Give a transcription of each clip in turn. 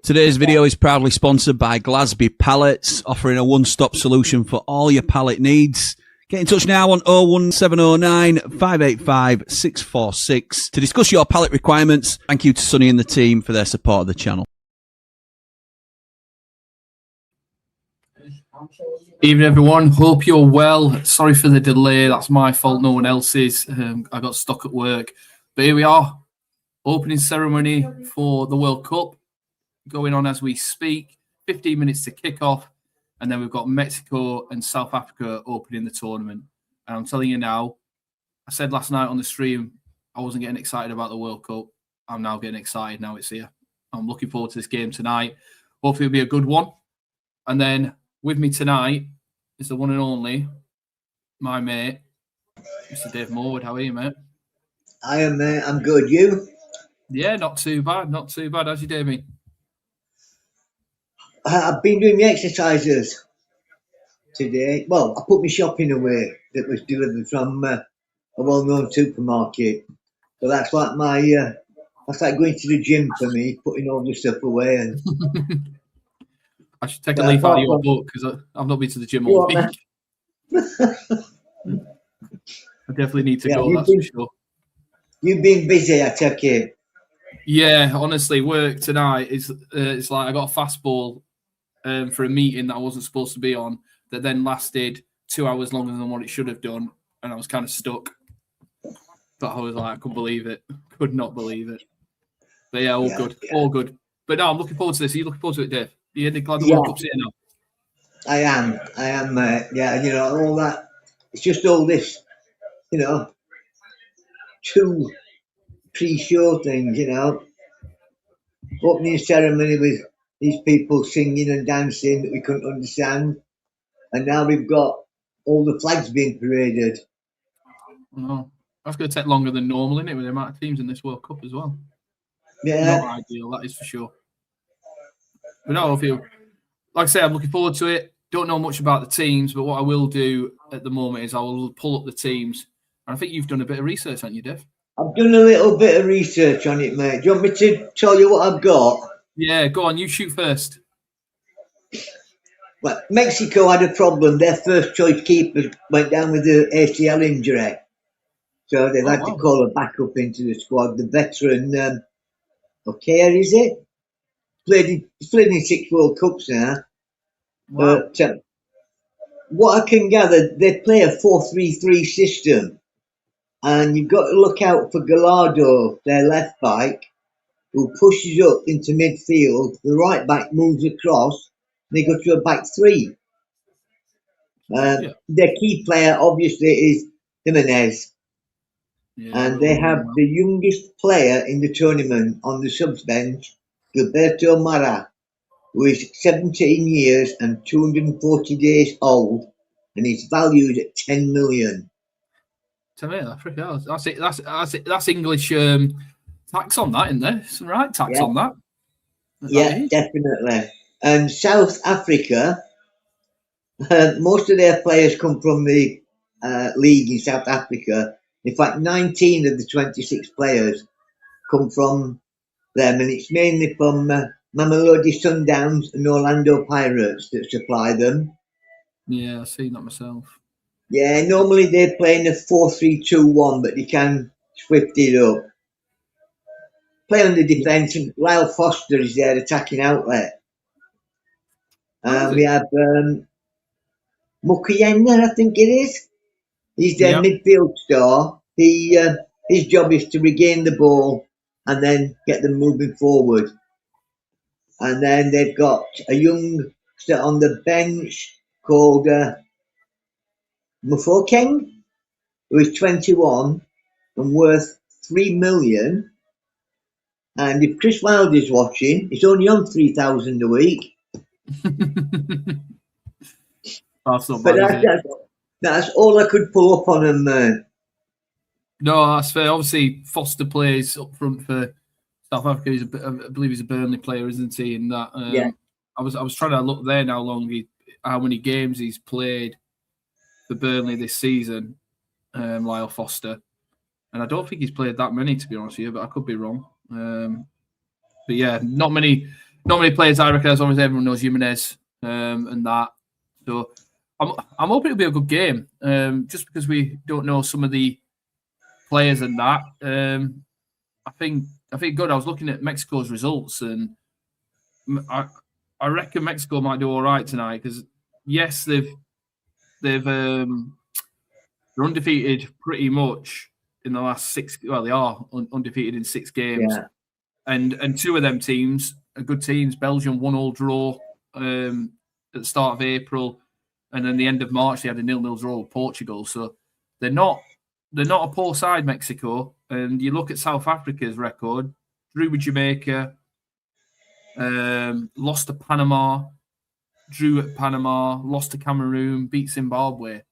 Today's video is proudly sponsored by GLASBY Pallets, offering a one-stop solution for all your pallet needs. Get in touch now on 01709 585 646 to discuss your pallet requirements. Thank you to Sonny and the team for their support of the channel. Evening everyone, hope you're well. Sorry for the delay, that's my fault, no one else's. I got stuck at work. But here we are, opening ceremony for the World Cup going on as we speak. 15 minutes to kick off, and then we've got Mexico and South Africa opening the tournament. And I'm telling you now, I said last night on the stream I wasn't getting excited about the World Cup. I'm now getting excited now it's here. I'm looking forward to this game tonight. Hopefully it'll be a good one. And then with me tonight is the one and only, my mate, Mr. Dave Morwood. How are you, mate? I am, mate. I'm good. You? Yeah, not too bad. Not too bad. How's your day, mate? I've been doing the exercises today. Well, I put my shopping away that was delivered from a well-known supermarket. So that's like my, that's like going to the gym for me, putting all the stuff away. And I should take a leaf out of your book because I've not been to the gym all week. I definitely need to go, that's for sure. You've been busy, I take it. Yeah, honestly, work tonight is it's like I got a fastball for a meeting that I wasn't supposed to be on that then lasted 2 hours longer than what it should have done, and I was kind of stuck. But I was like, I couldn't believe it. Could not believe it. But yeah, all good. Yeah. All good. But no, I'm looking forward to this. Are you looking forward to it, Dave? Are you glad the World Cup's here now? I am, yeah, you know, all that. It's just all this, you know, two pre-show things, you know. Opening ceremony with these people singing and dancing that we couldn't understand. And now we've got all the flags being paraded. Oh, that's going to take longer than normal, isn't it, with the amount of teams in this World Cup as well? Yeah. Not ideal, that is for sure. But no, I feel, like I say, I'm looking forward to it. Don't know much about the teams, but what I will do at the moment is I will pull up the teams. And I think you've done a bit of research, haven't you, Dev? I've done a little bit of research on it, mate. Do you want me to tell you what I've got? Yeah, go on. You shoot first. Well, Mexico had a problem. Their first choice keeper went down with an ACL injury. So they've had to call a backup into the squad. The veteran, okay, is it? He's played in 6 World Cups now. Wow. But what I can gather, they play a 4-3-3 system. And you've got to look out for Gallardo, their left back, who pushes up into midfield. The right back moves across, and they go to a back three. Their key player, obviously, is Jimenez. Yeah, and they have the youngest player in the tournament on the subs bench, Gilberto Mara, who is 17 years and 240 days old, and is valued at 10 million. To me, that's English tax on that, isn't there? Some right tax on that. Yeah, definitely. And South Africa, most of their players come from the league in South Africa. In fact, 19 of the 26 players come from them, and it's mainly from Mamelodi Sundowns and Orlando Pirates that supply them. Yeah, I've seen that myself. Yeah, normally they play in a 4-3-2-1, but you can swift it up. Play on the defence, and Lyle Foster is their attacking outlet. We have Mukuyena, I think it is. He's their midfield star. His job is to regain the ball and then get them moving forward. And then they've got a youngster on the bench called Mufokeng, who is 21 and worth 3 million. And if Chris Wilder's watching, he's only on 3,000 a week. That's not bad, that's all I could pull up on him, man. No, that's fair. Obviously, Foster plays up front for South Africa. I believe he's a Burnley player, isn't he? In that, I was trying to look there how many games he's played for Burnley this season. Lyle Foster, and I don't think he's played that many, to be honest with you, but I could be wrong. But yeah, not many. not many players I recognise. Obviously, everyone knows Jimenez and that. So I'm hoping it'll be a good game. Just because we don't know some of the players and that. I think good. I was looking at Mexico's results, and I reckon Mexico might do all right tonight because yes, they're undefeated pretty much in the last 6. Well, they are undefeated in 6 games, and 2 of them teams are good teams. Belgium 1-1 draw at the start of April, and then the end of March they had a 0-0 draw with Portugal. So they're not a poor side, Mexico. And you look at South Africa's record: drew with Jamaica, lost to Panama, drew at Panama, lost to Cameroon, beat Zimbabwe.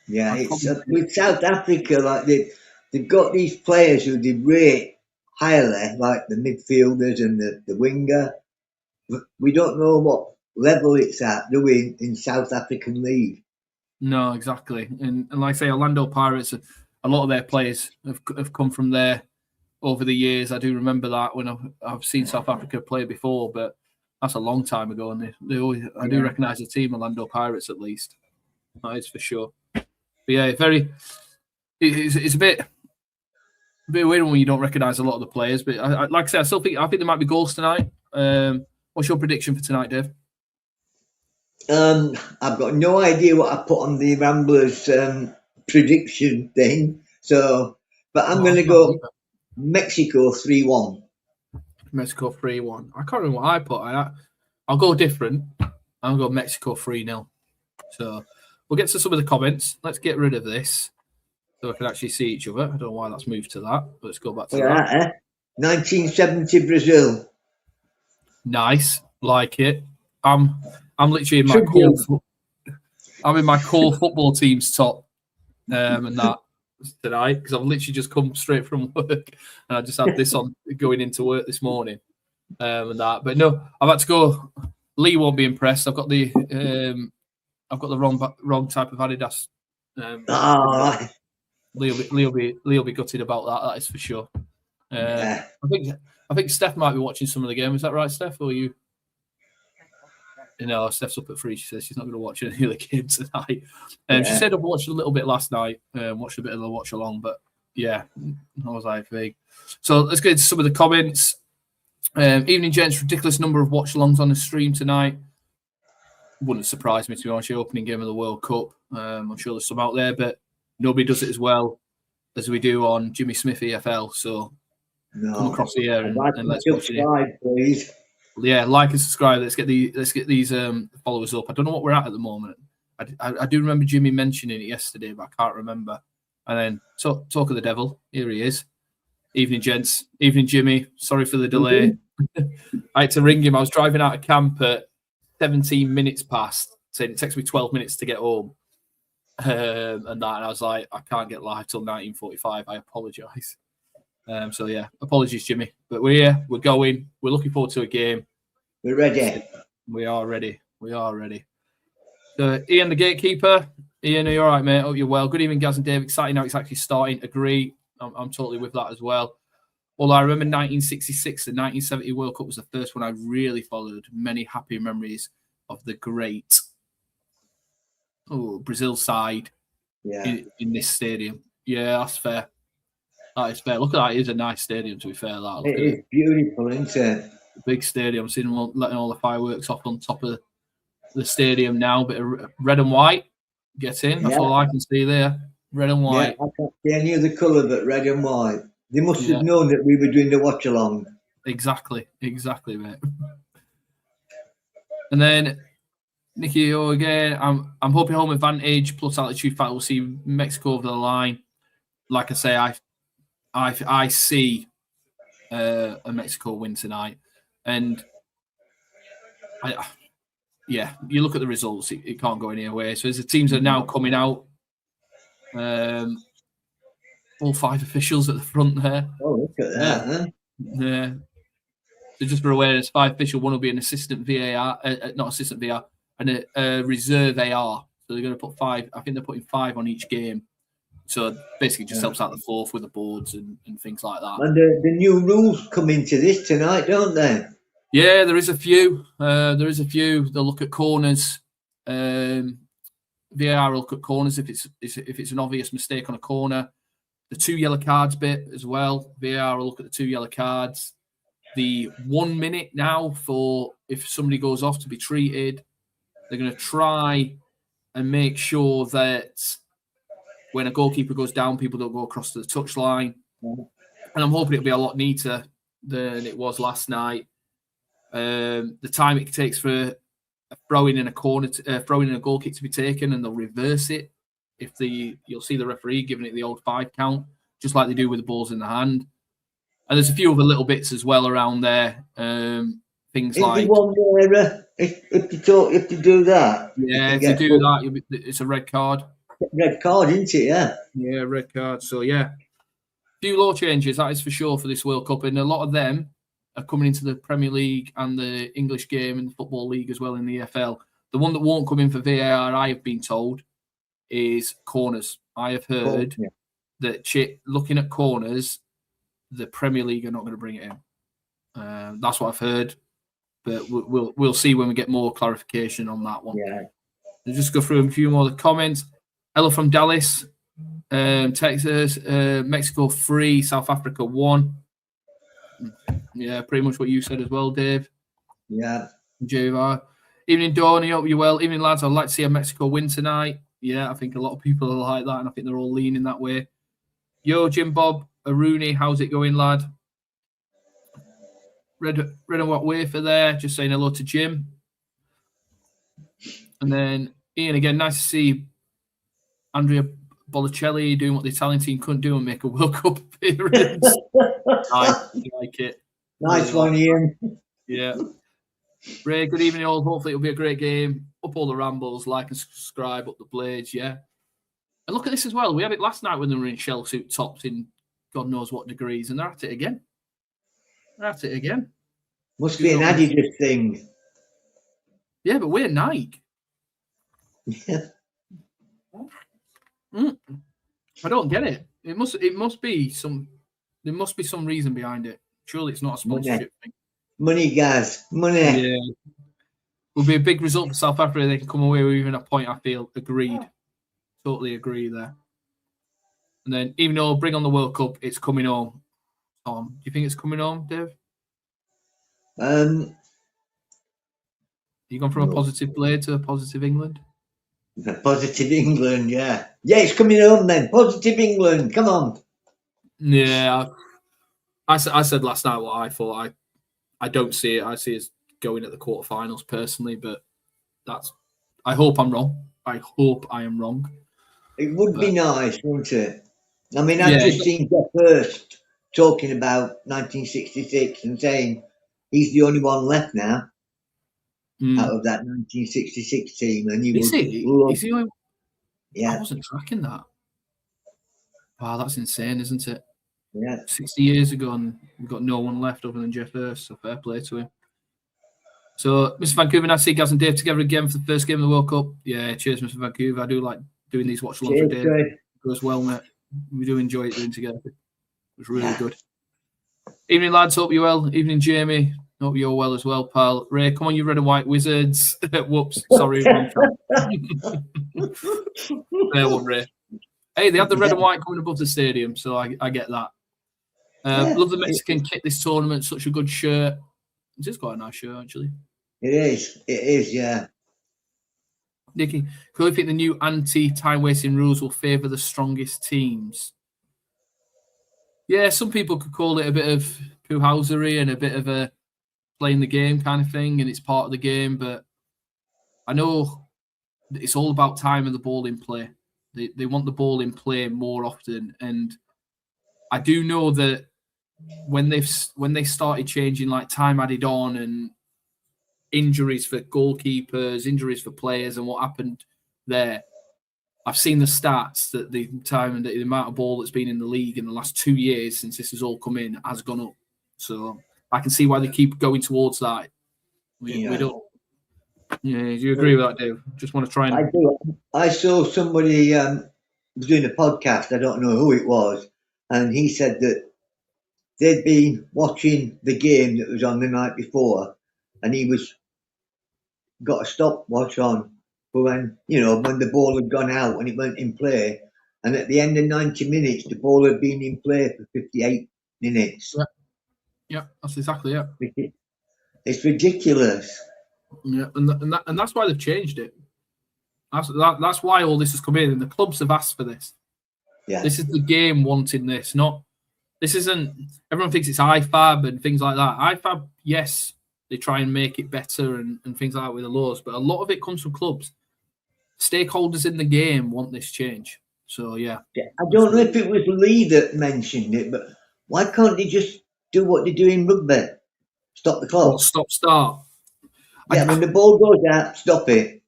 Yeah, it's with South Africa, like they've got these players who they rate highly, like the midfielders and the winger. But we don't know what level it's at, do we, in South African League? No, exactly. And like I say, Orlando Pirates, a lot of their players have come from there over the years. I do remember that when I've seen South Africa play before, but that's a long time ago. And they always, I do recognise the team, Orlando Pirates at least. That is for sure. But yeah, it's a bit weird when you don't recognise a lot of the players. But like I said, I think there might be goals tonight. What's your prediction for tonight, Dave? I've got no idea what I put on the Ramblers prediction thing. So, but I'm going to go Mexico 3-1. Mexico 3-1. I can't remember what I put. I'll go different. I'll go Mexico 3-0. So we'll get to some of the comments. Let's get rid of this so I can actually see each other. I don't know why that's moved to that. Let's go back to that. 1970 Brazil. Nice, like it. I'm literally in my core. I'm in my core football team's top, and that tonight because I've literally just come straight from work and I just had this on going into work this morning, and that. But no, I've had to go. Lee won't be impressed. I've got the wrong type of Adidas. Lee will be gutted about that. That is for sure. I think Steph might be watching some of the game. Is that right, Steph? Or you? No, Steph's up at 3. She says she's not going to watch any of the games tonight. She said I've watched a little bit last night. Watched a bit of the watch along, but yeah, I was like vague. So let's get into some of the comments. Evening, gents. Ridiculous number of watch alongs on the stream tonight. Wouldn't surprise me, to be honest. The opening game of the World Cup. I'm sure there's some out there, but nobody does it as well as we do on Jimmy Smith EFL. So come across here and let's watch it. Please. Yeah, like and subscribe. Let's get these followers up. I don't know what we're at the moment. I do remember Jimmy mentioning it yesterday, but I can't remember. And then talk of the devil. Here he is. Evening, gents. Evening, Jimmy. Sorry for the delay. I had to ring him. I was driving out of camp at 17 minutes past, saying it takes me 12 minutes to get home. And I was like, I can't get live till 19:45. I apologise. So yeah, apologies, Jimmy. But we're here. We're going. We're looking forward to a game. We're ready. We are ready. We are ready. So Ian, the gatekeeper. Ian, are you all right, mate? Hope you're well. Good evening, Gaz and Dave. Exciting now it's actually starting. Agree. I'm totally with that as well. Although I remember 1966, the 1970 World Cup was the first one I really followed. Many happy memories of the great Brazil side in this stadium. Yeah, that's fair. That is fair. Look at that. It is a nice stadium, to be fair. It is beautiful, isn't it? Big stadium. Seeing them letting all the fireworks off on top of the stadium now. Bit of red and white. Get in. That's all I can see there. Red and white. Yeah, I can't see any other colour but red and white. They must have known that we were doing the watch along. Exactly, mate. And then Nicky again. I'm hoping home advantage plus altitude factor will see Mexico over the line. Like I say, I see a Mexico win tonight, and you look at the results, it can't go any way. So as the teams are now coming out, all 5 officials at the front there. Oh, look at that! Huh? Yeah. So just for awareness, 5 official. One will be an assistant VAR, not assistant VAR, and a reserve AR. So they're going to put 5. I think they're putting 5 on each game. So basically, just helps out the 4th with the boards and things like that. And the new rules come into this tonight, don't they? Yeah, there is a few. They'll look at corners. VAR will look at corners if it's an obvious mistake on a corner. The 2 yellow cards bit as well. VAR will look at the 2 yellow cards. The 1 minute now for if somebody goes off to be treated. They're going to try and make sure that when a goalkeeper goes down, people don't go across to the touchline. And I'm hoping it'll be a lot neater than it was last night. The time it takes for a throw-in in a corner, throwing in a goal kick to be taken, and they'll reverse it. You'll see the referee giving it the old 5 count, just like they do with the balls in the hand. And there's a few other little bits as well around there. Things Is like the one where if you do that, yeah, if you do that, it's a red card. Red card, isn't it? Yeah. Yeah, red card. So yeah, a few law changes that is for sure for this World Cup, and a lot of them are coming into the Premier League and the English game and the Football League as well in the EFL. The one that won't come in for VAR, I have been told, is corners. I have heard that looking at corners, the Premier League are not going to bring it in. That's what I've heard, but we'll see when we get more clarification on that one. Yeah. We'll just go through a few more of the comments. Hello from Dallas, Texas, Mexico 3, South Africa 1. Yeah, pretty much what you said as well, Dave. Yeah. JVR. Evening, Dawn. I hope you're well. Evening, lads. I'd like to see a Mexico win tonight. Yeah, I think a lot of people are like that, and I think they're all leaning that way. Yo, Jim Bob, Rooney, how's it going, lad? Red and What Wafer there, just saying hello to Jim. And then Ian again, nice to see Andrea Bolicelli doing what the Italian team couldn't do and make a World Cup appearance. I like it. Nice one, Ian. Yeah. Ray, good evening all. Hopefully it'll be a great game. Up all the rambles, like and subscribe, up the blades, yeah. And look at this as well. We had it last night when they were in shell suit tops in God knows what degrees, and they're at it again. Must be an Adidas thing. Yeah, but we're Nike. Yeah. I don't get it. There must be some reason behind it. Surely it's not a sponsorship thing. Money, guys. Money. Yeah. Will be a big result for South Africa. They can come away with even a point, I feel. Agreed. Totally agree there. And then, even though bring on the World Cup, it's coming home. Do you think it's coming home, Dave? You gone from a positive Blade to a positive England? Positive England, yeah. Yeah, it's coming home then. Positive England. Come on. Yeah. I said last night what I thought. I don't see it. I see us going at the quarterfinals personally, but I hope I'm wrong. I hope I am wrong. It would be nice, wouldn't it? I mean, I've just seen Jeff Hurst talking about 1966 and saying he's the only one left now out of that 1966 team. And Is he only... Yeah. I wasn't tracking that. Wow, that's insane, isn't it? Yeah. 60 years ago, and we've got no one left other than Jeff Hurst, so fair play to him. So, Mr. Vancouver, nice to see Gaz and Dave together again for the first game of the World Cup. Yeah, cheers, Mr. Vancouver. I do like doing these watch-alongs with Dave. It goes well, mate. We do enjoy it doing together. It was really good. Evening, lads. Hope you're well. Evening, Jamie. Hope you're well as well, pal. Ray, come on, you red and white wizards. Whoops. Sorry. Fair one, Ray. Hey, they have the red and white coming above the stadium, so I get that. Love the Mexican kit this tournament. Such a good shirt. It's just quite a nice shirt, actually. It is, yeah. Nicky, could you think the new anti-time wasting rules will favour the strongest teams? Yeah, some people could call it a bit of poo-housery and a bit of a playing the game kind of thing, and it's part of the game, but I know it's all about time and the ball in play. They want the ball in play more often, and I do know that when they started changing like time added on and injuries for goalkeepers, injuries for players, and what happened there, I've seen the stats that the time and the amount of ball that's been in the league in the last 2 years since this has all come in has gone up. So I can see why they keep going towards that. We don't. Yeah, do you agree with that, Dave? Just want to try and. I do. I saw somebody was doing a podcast. I don't know who it was, and he said that they'd been watching the game that was on the night before, and he was got a stopwatch on for when the ball had gone out and it went in play, and at the end of 90 minutes the ball had been in play for 58 minutes. Yeah, that's exactly it. It's ridiculous. Yeah, and that's why they've changed it. That's why all this has come in, and the clubs have asked for this. Yeah, this is the game wanting this. This isn't. Everyone thinks it's IFAB and things like that. IFAB, yes, they try and make it better and things like that with the laws, but a lot of it comes from clubs. Stakeholders in the game want this change. So yeah, I don't know if it was Lee that mentioned it, but why can't they just do what they do in rugby? Stop the clock. Start. Yeah, when the ball goes out, stop it.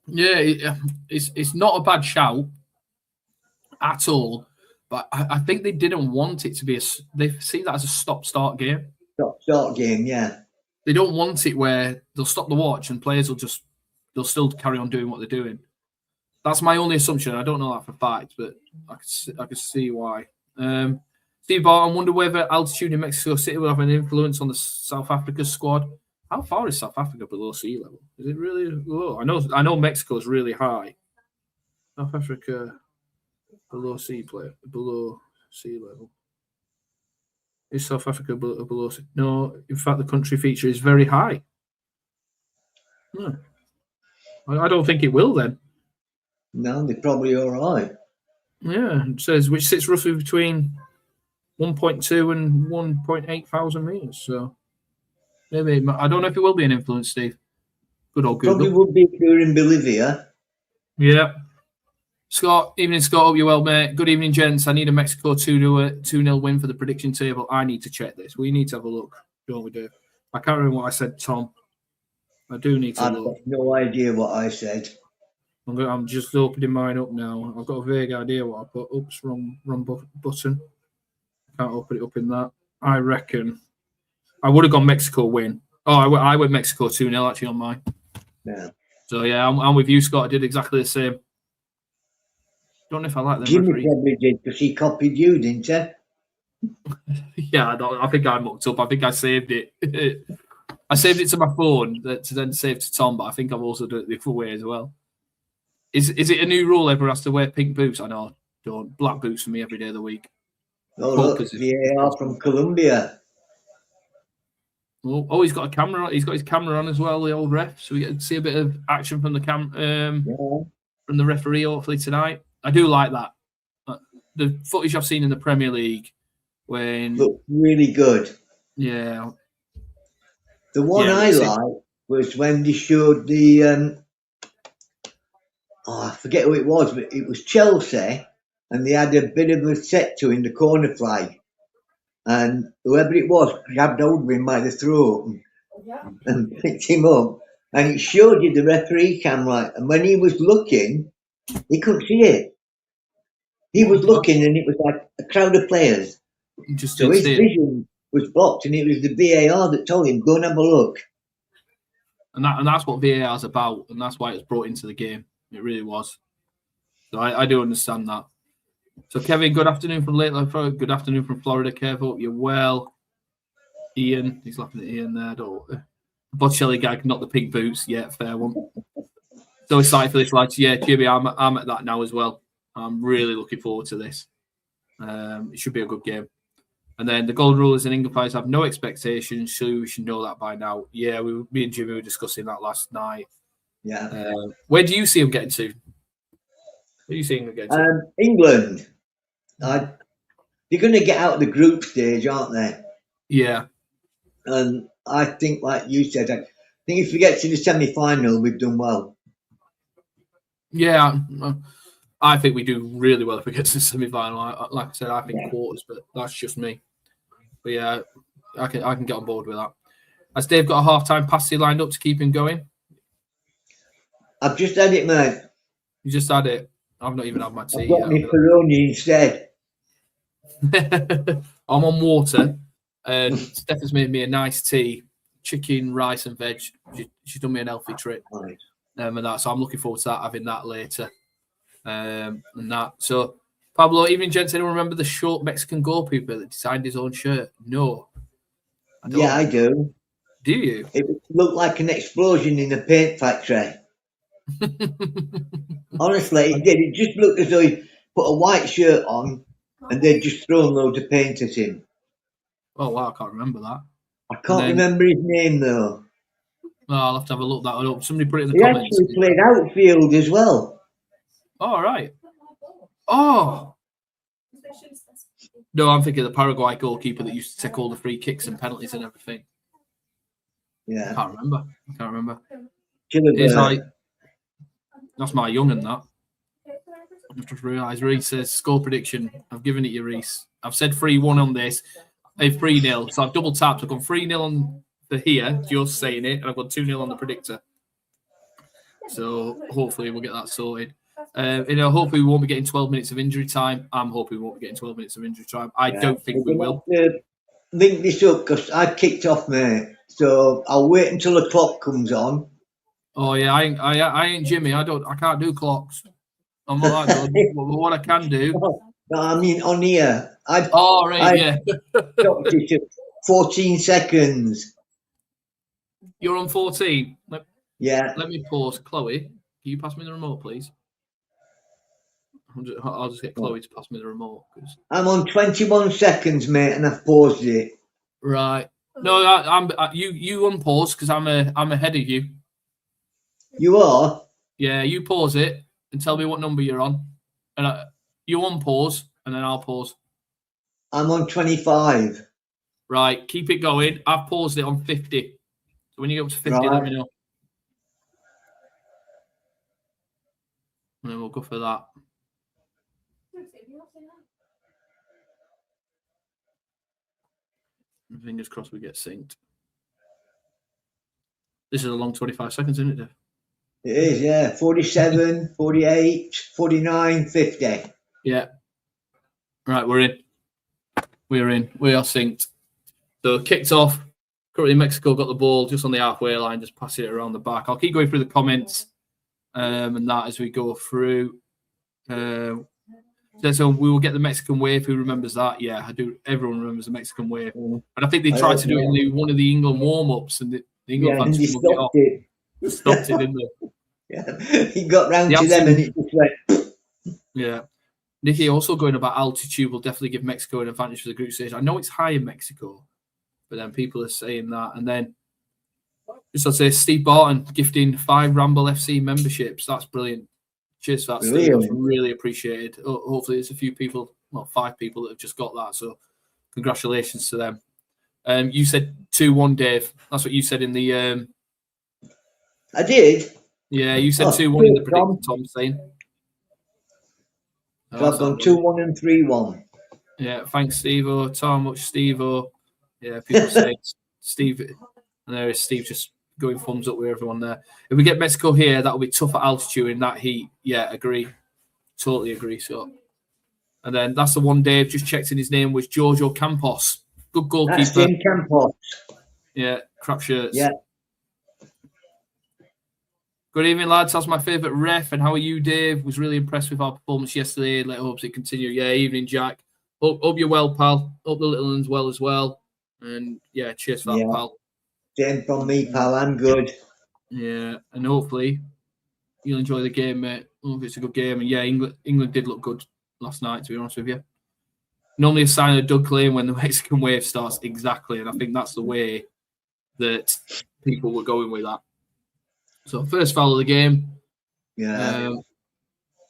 Yeah, it's not a bad shout at all, but I think they didn't want it to be they see that as a stop-start game. Stop-start game, yeah. They don't want it where they'll stop the watch and players they'll still carry on doing what they're doing. That's my only assumption. I don't know that for fact, but I could see why. Steve Barton, wonder whether altitude in Mexico City will have an influence on the South Africa squad. How far is South Africa below sea level? Is it really low? I know Mexico is really high. South Africa below sea level. Is South Africa below sea? No, in fact, the country feature is very high. I don't think it will then. No, they're probably all right. Yeah, it says which sits roughly between 1.2 and 1.8 thousand meters. So maybe I don't know if it will be an influence, Steve. Good old Google. Probably would be if you're in Bolivia. Yeah. Scott, evening, Scott. Hope you're well, mate. Good evening, gents. I need a Mexico 2-0 win for the prediction table. I need to check this. We need to have a look. Don't we do? I can't remember what I said, Tom. I do need to look. I've got no idea what I said. I'm just opening mine up now. I've got a vague idea what I put. Oops, wrong button. Can't open it up in that. I reckon I would have gone Mexico win. Oh, I went Mexico 2-0 actually on mine. Yeah. So yeah, I'm with you, Scott. I did exactly the same. Don't know if I like them. Jimmy probably did because he copied you, didn't he? Yeah, I think I mucked up. I think I saved it. I saved it to my phone to then save to Tom, but I think I've also done it the other way as well. Is it a new rule everyone has to wear pink boots? I know. Don't. Black boots for me every day of the week. Oh, look, VAR from Colombia. Oh, he's got a camera. He's got his camera on as well, the old ref. So we get to see a bit of action from the from the referee hopefully tonight. I do like that. The footage I've seen in the Premier League when looked really good. Yeah. The one I liked was when they showed the I forget who it was, but it was Chelsea, and they had a bit of a set to in the corner flag, and whoever it was grabbed hold of him by the throat and picked him up, and it showed you the referee camera, and when he was looking, he couldn't see it. He was looking, and it was like a crowd of players. So his vision was blocked, and it was the VAR that told him, go and have a look. And that's what VAR is about, and that's why it was brought into the game. It really was. So I do understand that. So Kevin, good afternoon from Lake Florida. Good afternoon from Florida, Kev. Hope you're well. Ian, he's laughing at Ian there. Bocelli gag, not the pink boots. Yeah, fair one. So excited for this, lads. Yeah, Jimmy, I'm at that now as well. I'm really looking forward to this. It should be a good game. And then the golden rulers and England players have no expectations, so we should know that by now. Yeah, me and Jimmy were discussing that last night. Yeah. Where do you see them getting to? Where are you seeing them getting to? England. They're going to get out of the group stage, aren't they? Yeah. And I think, like you said, I think if we get to the semi-final, we've done well. Yeah, I think we do really well if we get to the semi-final. Like I said, I think quarters, but that's just me. But yeah, I can get on board with that. Has Dave got a half-time pasty lined up to keep him going? I've just had it, mate. You just had it. I've not even had my tea I've got me Peroni instead. I'm on water, and Steph has made me a nice tea, chicken, rice, and veg. She's done me an healthy trip, Nice. And that. So I'm looking forward to that, having that later, and that. So Pablo, evening, gents. Anyone remember the short Mexican goalkeeper that designed his own shirt? No. I do. Do you? It looked like an explosion in a paint factory. Honestly, it did. It just looked as though he put a white shirt on and they'd just thrown loads of paint at him. Oh, wow, I can't remember that. I can't remember his name, though. Oh, I'll have to have a look that one up. Somebody put it in the He comments. actually played outfield as well. Oh, right. Oh. No, I'm thinking the Paraguay goalkeeper that used to take all the free kicks and penalties and everything. Yeah. I can't remember. Like, that's my young'un, that. I've just realised Reese says, score prediction. I've given it you, Reese. I've said 3-1 on this. 3-0. So I've double tapped. I've gone 3-0 on the here, just saying it, and I've got 2-0 on the predictor. So hopefully we'll get that sorted. Hopefully we won't be getting 12 minutes of injury time. I'm hoping we won't be getting 12 minutes of injury time. I don't think we will. Link this up because I kicked off, mate. So I'll wait until the clock comes on. Oh yeah, I ain't Jimmy. I can't do clocks. I'm not that good. But what I can do. No, I mean on here. Yeah. Stopped it at 14 seconds. You're on 14. Yeah. Let me pause. Chloe, can you pass me the remote, please? I'll just get Chloe to pass me the remote. I'm on 21 seconds, mate, and I've paused it. Right. No, you unpause because I'm ahead of you. You are? Yeah, you pause it and tell me what number you're on. And you unpause and then I'll pause. I'm on 25. Right, keep it going. I've paused it on 50. So when you get up to 50, let me know. And then we'll go for that. Fingers crossed we get synced. This is a long 25 seconds, isn't it, Dave? It is, yeah. 47, 48, 49, 50. Yeah. Right, we're in. We're in. We are synced. So kicked off. Currently Mexico got the ball just on the halfway line, just passing it around the back. I'll keep going through the comments and that as we go through. So we will get the Mexican wave. Who remembers that? Yeah, I do. Everyone remembers the Mexican wave. And I think they tried to do it in one of the England warm-ups, and the England fans stopped it. Stopped it, didn't they? Yeah, he got round to them and it just went. Yeah. Nikki also going about altitude will definitely give Mexico an advantage for the group stage. I know it's high in Mexico, but then people are saying that. And then, just I'll say, Steve Barton gifting 5 Ramble FC memberships. That's brilliant. Cheers for that, Steve. That's really appreciated. Hopefully, there's a few people, well, 5 people that have just got that. So, congratulations to them. You said 2-1, Dave. That's what you said in the. I did. Yeah, you said 2-1 in the prediction, Tom saying. So I've gone 2-1 and 3-1. Yeah, thanks, Steve-O. Tom, much Steve-O. Yeah, people say Steve. And there is Steve just going thumbs up with everyone there. If we get Mexico here, that'll be tough at altitude in that heat. Yeah, agree. Totally agree, so. And then that's the one Dave just checked in his name was Giorgio Campos. Good goalkeeper. That's Jim Campos. Yeah, crap shirts. Yeah. Good evening, lads. That's my favourite ref. And how are you, Dave? Was really impressed with our performance yesterday. Let hopes it continue. Yeah, evening, Jack. Hope you're well, pal. Hope the little one's well as well. And yeah, cheers for that, pal. Same from me, pal. I'm good. Yeah, and hopefully you'll enjoy the game, mate. Hope it's a good game. And yeah, England did look good last night, to be honest with you. Normally a sign of Doug claim when the Mexican wave starts, exactly. And I think that's the way that people were going with that. So first foul of the game. Yeah.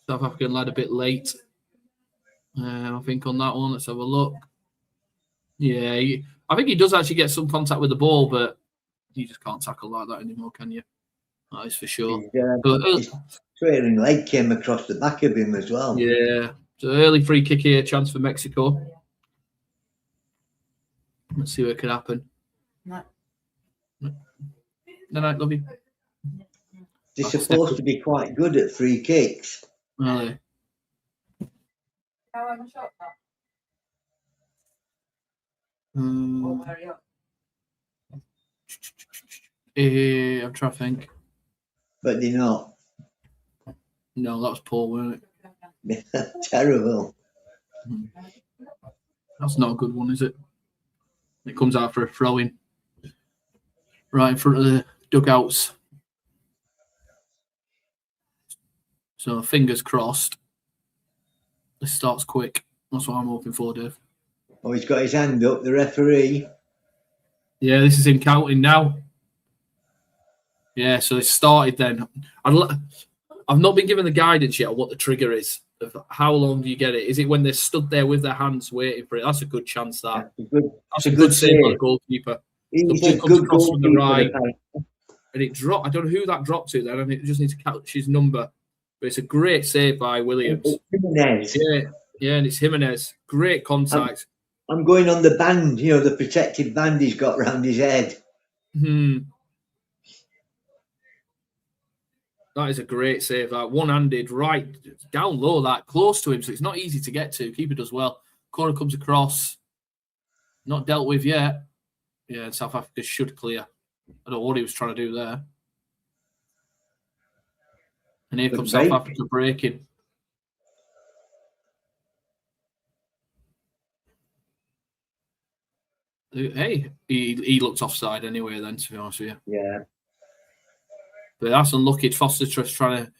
South African lad a bit late. I think on that one. Let's have a look. Yeah, I think he does actually get some contact with the ball, but you just can't tackle like that anymore, can you? That is for sure. His trailing leg came across the back of him as well. Yeah. So early free kick here, chance for Mexico. Let's see what could happen. No, love you. They're supposed to be quite good at free kicks. Really? I'm trying to think. But they're not. No, that was Paul, wasn't it? Terrible. That's not a good one, is it? It comes out for a throw-in. right in front of the dugouts. So fingers crossed. This starts quick. That's what I'm hoping for, Dave. Oh, he's got his hand up, the referee. Yeah, this is him counting now. Yeah, so it started then. I've not been given the guidance yet on what the trigger is. Of how long do you get it? Is it when they're stood there with their hands waiting for it? That's a good chance, that. That's a good save by the goalkeeper. The ball comes across from the right. And it dropped. I don't know who that dropped to then. I mean, it just needs to catch his number. But it's a great save by Williams. Jimenez. Yeah, and it's Jimenez. Great contact. I'm going on the band, the protective band he's got round his head. That is a great save. That one-handed, right down low, that close to him, so it's not easy to get to. Keeper does well. Corner comes across. Not dealt with yet. Yeah, South Africa should clear. I don't know what he was trying to do there. And here comes South Africa breaking. Hey, he looked offside anyway then, to be honest with you. Yeah. But that's unlucky. Foster Trust trying to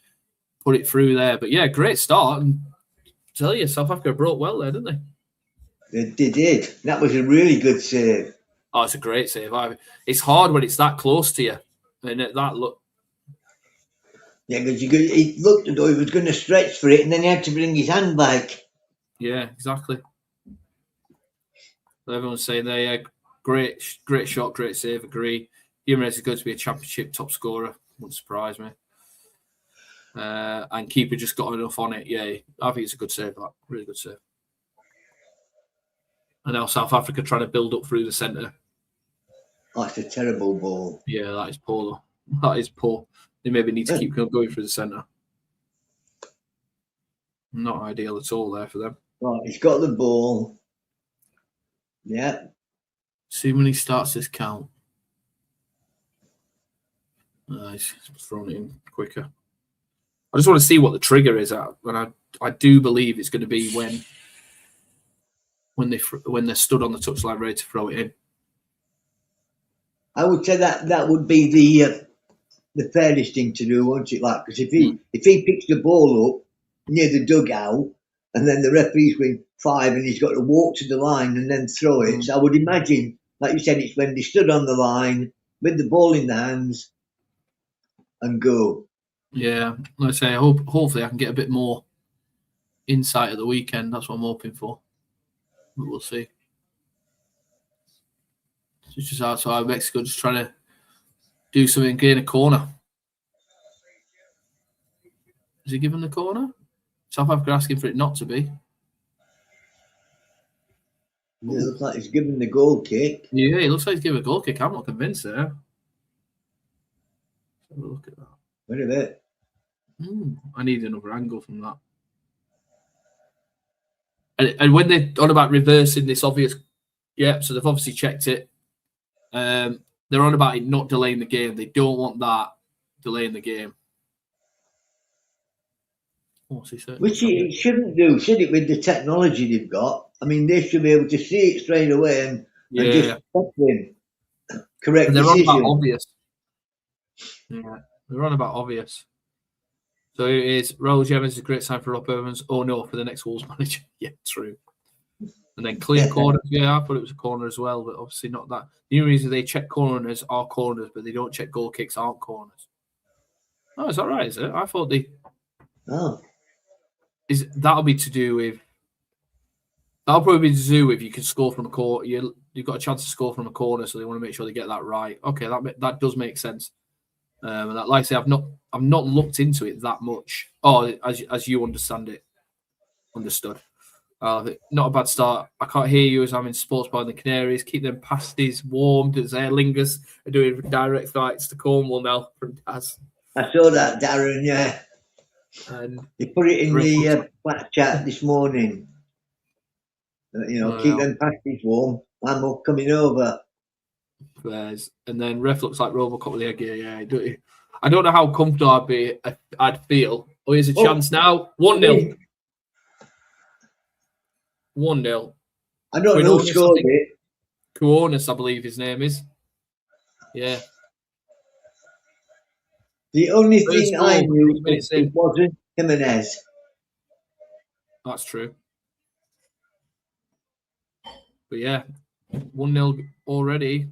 put it through there. But yeah, great start. And I tell you, South Africa broke well there, didn't they? They did. That was a really good save. Oh, it's a great save. It's hard when it's that close to you. And that look. Yeah, because he looked as though he was going to stretch for it, and then he had to bring his hand back. Yeah, exactly. Everyone's saying there, yeah, great shot, great save. Agree. Jimenez is going to be a championship top scorer. Wouldn't surprise me. And keeper just got enough on it. Yeah, I think it's a good save. That really good save. And now South Africa trying to build up through the centre. Oh, it's a terrible ball. Yeah, that is poor though. That is poor. They maybe need to keep going through the centre. Not ideal at all there for them. Right, he's got the ball. Yeah. See when he starts this count. He's thrown it in quicker. I just want to see what the trigger is at. And I do believe it's going to be when they're stood on the touchline ready to throw it in. I would say that would be the fairest thing to do, won't it? Like, because if he picks the ball up near the dugout and then the referee's going 5 and he's got to walk to the line and then throw it. So I would imagine, like you said, it's when they stood on the line with the ball in their hands and go. Yeah, like I say, hopefully I can get a bit more insight at the weekend. That's what I'm hoping for. But we'll see. It's just outside Mexico, just trying to do something, gain a corner. Is he giving the corner? South Africa asking for it not to be. It looks like he's giving the goal kick. Yeah, it looks like he's giving a goal kick. I'm not convinced there. Let's have a look at that. Wait a bit. I need another angle from that. And when they're on about reversing this obvious, so they've obviously checked it. They're on about it not delaying the game. They don't want that delaying the game. What's he saying? Which it shouldn't do, should it, with the technology they've got? I mean, they should be able to see it straight away and just correct and they're decision. on about obvious. Yeah, they're on about obvious. So it is Raul Jimenez is a great sign for Rob Evans. Oh no, for the next Wolves manager. Yeah, true. And then clear corner. Yeah, I thought it was a corner as well, but obviously not that. The only reason they check corners are corners, but they don't check goal kicks aren't corners. Oh, is that right? Is it? I thought they. Oh. That'll be to do with. That'll probably be to do with you can score from a corner. You've got a chance to score from a corner, so they want to make sure they get that right. Okay, that does make sense. And that, like I say, I've not looked into it that much. Oh, as you understand it, understood. Not a bad start. I can't hear you as I'm in sports bar in the Canaries. Keep them pasties warmed as Aer Lingus are doing direct flights to Cornwall now from Daz. I saw that, Darren, yeah. And they put it in the back chat this morning. Keep them pasties warm. I'm coming over. And then ref looks like Robocop with the egg. Yeah. I don't know how comfortable I'd feel. Oh, here's a chance now. 1-0. 1-0. I don't know who scored it. Kuonis, I believe his name is. Yeah. The only First thing goal, I 8 knew minutes it in. wasn't Jimenez. That's true. But yeah, 1-0 already.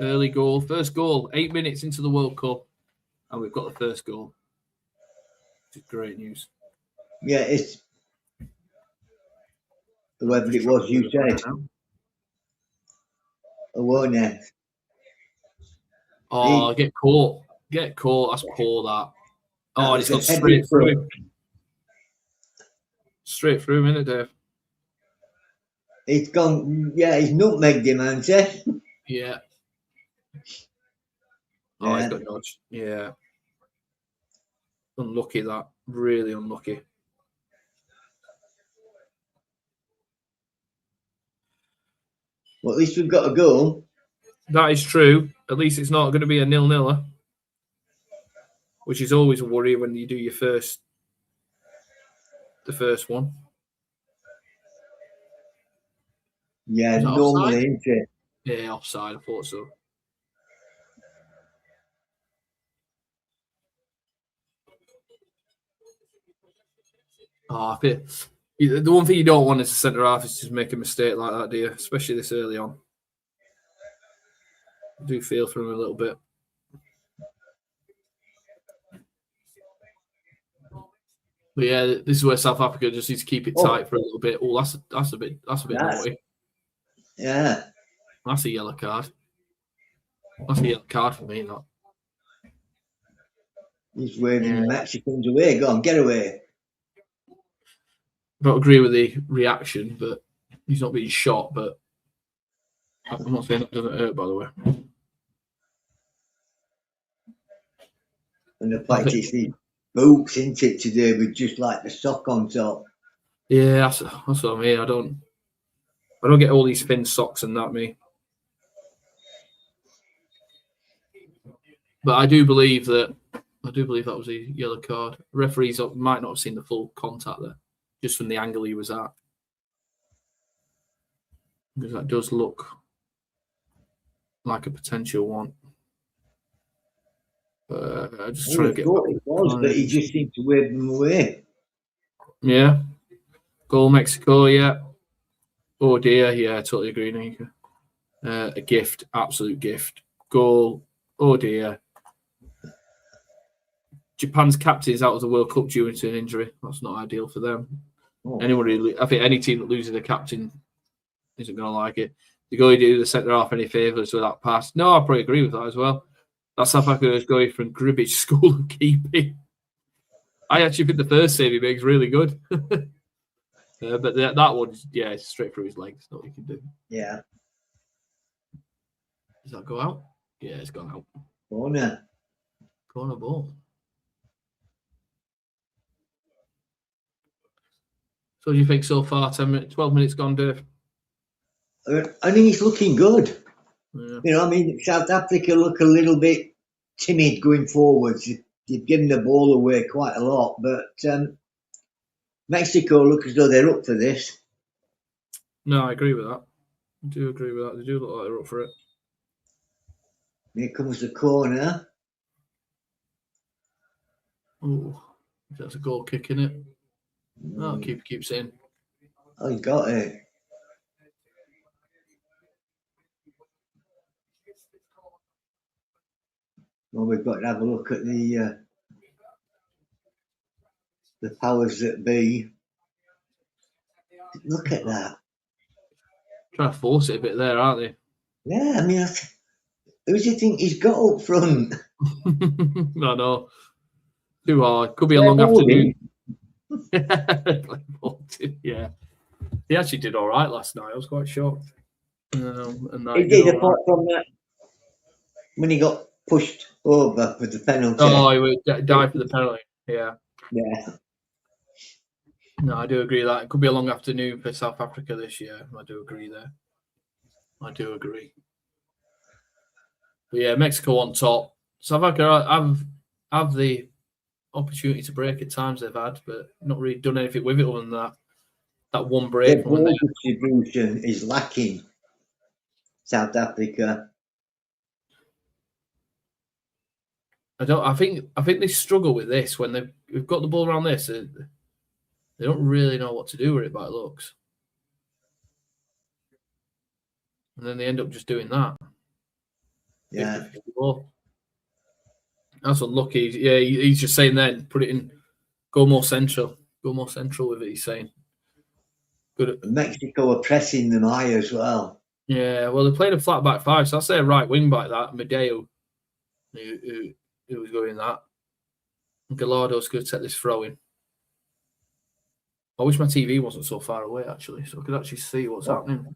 Early goal. First goal, 8 minutes into the World Cup. And we've got the first goal. Which is great news. Yeah, it's whoever it was you said. Awone. Oh, get caught. Get caught. That's poor, that. Oh, it's gone was a straight heavy through foot. him. Straight through him, innit, Dave? It's gone, yeah, he's nutmegged him, hasn't he? Yeah. Oh, Yeah. he's got nudged. Yeah. Unlucky, that. Really unlucky. Well, at least we've got a goal. That is true. At least it's not going to be a 0-0, which is always a worry when you do the first one. Yeah, Is that normally, offside? isn't it? Yeah, offside. I thought so. Oh, the one thing you don't want as a centre half is to make a mistake like that, do you? Especially this early on. I do feel for him a little bit. But yeah, this is where South Africa just needs to keep it tight for a little bit. Oh, that's a bit naughty. Yeah. That's a yellow card. That's a yellow card for me, not. He's waving the Mexicans away. Go on, get away. I don't agree with the reaction, but he's not being shot. But I'm not saying that doesn't hurt, by the way. And the practice these boots, isn't it, today with just like the sock on top. Yeah, that's what I mean. I don't get all these thin socks and that, me. But I do believe that was a yellow card. Referees might not have seen the full contact there, just from the angle he was at. Because that does look like a potential one. Just trying to get back. It was, but he just seemed to wave them away. Yeah. Goal Mexico, yeah. Oh dear, yeah, I totally agree, Nika. A gift, absolute gift. Goal, oh dear. Japan's captain is out of the World Cup due to an injury. That's not ideal for them. I think any team that loses a captain isn't going to like it. They're going to do the centre half any favours with that pass. No, I probably agree with that as well. That South Africa is going from Gribbage school of keeping. I actually think the first save he makes really good. But that one, yeah, it's straight through his legs. Not what you can do. Yeah. Does that go out? Yeah, it's gone out. Corner ball. So do you think so far? 12 minutes gone, Dave? I think he's looking good. Yeah. You know, I mean, South Africa look a little bit timid going forwards. You've given the ball away quite a lot, but Mexico look as though they're up for this. No, I agree with that. I do agree with that. They do look like they're up for it. Here comes the corner. Oh, that's a goal kick, in it. Oh, keeps it in. Oh, he got it. Well, we've got to have a look at the powers that be. Look at that. Trying to force it a bit there, aren't they? Yeah, I mean, who do you think he's got up front? I know. Too hard. Could be a long afternoon. Yeah. He actually did all right last night. I was quite shocked. And He did, apart from that, when he got pushed over for the penalty. Oh, he would die for the penalty. Yeah. Yeah. No, I do agree with that. It could be a long afternoon for South Africa this year. I do agree there. I do agree. But yeah, Mexico on top. South Africa have the opportunity to break at times they've had, but not really done anything with it other than that one break. The ball distribution is lacking. South Africa. I think they struggle with this when they've got the ball around this. They don't really know what to do with it by looks, and then they end up just doing that. Yeah. That's unlucky. Yeah, he's just saying then, put it in, go more central with it, he's saying. Good. Mexico are pressing them high as well. Yeah, well, they're playing a flat back five, so I'll say a right wing back that, Medeo, who was going that. Gallardo's going to take this throw in. I wish my TV wasn't so far away, actually, so I could actually see what's happening.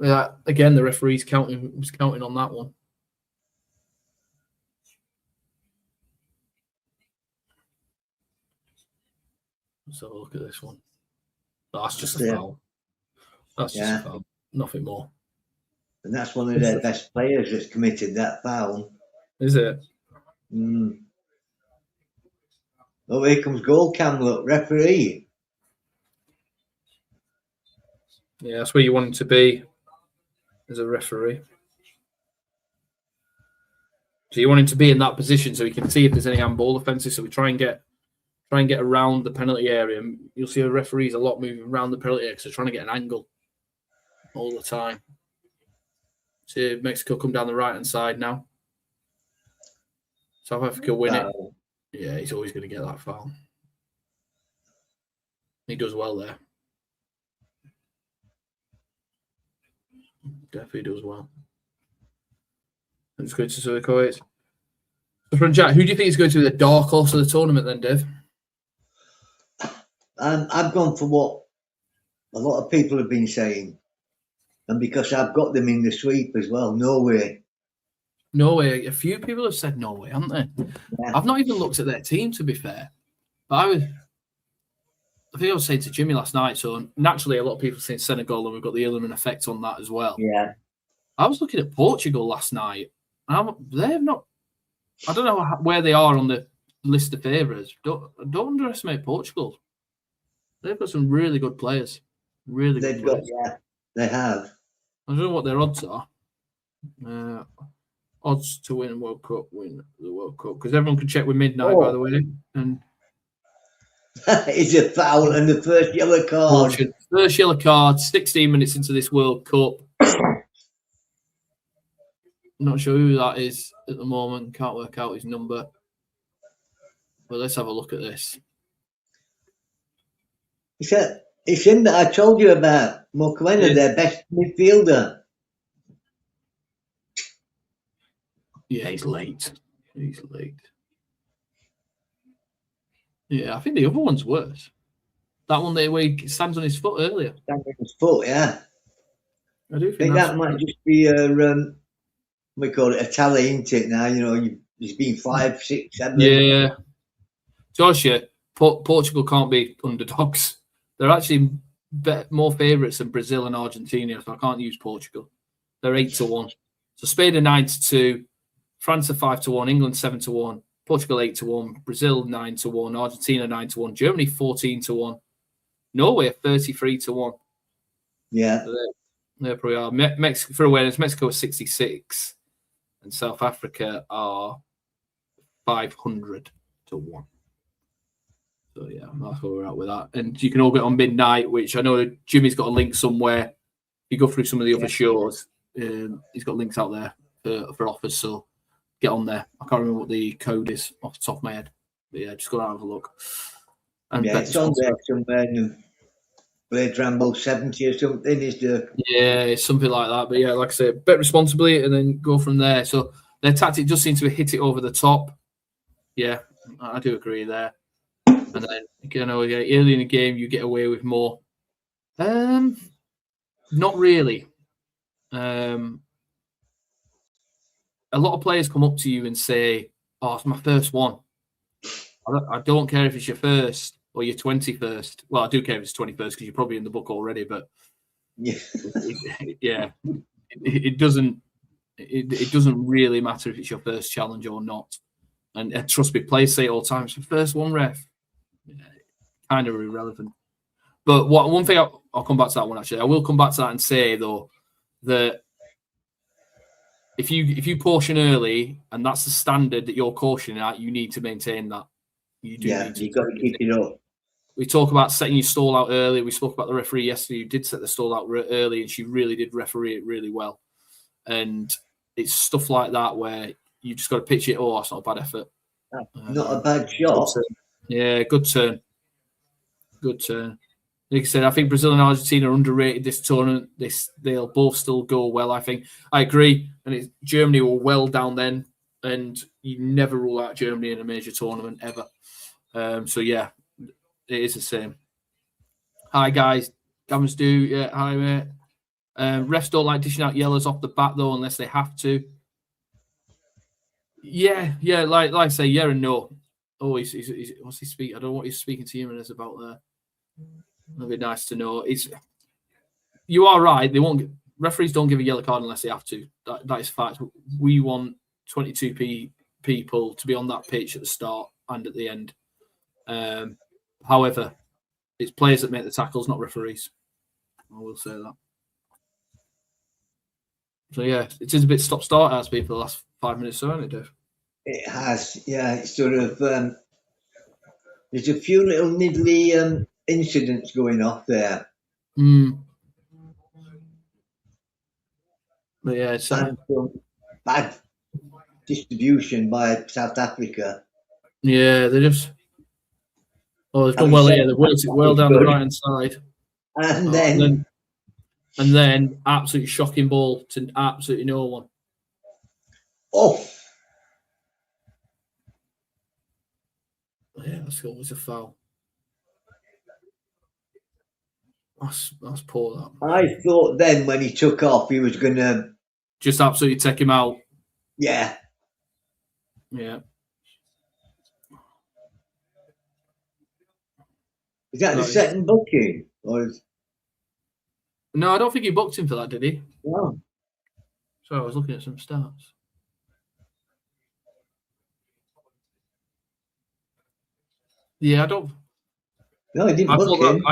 Yeah, again, the referee's was counting on that one. Let's have a look at this one. That's just a foul. That's just a foul. Nothing more. And that's one of their best players that's committed that foul. Is it? Oh, here comes goal cam, look, referee. Yeah, that's where you want him to be as a referee. So you want him to be in that position so he can see if there's any handball offences. So we try and get around the penalty area. And you'll see the referees a lot moving around the penalty area because they're trying to get an angle all the time. See Mexico come down the right-hand side now. South Africa win it. Yeah, he's always going to get that foul. He does well there. Definitely does well. Let's go to the Kuwait. So from Jack, who do you think is going to be the dark horse of the tournament then, Dave? I've gone for what a lot of people have been saying. And because I've got them in the sweep as well, Norway. Norway, a few people have said Norway, haven't they? Yeah. I've not even looked at their team, to be fair. But I think I was saying to Jimmy last night, so naturally a lot of people saying Senegal, and we've got the Illumin effect on that as well. Yeah. I was looking at Portugal last night, and they've not, I don't know where they are on the list of favourites. Don't underestimate Portugal. They've got some really good players. Really good players. Yeah, they have. I don't know what their odds are. Odds to win the World Cup, because everyone can check with Midnight, by the way. And it's a foul and the first yellow card. First yellow card, 16 minutes into this World Cup. Not sure who that is at the moment. Can't work out his number. But let's have a look at this. It's him that I told you about, Mokwena, their best midfielder. Yeah, he's late. Yeah, I think the other one's worse. That one where he stands on his foot earlier. Stands on his foot, yeah. I do think that might just be we call it a tally, isn't it? Now, there's been 5, 6, 7. Yeah. Joshua, Portugal can't be underdogs. They're actually more favourites than Brazil and Argentina, so I can't use Portugal. They're 8-1. So Spain are 9-2, France are 5-1, England 7-1, Portugal 8-1, Brazil 9-1, Argentina 9-1, Germany 14-1, Norway are 33-1. Yeah. So there probably are. Mexico, for awareness, Mexico are 66, and South Africa are 500-1. So yeah, that's where we're at with that. And you can all get on Midnight, which I know Jimmy's got a link somewhere. You go through some of the other shows. He's got links out there for offers, so get on there. I can't remember what the code is off the top of my head, but yeah, just go out and have a look. And it's on there somewhere. Blade Ramble 70 or something, is there? Yeah, it's something like that. But yeah, like I said, bet responsibly and then go from there. So their tactic just seems to hit it over the top. Yeah, I do agree there. And then early in the game you get away with more. Not really. A lot of players come up to you and say, "Oh, it's my first one." I don't care if it's your first or your 21st. Well, I do care if it's 21st because you're probably in the book already. But yeah, it doesn't really matter if it's your first challenge or not. And trust me, players say it all the time. It's your first one, ref. Kind of irrelevant. But one thing I'll come back to that one actually. I will come back to that and say though that if you caution early and that's the standard that you're cautioning at, you need to maintain that. You do need to. You've got to keep it up. We talk about setting your stall out early. We spoke about the referee yesterday who did set the stall out early, and she really did referee it really well. And it's stuff like that where you just got to pitch it. Oh, that's not a bad effort. Not a bad shot. Yeah, good turn. Good turn. Like I said, I think Brazil and Argentina are underrated this tournament. They'll both still go well, I think. I agree. And Germany were well down then, and you never rule out Germany in a major tournament ever. So, yeah, it is the same. Hi, guys. Gavin's do. Yeah, hi, mate. Refs don't like dishing out yellows off the bat, though, unless they have to. Yeah, like I say, yeah and no. Oh, what's he speaking? I don't know what he's speaking to humans about there. It'll be nice to know. You are right. Referees don't give a yellow card unless they have to. That is fact. We want 22 people to be on that pitch at the start and at the end. However, it's players that make the tackles, not referees. I will say that. So yeah, it is a bit stop-start as people the last 5 minutes, so hasn't it, Dave? It has, yeah. It's sort of there's a few little niddly incidents going off there. But yeah, it's bad distribution by South Africa. Yeah, they just they've done well here. They've worked it well down the right hand side, and then absolutely shocking ball to absolutely no one. Off. Yeah, that's always a foul. That's poor. That. I thought then when he took off, he was going to just absolutely take him out. Yeah. Yeah. Is that the second booking? No, I don't think he booked him for that, did he? No. Sorry, I was looking at some stats. Yeah, I don't. No, he didn't book him.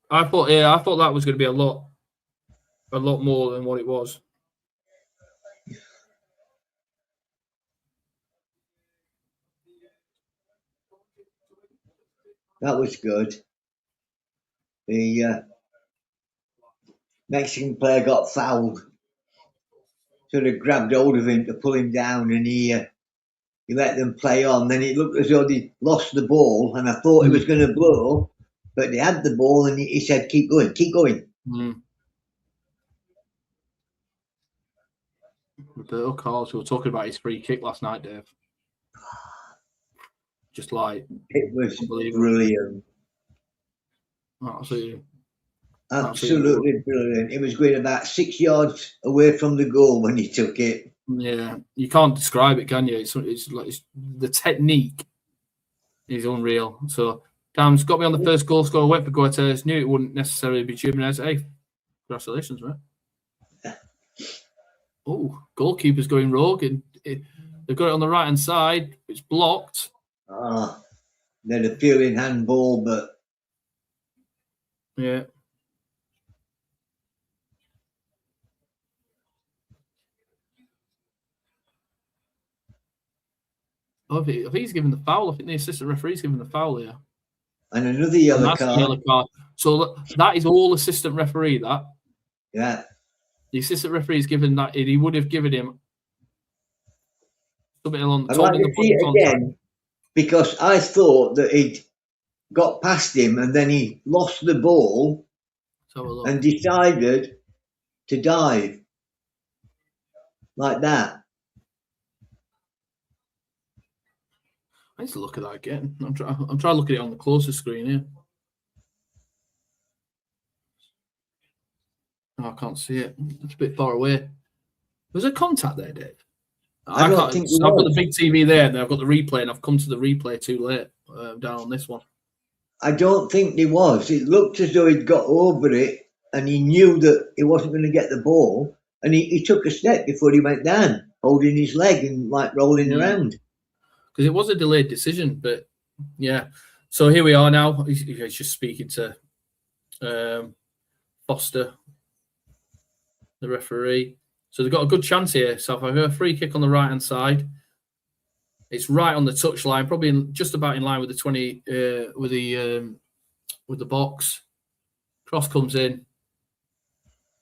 I thought that was going to be a lot more than what it was. That was good. The Mexican player got fouled. Sort of grabbed hold of him to pull him down, and he let them play on. Then it looked as though they lost the ball, and I thought it was going to blow, but they had the ball, and he said, "Keep going, keep going." Roberto Carlos, we were talking about his free kick last night, Dave. Just like it was brilliant. Absolutely brilliant. It was going about 6 yards away from the goal when he took it. Yeah, you can't describe it, can you? It's like the technique is unreal. So, Dan's got me on the first goal scorer. Went for Guterres. Knew it wouldn't necessarily be Jimenez. Hey, congratulations, mate. Oh, goalkeeper's going rogue, and they've got it on the right hand side. It's blocked. Then a feeling handball, but yeah. I think he's given the foul. I think the assistant referee's given the foul here. And another yellow card. So that is all assistant referee, that. Yeah. The assistant referee's given that. He would have given him something along I'd like to see it again, because I thought that he'd got past him and then he lost the ball and decided to dive like that. I need to look at that again. I'm trying to look at it on the closest screen here. Oh, I can't see it. It's a bit far away. Was there contact there, Dave? I don't think I've got the big TV there, and I've got the replay, and I've come to the replay too late down on this one. I don't think there was. It looked as though he'd got over it, and he knew that he wasn't going to get the ball, and he took a step before he went down, holding his leg and like rolling around. Because it was a delayed decision, but yeah. So here we are now. He's just speaking to Foster, the referee. So they've got a good chance here. So if I have a free kick on the right-hand side, it's right on the touchline, probably just about in line with the 20, with the box. Cross comes in,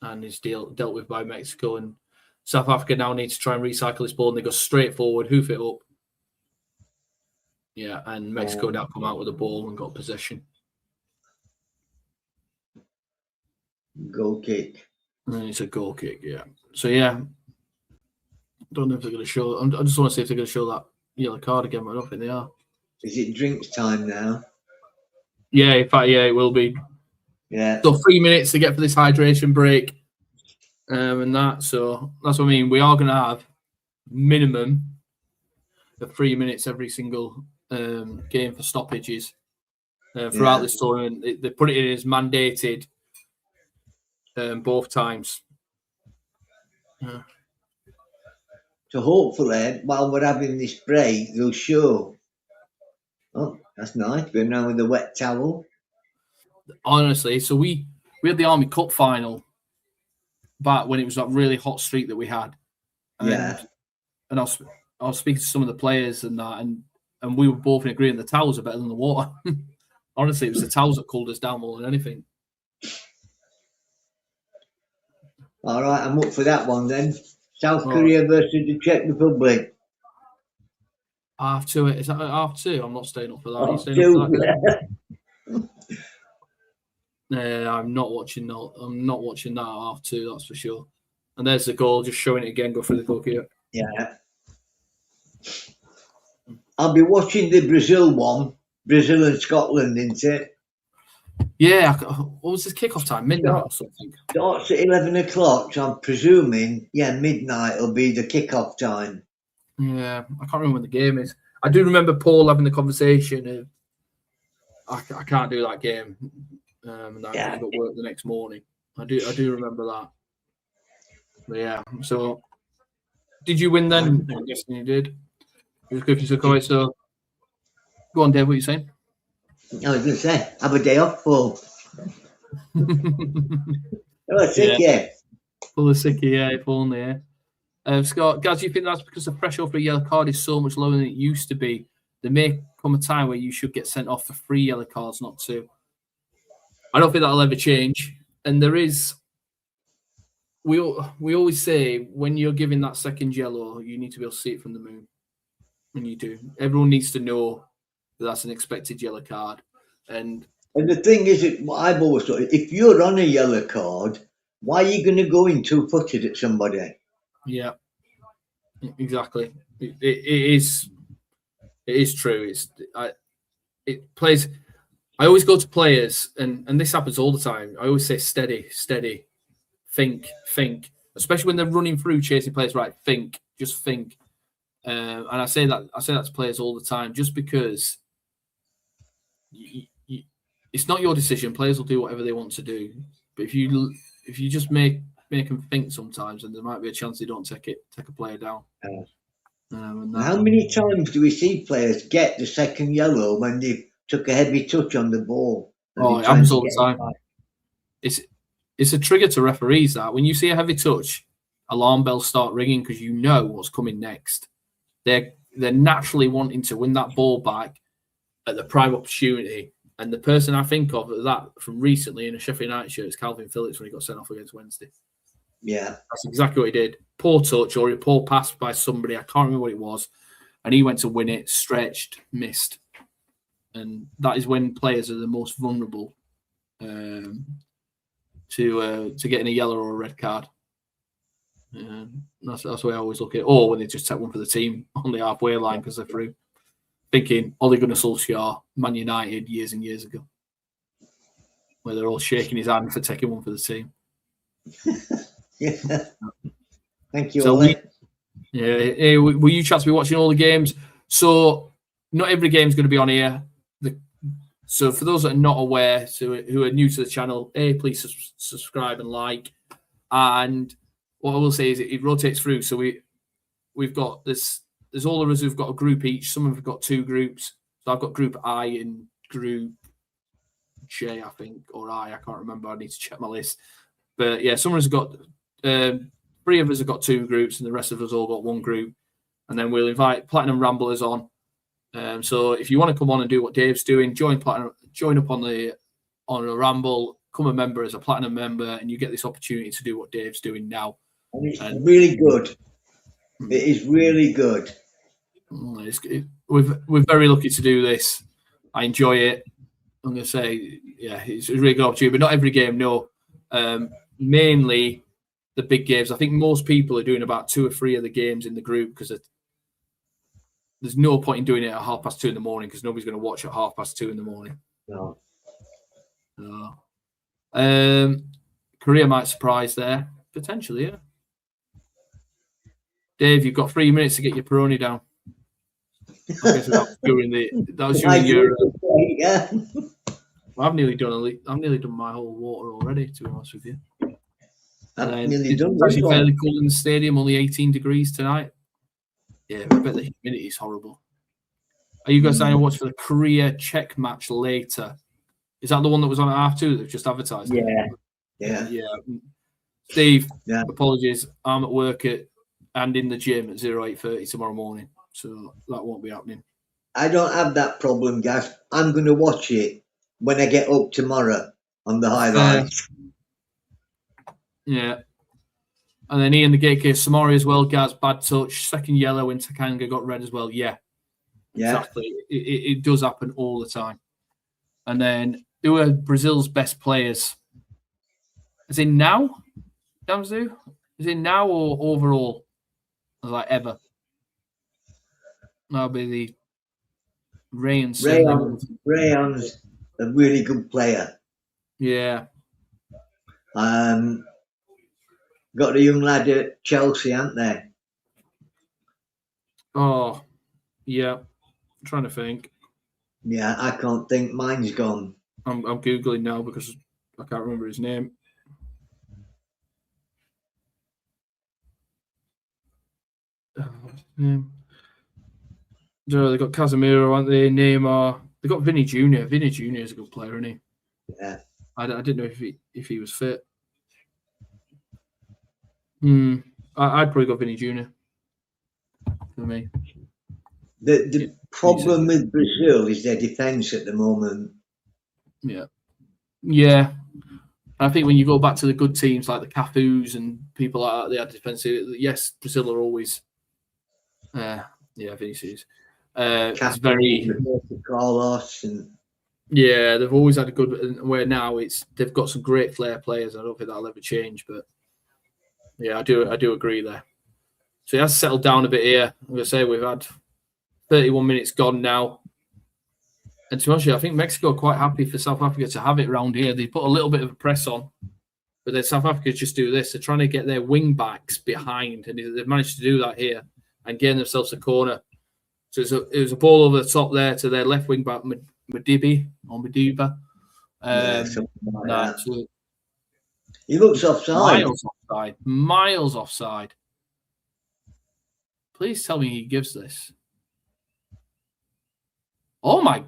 and is dealt with by Mexico. And South Africa now needs to try and recycle this ball, and they go straight forward, hoof it up. Yeah, and Mexico now come out with the ball and got possession. Goal kick. And it's a goal kick, yeah. So, yeah. Don't know if they're going to show... I just want to see if they're going to show that yellow card again, but I don't think they are. Is it drinks time now? Yeah, in fact, yeah, it will be. Yeah. So 3 minutes to get for this hydration break. And that, so that's what I mean. We are going to have minimum of 3 minutes every single game for stoppages throughout this tournament. They put it in as mandated both times. Yeah. So hopefully, while we're having this break, they'll show. Oh, that's nice. We're now with the wet towel. Honestly, so we had the Army Cup final back when it was that really hot streak that we had. And I was speaking to some of the players and that, and we were both in agreement the towels are better than the water. Honestly, it was the towels that cooled us down more than anything. All right, I'm up for that one then. South Korea versus the Czech Republic. Half-2. Is that half-2? I'm not staying up for that. Are you staying Half-2. up for that? I'm not watching that. I'm not watching that half-2, that's for sure. And there's the goal, just showing it again. Go for the goal here. Yeah. I'll be watching the Brazil one. Brazil and Scotland, isn't it? Yeah. What was this kickoff time? Midnight or something? Starts at 11 o'clock, so I'm presuming, midnight will be the kickoff time. Yeah, I can't remember when the game is. I do remember Paul having the conversation of, I can't do that game. And I've got work the next morning. I do remember that. But yeah, so did you win then? I'm guessing you did. It was cookies took away, so go on, Dave, what are you saying? I was going to say, have a day off, Paul. Sick, yeah. Full of sicky, yeah, if only, yeah. Scott, Gaz, do you think that's because the pressure for a yellow card is so much lower than it used to be? There may come a time where you should get sent off for 3 yellow cards, not 2. I don't think that'll ever change. And there is, we always say, when you're giving that second yellow, you need to be able to see it from the moon. And you do. Everyone needs to know that that's an expected yellow card. And the thing is, what I've always thought, if you're on a yellow card, why are you going to go in 2-footed at somebody? Yeah, exactly. It is true. It plays. I always go to players, and this happens all the time. I always say steady, think, especially when they're running through chasing players. Right, just think. And I say that to players all the time, just because it's not your decision. Players will do whatever they want to do, but if you just make them think sometimes, and there might be a chance they don't take a player down. How many times do we see players get the second yellow when they took a heavy touch on the ball? Oh, it happens all the time. It's a trigger to referees that when you see a heavy touch, alarm bells start ringing because you know what's coming next. They're naturally wanting to win that ball back at the prime opportunity. And the person I think of that from recently in a Sheffield United shirt is Calvin Phillips when he got sent off against Wednesday. Yeah. That's exactly what he did. Poor touch or a poor pass by somebody. I can't remember what it was. And he went to win it, stretched, missed. And that is when players are the most vulnerable to getting a yellow or a red card. That's the way I always look at it. Or when they just take one for the team on the halfway line because they're through. Thinking Ole Gunnar Solskjaer, Man United years and years ago, where they're all shaking his hand for taking one for the team. Yeah. Thank you, So Ole. will you chance to be watching all the games? So not every game's going to be on here. So for those that are not aware, who are new to the channel, please subscribe and like. And what I will say is it rotates through. So we've got this. There's all of us who've got a group each. Some have got 2 groups. So I've got Group I and Group J, I think, or I can't remember. I need to check my list. But yeah, some of us have got 3 of us have got 2 groups, and the rest of us all got 1 group. And then we'll invite Platinum Ramblers on. So if you want to come on and do what Dave's doing, join up on the Ramble, become a member as a Platinum member, and you get this opportunity to do what Dave's doing now. And it's really good. It is really good. We're very lucky to do this. I enjoy it. I'm going to say, yeah, it's a really good opportunity, but not every game, no. Mainly the big games. I think most people are doing about 2 or 3 of the games in the group because there's no point in doing it at 2:30 in the morning because nobody's going to watch at 2:30 in the morning. No. Korea might surprise there. Potentially, yeah. Dave, you've got 3 minutes to get your Peroni down. That was during your. Yeah. I've nearly done my whole water already, to be honest with you. It's actually fairly cold in the stadium, only 18 degrees tonight. Yeah, I bet the humidity is horrible. Are you guys starting to watch for the Korea-Czech match later? Is that the one that was on at 2:30 that they've just advertised? Yeah. Steve, apologies. I'm at work and in the gym at 08:30 tomorrow morning, so that won't be happening. I don't have that problem, guys. I'm going to watch it when I get up tomorrow on the highlights. Yeah. And then Ian the Gatekeeper Samori as well, Gaz, bad touch, second yellow, and Takanga got red as well. Yeah. Exactly. It does happen all the time. And then who are Brazil's best players? Is it now, Damzu? Is it now or overall? Like ever? That'll be the Rayon's a really good player. Yeah. Got a young lad at Chelsea, haven't they? Oh, yeah. I'm trying to think. Yeah, I can't think. Mine's gone. I'm Googling now because I can't remember his name. They got Casemiro, aren't they? Neymar. They got Vinny Jr. Vinny Jr. is a good player, isn't he? Yeah. I didn't know if he was fit. I'd probably go Vinny Jr. for me. The problem with Brazil is their defence at the moment. Yeah. I think when you go back to the good teams like the Cafus and people like that, they had defensive. Yes, Brazil are always. Vinicius. It's very Carlos and. Yeah, they've always had a good. Where now they've got some great flair players. I don't think that'll ever change, but yeah, I do agree there. So he has settled down a bit here. I'm gonna say we've had 31 minutes gone now, and to be honest, I think Mexico are quite happy for South Africa to have it round here. They put a little bit of a press on, but then South Africa just do this. They're trying to get their wing backs behind, and they've managed to do that here and gain themselves a corner. So it was a ball over the top there to their left wing back, Madiba. He looks offside. Miles offside. Please tell me he gives this. Oh my!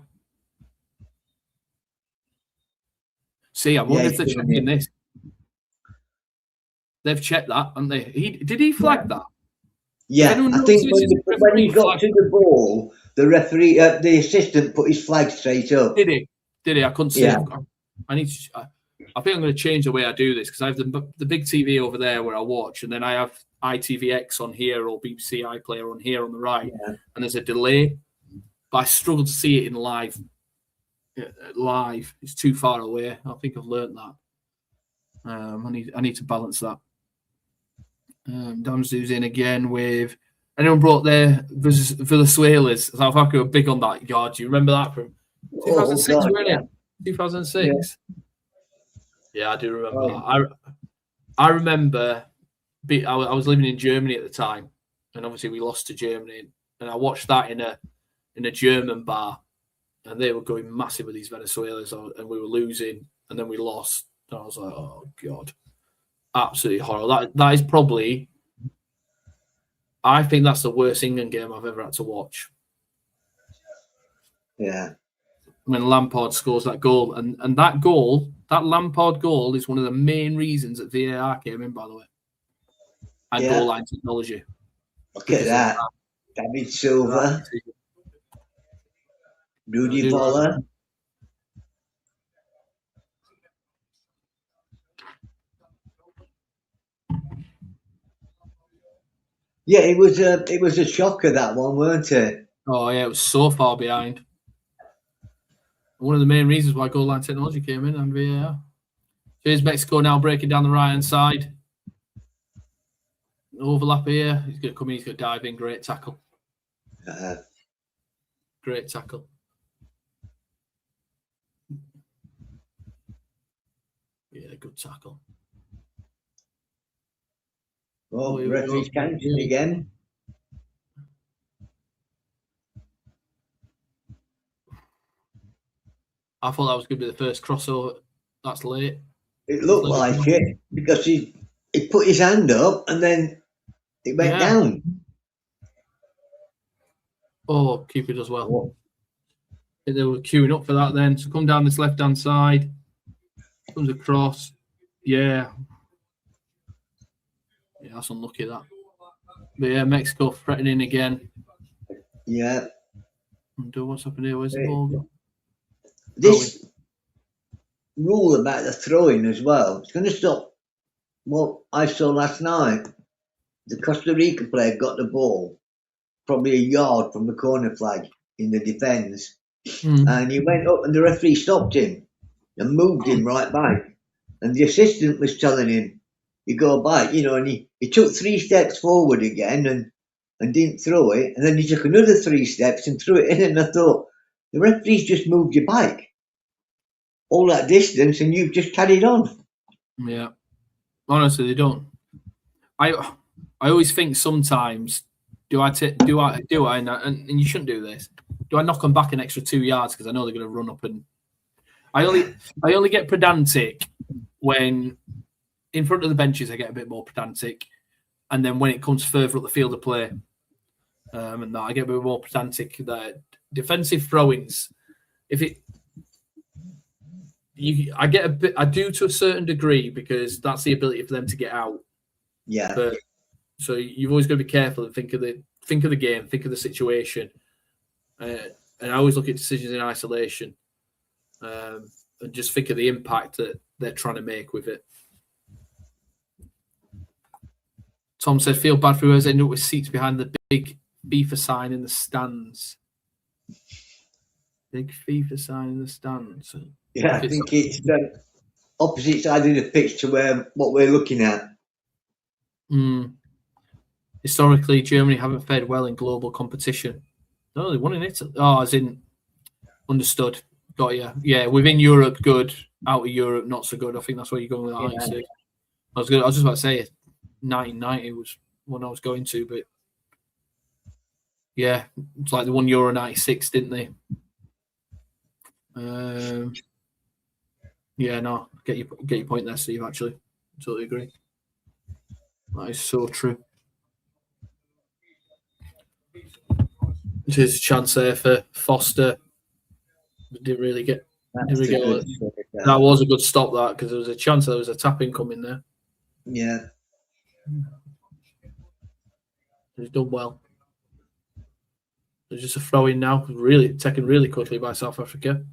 See, I wonder if they're checking this. They've checked that, haven't they? Did he flag that? Yeah, I think when he got to the ball, the referee, the assistant, put his flag straight up. Did he? I couldn't see. Yeah. I need to. I think I'm going to change the way I do this because I have the big TV over there where I watch, and then I have ITVX on here or BBC iPlayer on here on the right, and there's a delay. But I struggle to see it in live. Live, it's too far away. I think I've learned that. I need to balance that. Damzu's in again with anyone brought their Venezuela's. South Africa were big on that. God, do you remember that from 2006? 2006. Yeah, I do remember that. I remember. I was living in Germany at the time, and obviously we lost to Germany. And I watched that in a German bar, and they were going massive with these Venezuelans, and we were losing, and then we lost. And I was like, oh God. Absolutely horrible. That is probably, I think that's the worst England game I've ever had to watch. Yeah. When Lampard scores that goal. And that Lampard goal is one of the main reasons that VAR came in, by the way. and goal line technology. Look at that. David Silva, Rudy Voller. Yeah, it was a shocker, that one, weren't it? Oh yeah, it was so far behind. One of the main reasons why goal line technology came in and VAR. Here's Mexico now breaking down the right hand side. Overlap here. He's going to come in. He's going to dive in. Great tackle. Great tackle. Yeah, good tackle. Oh, referee's counting again. I thought that was going to be the first crossover. That's late. It looked like it because he put his hand up and then it went down. Oh, keeper does well. They were queuing up for that then. So come down this left-hand side. Comes across. Yeah. Yeah, that's unlucky, that. But yeah, Mexico threatening again. Yeah. What's happened here? Where's the ball go? This rule about the throwing as well, it's going to stop what I saw last night. The Costa Rica player got the ball probably a yard from the corner flag in the defence. And he went up and the referee stopped him and moved him right back. And the assistant was telling him, you go back, and he took 3 steps forward again and didn't throw it. And then he took another 3 steps and threw it in. And I thought, the referee's just moved you back all that distance and you've just carried on. Yeah. Honestly, they don't. I always think sometimes, do I, and you shouldn't do this. Do I knock them back an extra 2 yards because I know they're going to run up and I only get pedantic when in front of the benches I get a bit more pedantic, and then when it comes further up the field of play, and that I get a bit more pedantic. That defensive throw-ins, I get a bit. I do to a certain degree because that's the ability for them to get out. Yeah. But so you've always got to be careful and think of the game, think of the situation, and I always look at decisions in isolation. And just think of the impact that they're trying to make with it. Tom said, feel bad for whoever's ended up with seats behind the big FIFA sign in the stands. Big FIFA sign in the stands. Yeah, I think it's the opposite side of the pitch to what we're looking at. Historically, Germany haven't fared well in global competition. No, they won in Italy. Oh, as in, understood. Got you. Yeah, within Europe, good. Out of Europe, not so good. I think that's where you're going with that, aren't you? I was just about to say 1990 was one I was going to, but yeah, it's like they won Euro 96, didn't they? Yeah, no, get your point there, Steve. Actually, totally agree. That is so true. There's a chance there for Foster. Didn't really get. That was a good stop, that, because there was a chance there was a tapping coming there. Yeah. He's done well. There's just a throw in now, really taken really quickly by South Africa.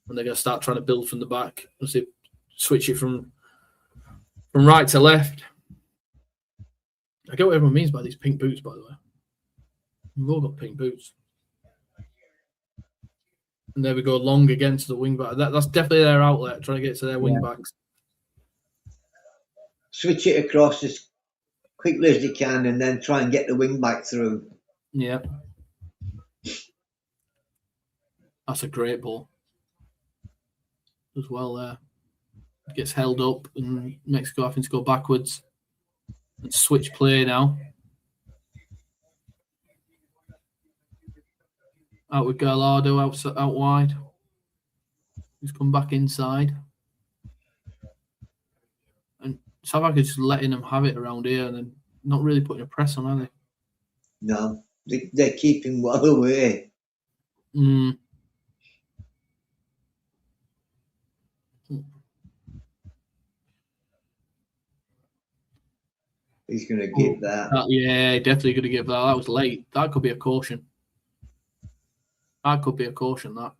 And they're going to start trying to build from the back. Let's see, switch it from right to left. I get what everyone means by these pink boots, by the way. We've all got pink boots. And there we go, Long again to the wing back. That's definitely their outlet, trying to get to their wing backs. Switch it across as quickly as you can and then try and get the wing back through. Yeah. That's a great ball. As well there. Gets held up and Mexico having to go backwards. And switch play now. Out with Gallardo, out wide. He's come back inside. And South Africa just letting them have it around here and then not really putting a press on, are they? No, they're keeping well away. He's going to give that. Yeah, definitely going to give that. That was late. That could be a caution. That could be a caution, that.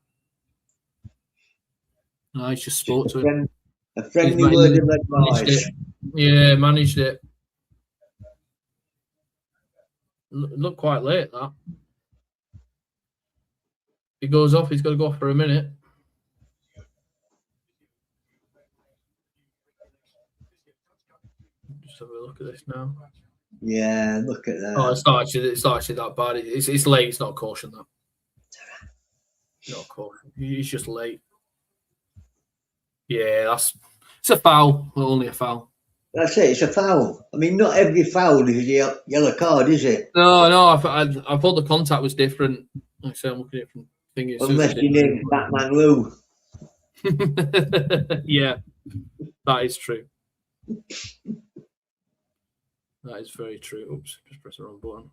No, he's just spoke to him. A friendly word of advice. Yeah, managed it. Looked quite late, that. He goes off, he's got to go off for a minute. Just have a look at this now. Yeah, look at that. Oh, it's not actually that bad. It's late, it's not a caution, though. Not a caution. He's just late. Yeah, it's a foul. Well, only a foul. That's it. It's a foul. I mean, not every foul is a yellow card, is it? No. I thought the contact was different. Like I said, I'm looking at it from fingers. Unless you name Batman Lou. Yeah, that is true. That is very true. Oops, just press the wrong button.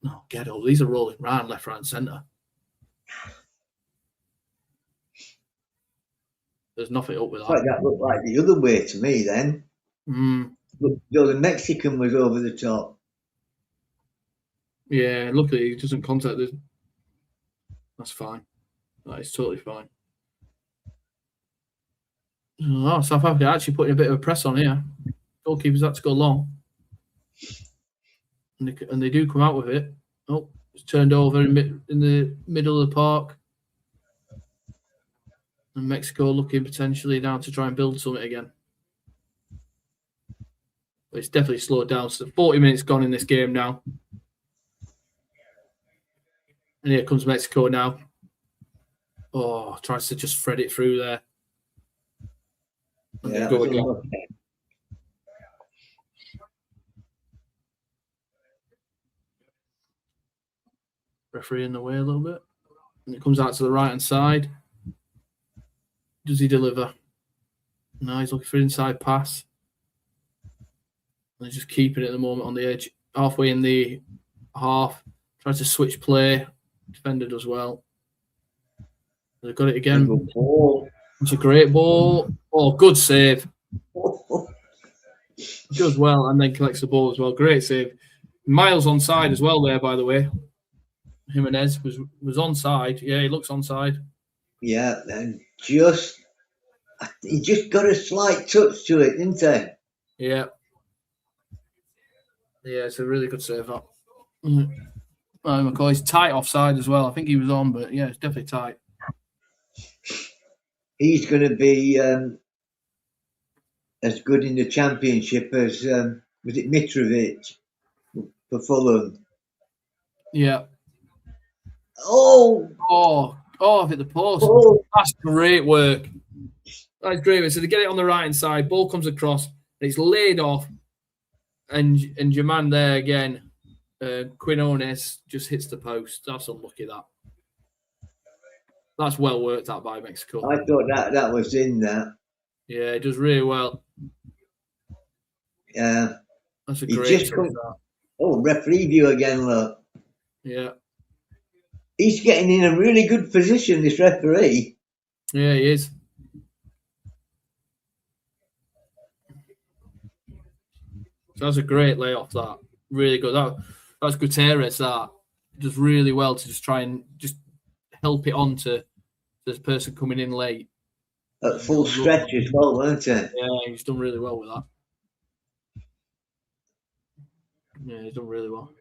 No, get all these are rolling round left, right, and centre. There's nothing up with that. That looked like the other way to me then. Look, the Mexican was over the top. Yeah, luckily he doesn't contact this. That's fine. That is totally fine. Oh, South Africa actually putting a bit of a press on here. Goalkeepers had to go long. And they do come out with it. Oh, it's turned over in the middle of the park. And Mexico looking potentially down to try and build something again. But it's definitely slowed down. So 40 minutes gone in this game now. And here comes Mexico now. Oh, tries to just thread it through there. And Yeah, go again. Referee in the way a little bit. And it comes out to the right-hand side. Does he deliver? No, he's looking for an inside pass. And he's just keeping it at the moment on the edge. Halfway in the half. Tries to switch play. Defender does well. They've got it again. It's a great ball. Oh, good save. Does well and then collects the ball as well. Great save. Miles onside as well there, by the way. Jimenez was onside. Yeah, he looks onside. Yeah, and he just got a slight touch to it, didn't he? Yeah. Yeah, it's a really good save, that. McCoy's tight offside as well. I think he was on, but yeah, it's definitely tight. He's going to be as good in the championship as was it Mitrovic for Fulham? Yeah. I've hit the post. Oh. That's great work. That's great. So they get it on the right hand side. Ball comes across. And it's laid off, and your man there again. Quinones just hits the post. That's unlucky, that. That's well worked out by Mexico. I thought that was in there. Yeah, it does really well. Yeah. That's a great shot. Referee view again, look. Yeah. He's getting in a really good position, this referee. Yeah, he is. So that's a great layoff, that. Really good. That's Gutierrez, that. Does really well to just try and just help it on to this person coming in late. At full stretch as well, weren't he? Yeah, he's done really well with that. Yeah, he's done really well.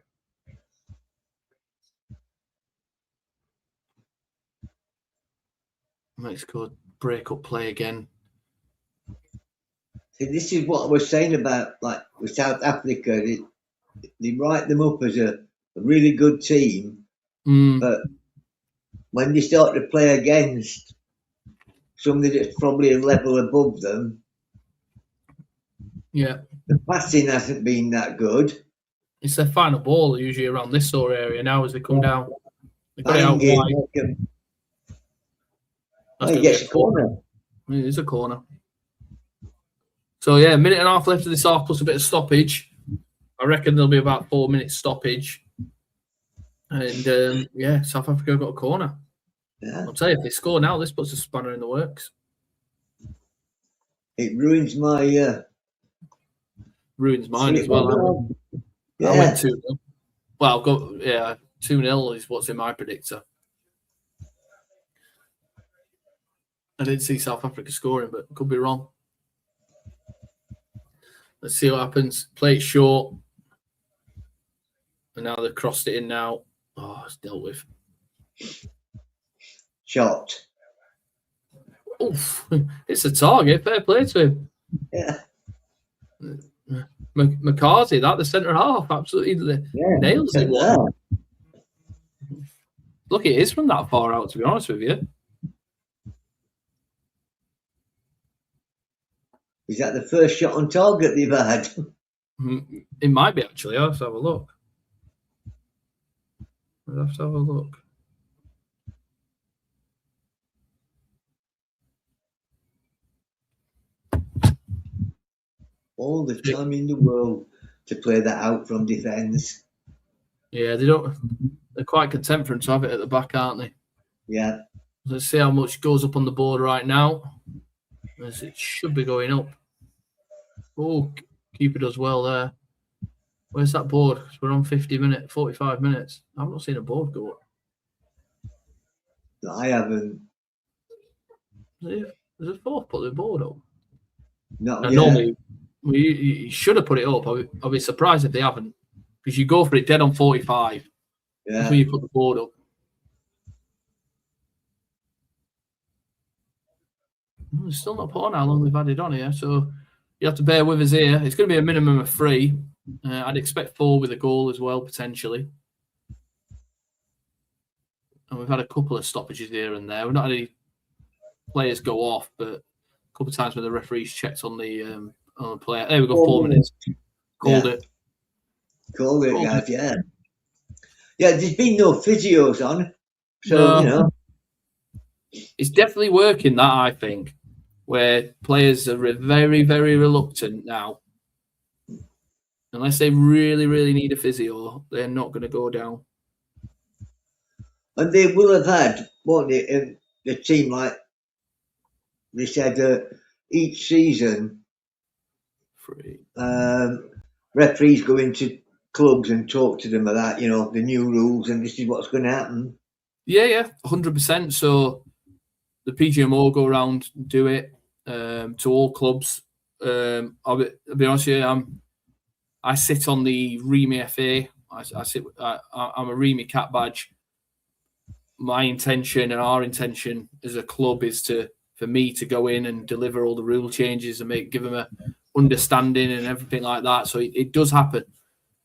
Mexico break up play again. See, this is what I was saying about, like, with South Africa. They write them up as a really good team, but when they start to play against somebody that's probably a level above them, yeah, the passing hasn't been that good. It's their final ball usually around this sort of area now as they come down. They got it out wide. He gets a corner. It is a corner. So yeah, a minute and a half left of this half plus a bit of stoppage. I reckon there'll be about 4 minutes stoppage. And yeah, South Africa got a corner. Yeah. I'll tell you, if they score now, this puts a spanner in the works. It ruins my Ruins mine as well. Yeah. I went 2-0. Well, I've got 2-0 is what's in my predictor. I didn't see South Africa scoring, but could be wrong. Let's see what happens. Play it short. And now they've crossed it in now. Oh, it's dealt with. Shot. Oof. It's a target. Fair play to him. Yeah. McCarthy, the centre half, absolutely nails it. Look, it is from that far out, to be honest with you. Is that the first shot on target they've had? It might be, actually. I'll have to have a look. I'll have to have a look. All the time in the world to play that out from defence. Yeah, they don't. They're quite content for them to have it at the back, aren't they? Yeah. Let's see how much goes up on the board right now. As it should be going up. Oh, keeper does well there. Where's that board? We're on 45 minutes. I've not seen a board go up. I haven't. There's a fourth put the board up. Not and yet. normally, you should have put it up. I'll be surprised if they haven't. Because you go for it dead on 45. Yeah. That's when you put the board up. It's still not put on how long they've had it on here, so you have to bear with us here. It's going to be a minimum of 3. I'd expect 4 with a goal as well, potentially. And we've had a couple of stoppages here and there. We've not had any players go off, but a couple of times when the referees checked on the player. There we go, 4 minutes. Called it. Called it, guys, yeah. Yeah, there's been no physios on, so, you know. It's definitely working, that, I think, where players are very, very reluctant now. Unless they really, really need a physio, they're not going to go down. And they will have had, won't they, a team like they said each season, referees go into clubs and talk to them about, you know, the new rules and this is what's going to happen. Yeah, 100%. So the PGMO go around and do it to all clubs. I'll be honest with you, I sit on the REMI FA. I'm a REMI cat badge. My intention and our intention as a club is for me to go in and deliver all the rule changes and give them a understanding and everything like that. So it does happen.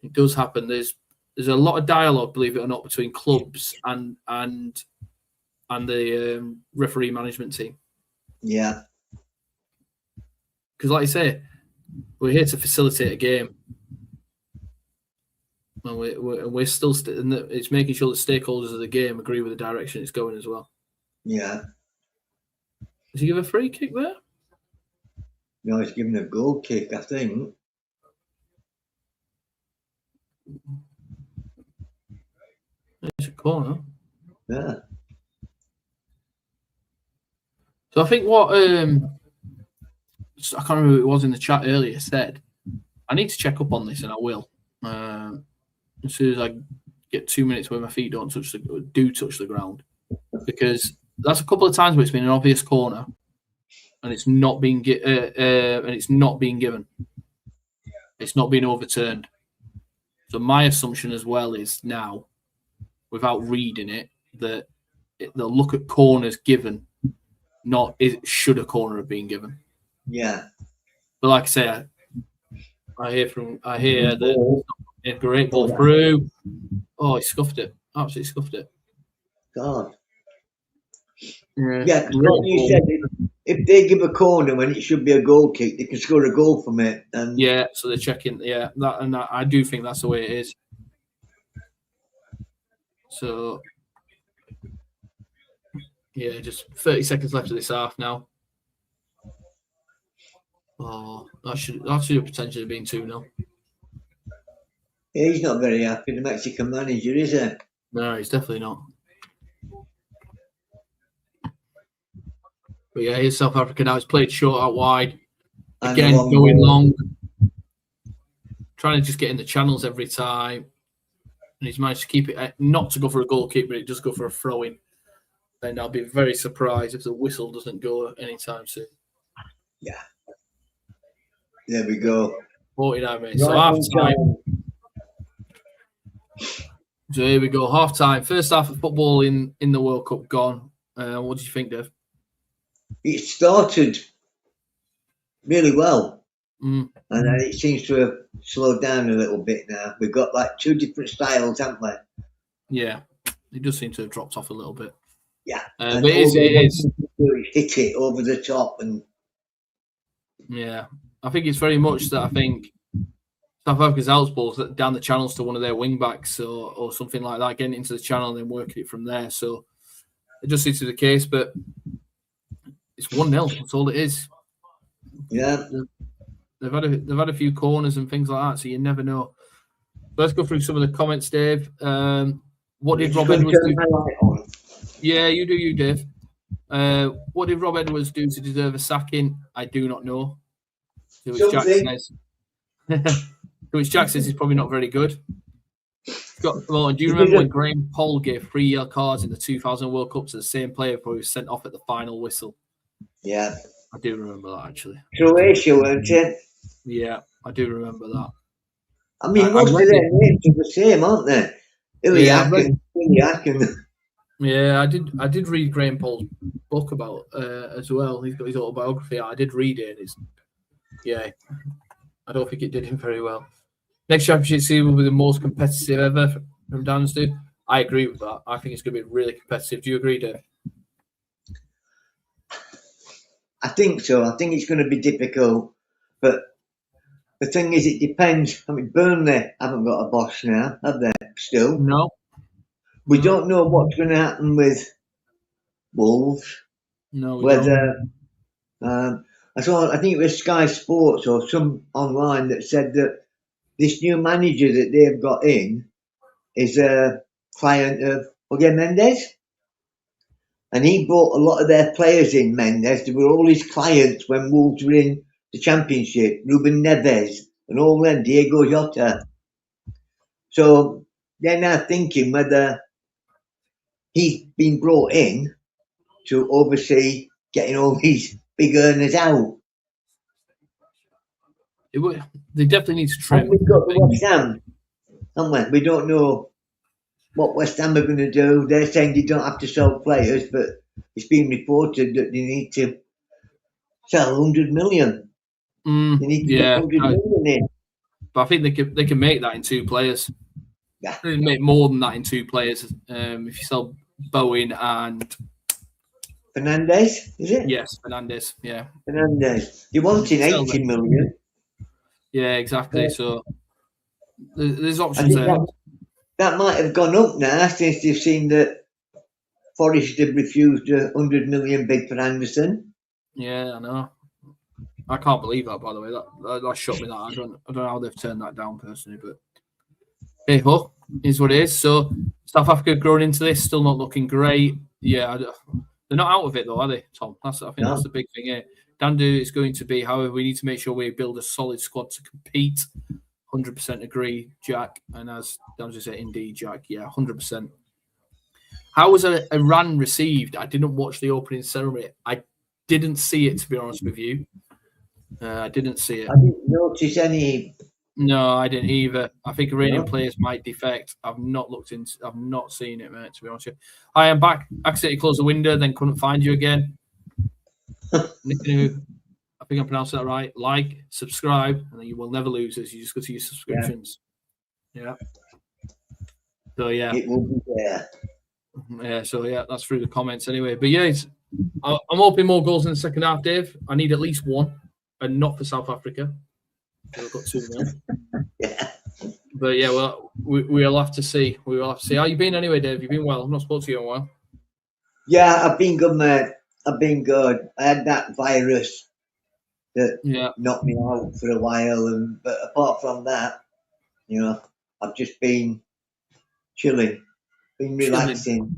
It does happen. There's a lot of dialogue, believe it or not, between clubs and the referee management team. Yeah. Because, like I say, we're here to facilitate a game, and we're still. It's making sure that stakeholders of the game agree with the direction it's going as well. Yeah. Does he give a free kick there? No, he's giving a goal kick, I think. It's a corner. Yeah. So I think what I can't remember who it was in the chat earlier said, I need to check up on this, and I will. As soon as I get 2 minutes where my feet don't touch the ground, because that's a couple of times where it's been an obvious corner, and it's not being given. It's not being overturned. So my assumption as well is now, without reading it, that they'll look at corners given, not should a corner have been given. Yeah. But like I say, I hear that a great ball through. Oh, he scuffed it. Absolutely scuffed it. God. Yeah, you said if they give a corner when it should be a goal kick, they can score a goal from it. And yeah, so they're checking. Yeah, that I do think that's the way it is. So yeah, just 30 seconds left of this half now. Oh, that should have potentially been 2-0. Yeah, he's not very happy, the Mexican manager, is he? No, he's definitely not. But yeah, here's South Africa now. He's played short out wide. And Again, long going ball. long. Trying to just get in the channels every time. And he's managed to keep it, not to go for a goal kick, but it does go for a throw-in. And I'll be very surprised if the whistle doesn't go anytime soon. Yeah. There we go. 49 minutes. So half time. So here we go. Half time. First half of football in the World Cup gone. What do you think, Dave? It started really well. Mm. And then it seems to have slowed down a little bit now. We've got like two different styles, haven't we? Yeah. It does seem to have dropped off a little bit. Yeah. But it is. Hit it over the top. And yeah. I think it's very much that I think South Africa's house balls down the channels to one of their wing backs or something like that, getting into the channel and then working it from there. So it just seems to be the case, but it's 1-0. That's all it is. yeah. They've had a few corners and things like that, so you never know. Let's go through some of the comments, Dave. What did Rob Edwards do? Yeah, you, Dave. What did Rob Edwards do to deserve a sacking? I do not know. Which Jack says he's probably not very good. Do you remember when Graham Poll gave 3 yellow cards in the 2000 World Cup to the same player who was sent off at the final whistle? Yeah. I do remember that, actually. Croatia, weren't it? Yeah, I do remember that. I mean, most of their names are the same, aren't they? Yeah, I did read Graham Poll's book about as well. He's got his autobiography. I did read it. I don't think it did him very well. Next championship season will be the most competitive ever from Dansdu. I agree with that. I think it's going to be really competitive. Do you agree, Dave? I think so. I think it's going to be difficult. But the thing is, it depends. I mean, Burnley haven't got a boss now, have they? Still? No. We don't know what's going to happen with Wolves. No, we whether I think it was Sky Sports or some online that said that this new manager that they've got in is a client of Jorge Mendes. And he brought a lot of their players in, Mendes. They were all his clients when Wolves were in the Championship. Ruben Neves and all them, Diego Jota. So they're now thinking whether he's been brought in to oversee getting all these big earners out. They definitely need to trim. We've got the West Ham, haven't we? We don't know what West Ham are going to do. They're saying they don't have to sell players, but it's been reported that they need to sell 100 million. They need to get 100 million in. But I think they can make that in 2 players. Yeah. They can make more than that in 2 players. If you sell Bowen and Fernandes, is it? Yes, Fernandes. Yeah, Fernandes. You're wanting 80 million. Yeah, exactly. So there's options there. That might have gone up now since they've seen that Forest have refused a 100 million bid for Anderson. Yeah, I know. I can't believe that, by the way. That shocked me. That I don't know how they've turned that down personally, but hey ho, is what it is. So South Africa growing into this, still not looking great. Yeah, they're not out of it though, are they, Tom? I think that's the big thing here. Dandu is going to be, however, we need to make sure we build a solid squad to compete. 100% agree, Jack. And as Dandu said, indeed, Jack. Yeah, 100%. How was Iran received? I didn't watch the opening ceremony. I didn't see it, to be honest with you. I didn't see it. I didn't notice any. No, I didn't either. I think Iranian players might defect. I've not seen it, mate, to be honest with you. I am back. Accidentally closed the window, then couldn't find you again. I think I pronounced that right. Like, subscribe, and then you will never lose us. You just go to your subscriptions. Yeah. So, yeah. It will be there. Yeah, so, yeah, that's through the comments anyway. But, yeah, I'm hoping more goals in the second half, Dave. I need at least 1, and not for South Africa. We've got 2 more. Yeah. But, yeah, well, we'll have to see. We will have to see. How you been anyway, Dave? You been well? I've not spoken to you in a while. Yeah, I've been good, mate. I've been good. I had that virus that knocked me out for a while, but apart from that, I've just been chilling, been relaxing.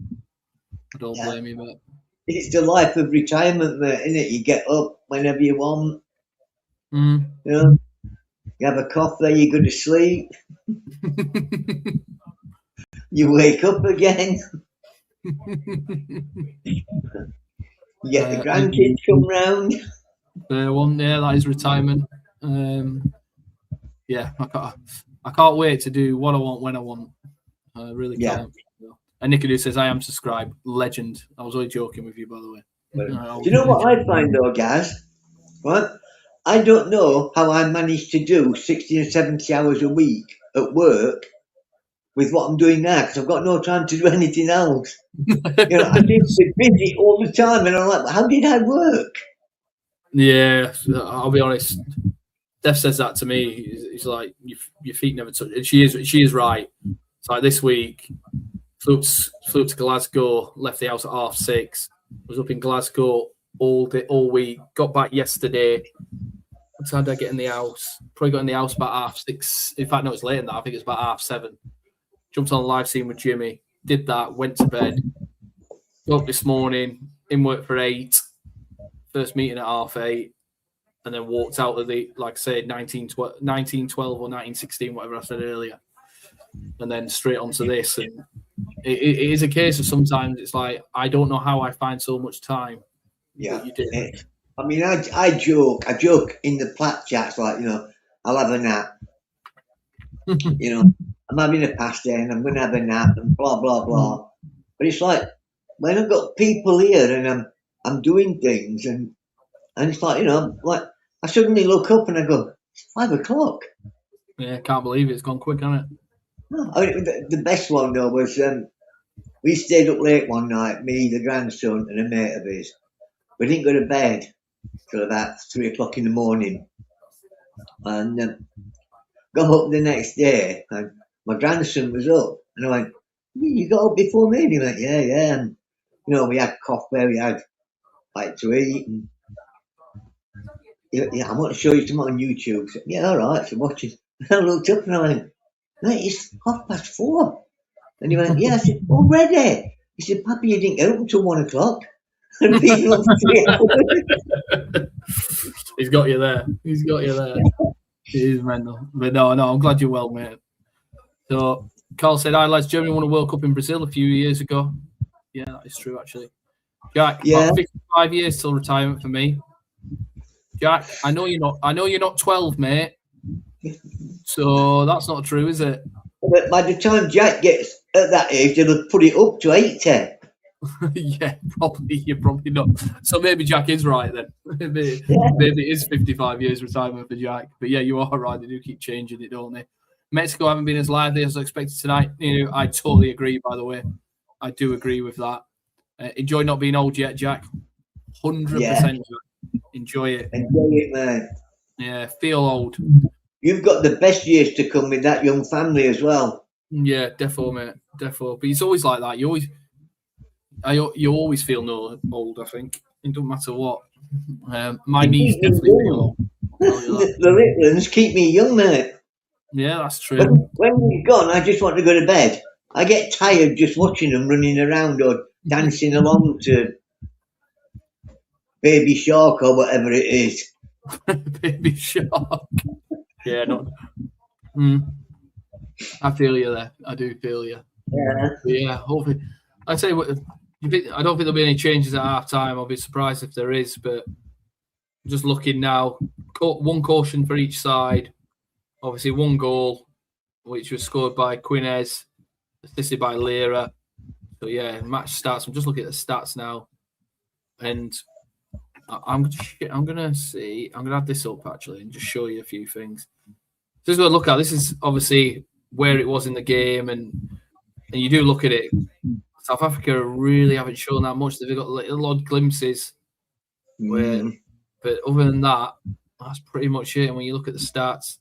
I don't blame you, mate. it's the life of retirement, mate, isn't it? You get up whenever you want. Mm. You know, you have a coffee, you go to sleep, you wake up again, you get the grandkids come round. Yeah, that is retirement. Yeah, I can't wait to do what I want when I want. I really can't. And Nicky says, I am subscribed. Legend. I was only joking with you, by the way. Do you know what I find though, guys? Right? I don't know how I manage to do 60 and 70 hours a week at work with what I'm doing now, because I've got no time to do anything else. You know, I seem to be busy all the time, and I'm like, how did I work? Yeah, I'll be honest. Steph says that to me. He's like, your feet never touch. And she is right. It's like this week, flew to Glasgow, left the house at 6:30. Was up in Glasgow all week. Got back yesterday. What time did I get in the house? Probably got in the house about 6:30. In fact, no, it's later than that. I think it's about 7:30. Jumped on a live scene with Jimmy. Did that. Went to bed. Got up this morning. In work for 8. First meeting at 8:30. And then walked out of the, like I said, 1912 or 1916, whatever I said earlier. And then straight onto this. And it is a case of sometimes it's like, I don't know how I find so much time. Yeah. You do. I mean, I joke in the plat chats, like, you know, I'll have a nap. You know, I'm having a pasta and I'm going to have a nap and blah, blah, blah. But it's like, when I've got people here and I'm doing things and it's like, you know, like, I suddenly look up and I go, it's 5 o'clock. Yeah, can't believe it. It's gone quick, hasn't it? I mean, the best one, though, was we stayed up late one night, me, the grandson, and a mate of his. We didn't go to bed till about 3 o'clock in the morning. And got up the next day, and my grandson was up. And I went, you got up before me? And he went, yeah. And, you know, we had coffee, we had like to eat. And, yeah, I want to show you something on YouTube. So, yeah, all right. So watch it. And I looked up and I went, mate, it's 4:30. And he went, yeah. I said, already? He said, Pappy, you didn't get up until 1 o'clock. And been up 3 hours. He's got you there. It is mental. But no, I'm glad you're well, mate. So Carl said, hi lads, Germany won a World Cup in Brazil a few years ago. Yeah, that is true actually. Jack, about 55 years till retirement for me. Jack, I know you're not 12, mate. So that's not true, is it? But by the time Jack gets at that age, they'll put it up to 80. Yeah, you're probably not. So maybe Jack is right then. Maybe it is 55 years retirement for Jack. But yeah, you are right. They do keep changing it, don't they? Mexico haven't been as lively as I expected tonight. You know, I totally agree, by the way. I do agree with that. Enjoy not being old yet, Jack. 100%. Yeah. Enjoy it. Enjoy it, man. Yeah, feel old. You've got the best years to come with that young family as well. Yeah, defo, mate. Defo. But it's always like that. You always feel old, I think. It doesn't matter what. My knees definitely feel old. The little ones keep me young, mate. Yeah, that's true. When he's gone, I just want to go to bed. I get tired just watching them running around or dancing along to Baby Shark or whatever it is. Baby Shark. Yeah, not. I feel you there. I do feel you. Yeah. But yeah, hopefully. I tell you what, I don't think there'll be any changes at half time. I'll be surprised if there is, but just looking now, one caution for each side. Obviously, one goal, which was scored by Quinez, assisted by Lira. So yeah, match starts. I'm just looking at the stats now, and I'm gonna have this up actually and just show you a few things. Just go look at this is obviously where it was in the game, and you do look at it. South Africa really haven't shown that much. They've got little odd glimpses, but other than that, that's pretty much it. And when you look at the stats,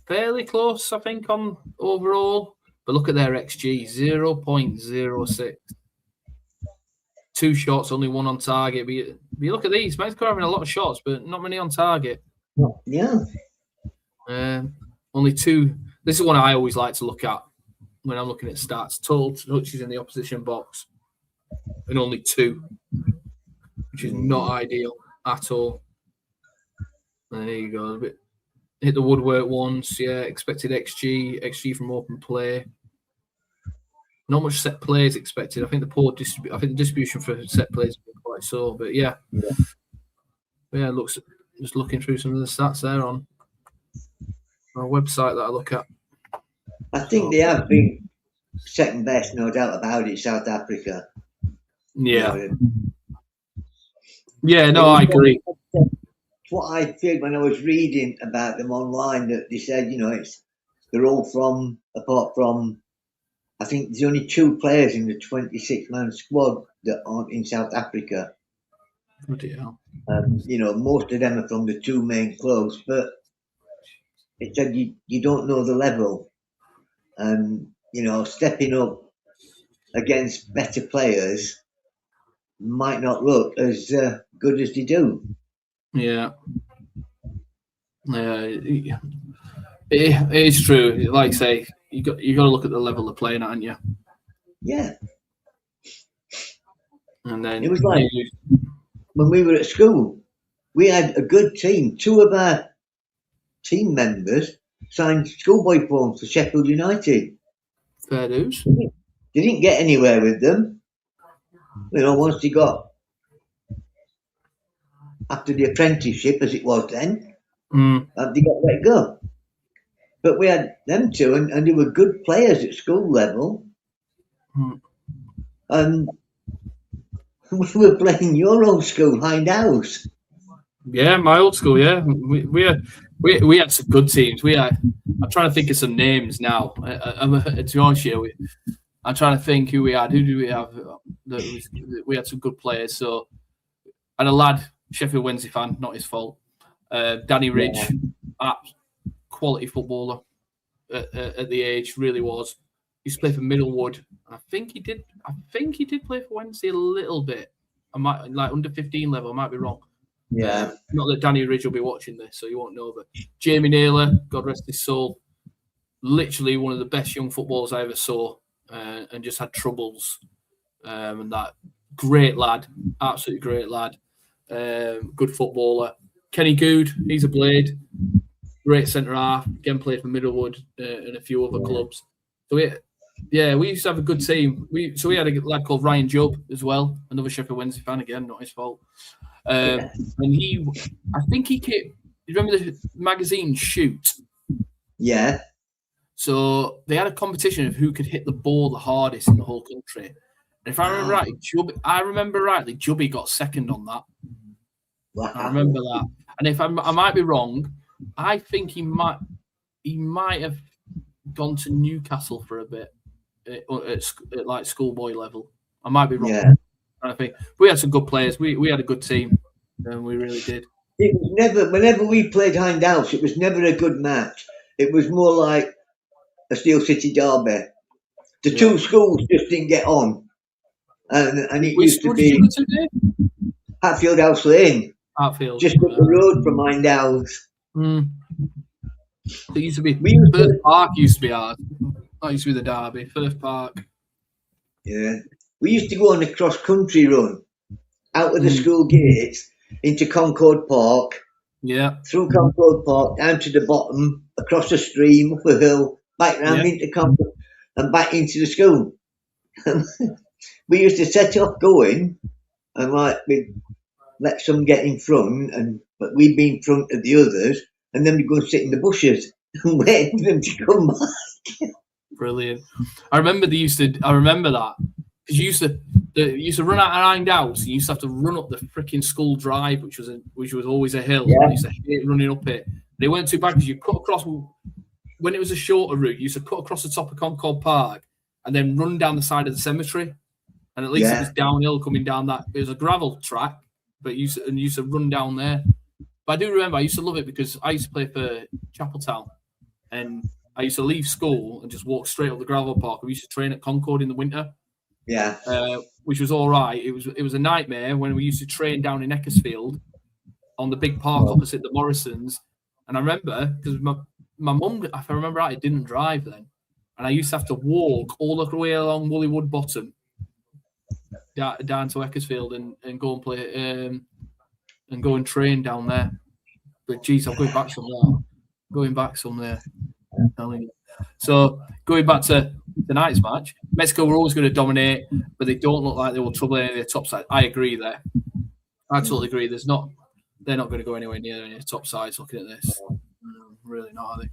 fairly close, I think, on overall. But look at their XG, 0.06. 2 shots, only 1 on target. But you look at these, Mexico having a lot of shots, but not many on target. Yeah. Only 2. This is one I always like to look at when I'm looking at stats. Total touches in the opposition box. and only 2, which is not ideal at all. And there you go. Hit the woodwork once. Yeah, expected XG from open play. Not much set plays expected. I think the distribution for set plays has been quite sore. But yeah, looks just looking through some of the stats there on our website that I look at. I think they have been second best, no doubt about it, South Africa. Yeah. Yeah, no, I agree. What I feel when I was reading about them online, that they said, they're all from, apart from, I think there's only 2 players in the 26-man squad that aren't in South Africa. Bloody hell. Most of them are from the 2 main clubs, but it said you don't know the level. And, stepping up against better players might not look as good as they do. Yeah. Yeah. It is true. Like I say, you got to look at the level they're playing at, haven't you? Yeah. And then it was like when we were at school, we had a good team. 2 of our team members signed schoolboy forms for Sheffield United. Fair dues. They didn't get anywhere with them. Once they got after the apprenticeship, as it was then, they got let go. But we had them 2, and they were good players at school level. And we were playing your old school, Hindhouse. Yeah, my old school. Yeah, we had some good teams. I'm trying to think of some names now. To be honest with you, I'm trying to think who we had. Who did we have? We had some good players. So, and a lad, Sheffield Wednesday fan, not his fault. Danny Ridge, quality footballer at the age, really was. He used to play for Middlewood. I think he did play for Wednesday a little bit. I might like under 15 level. I might be wrong. Yeah. Not that Danny Ridge will be watching this, so you won't know. But Jamie Naylor, God rest his soul, literally one of the best young footballers I ever saw, and just had troubles. And that great lad, absolutely great lad, good footballer. Kenny Good, he's a blade, great centre half. Again, played for Middlewood and a few other clubs. So we used to have a good team. We had a lad called Ryan Jubb as well, another Sheffield Wednesday fan, again, not his fault. And I think he came. You remember the magazine Shoot? Yeah. So they had a competition of who could hit the ball the hardest in the whole country. And if I remember rightly, Jubby got second on that. Wow. I remember that. And if I might be wrong, I think he might have gone to Newcastle for a bit at like schoolboy level. I might be wrong. Yeah. I think we had some good players. We had a good team, and we really did. It was never. Whenever we played Hindhouse, it was never a good match. It was more like a Steel City derby. The 2 schools just didn't get on, and it used to be Hatfield House Lane, just up the road from Hindhouse. It used to be Firth Park. Used to be ours. That used to be the derby. Firth Park. Yeah. We used to go on a cross-country run out of the school gates into Concord Park, through Concord Park, down to the bottom, across the stream, up a hill, back round into Concord, and back into the school. We used to set off going, and we'd let some get in front, but we'd be in front of the others, and then we'd go and sit in the bushes and wait for them to come back. Brilliant. I remember that. Because you used to run out of Hindhouse, and you used to have to run up the freaking school drive, which was always a hill. Yeah. I used to hate running up it. They weren't too bad because you cut across when it was a shorter route. You used to cut across the top of Concord Park and then run down the side of the cemetery. And at least it was downhill coming down that. It was a gravel track, but you used to run down there. But I do remember I used to love it because I used to play for Chapeltown, and I used to leave school and just walk straight up the gravel park. We used to train at Concord in the winter. Yeah, which was all right. It was a nightmare when we used to train down in Eckersfield on the big park opposite the Morrisons. And I remember because my mum, if I remember right, didn't drive then, and I used to have to walk all the way along Woollywood Bottom down to Eckersfield and go and play and go and train down there. But geez, I'm going back some there. I'm telling you. So going back to tonight's match, Mexico were always going to dominate, but they don't look like they will trouble any of the top side. I agree there. I totally agree. They're not going to go anywhere near any of the top sides looking at this. Really not, are they?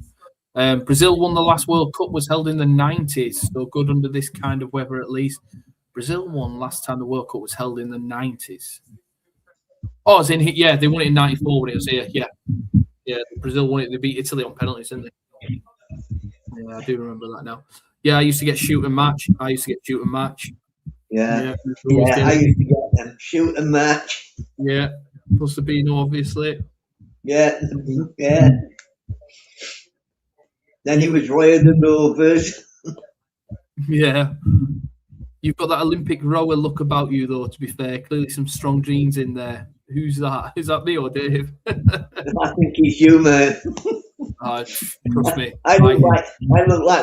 Brazil won the last World Cup, was held in the 90s, so good under this kind of weather at least. Brazil won last time the World Cup was held in the 90s. Oh, it's in here. Yeah, they won it in 94 when it was here. Yeah, Brazil won it. They beat Italy on penalties, didn't they? Yeah, I do remember that now. Yeah, I used to get shoot and match. Yeah. I used to get them shoot and match. Yeah, plus the Beano, obviously. Yeah. Then he was Roy of the Rovers. Yeah. You've got that Olympic rower look about you, though, to be fair. Clearly some strong genes in there. Who's that? Is that me or Dave? I think he's you, man. Trust me. I look like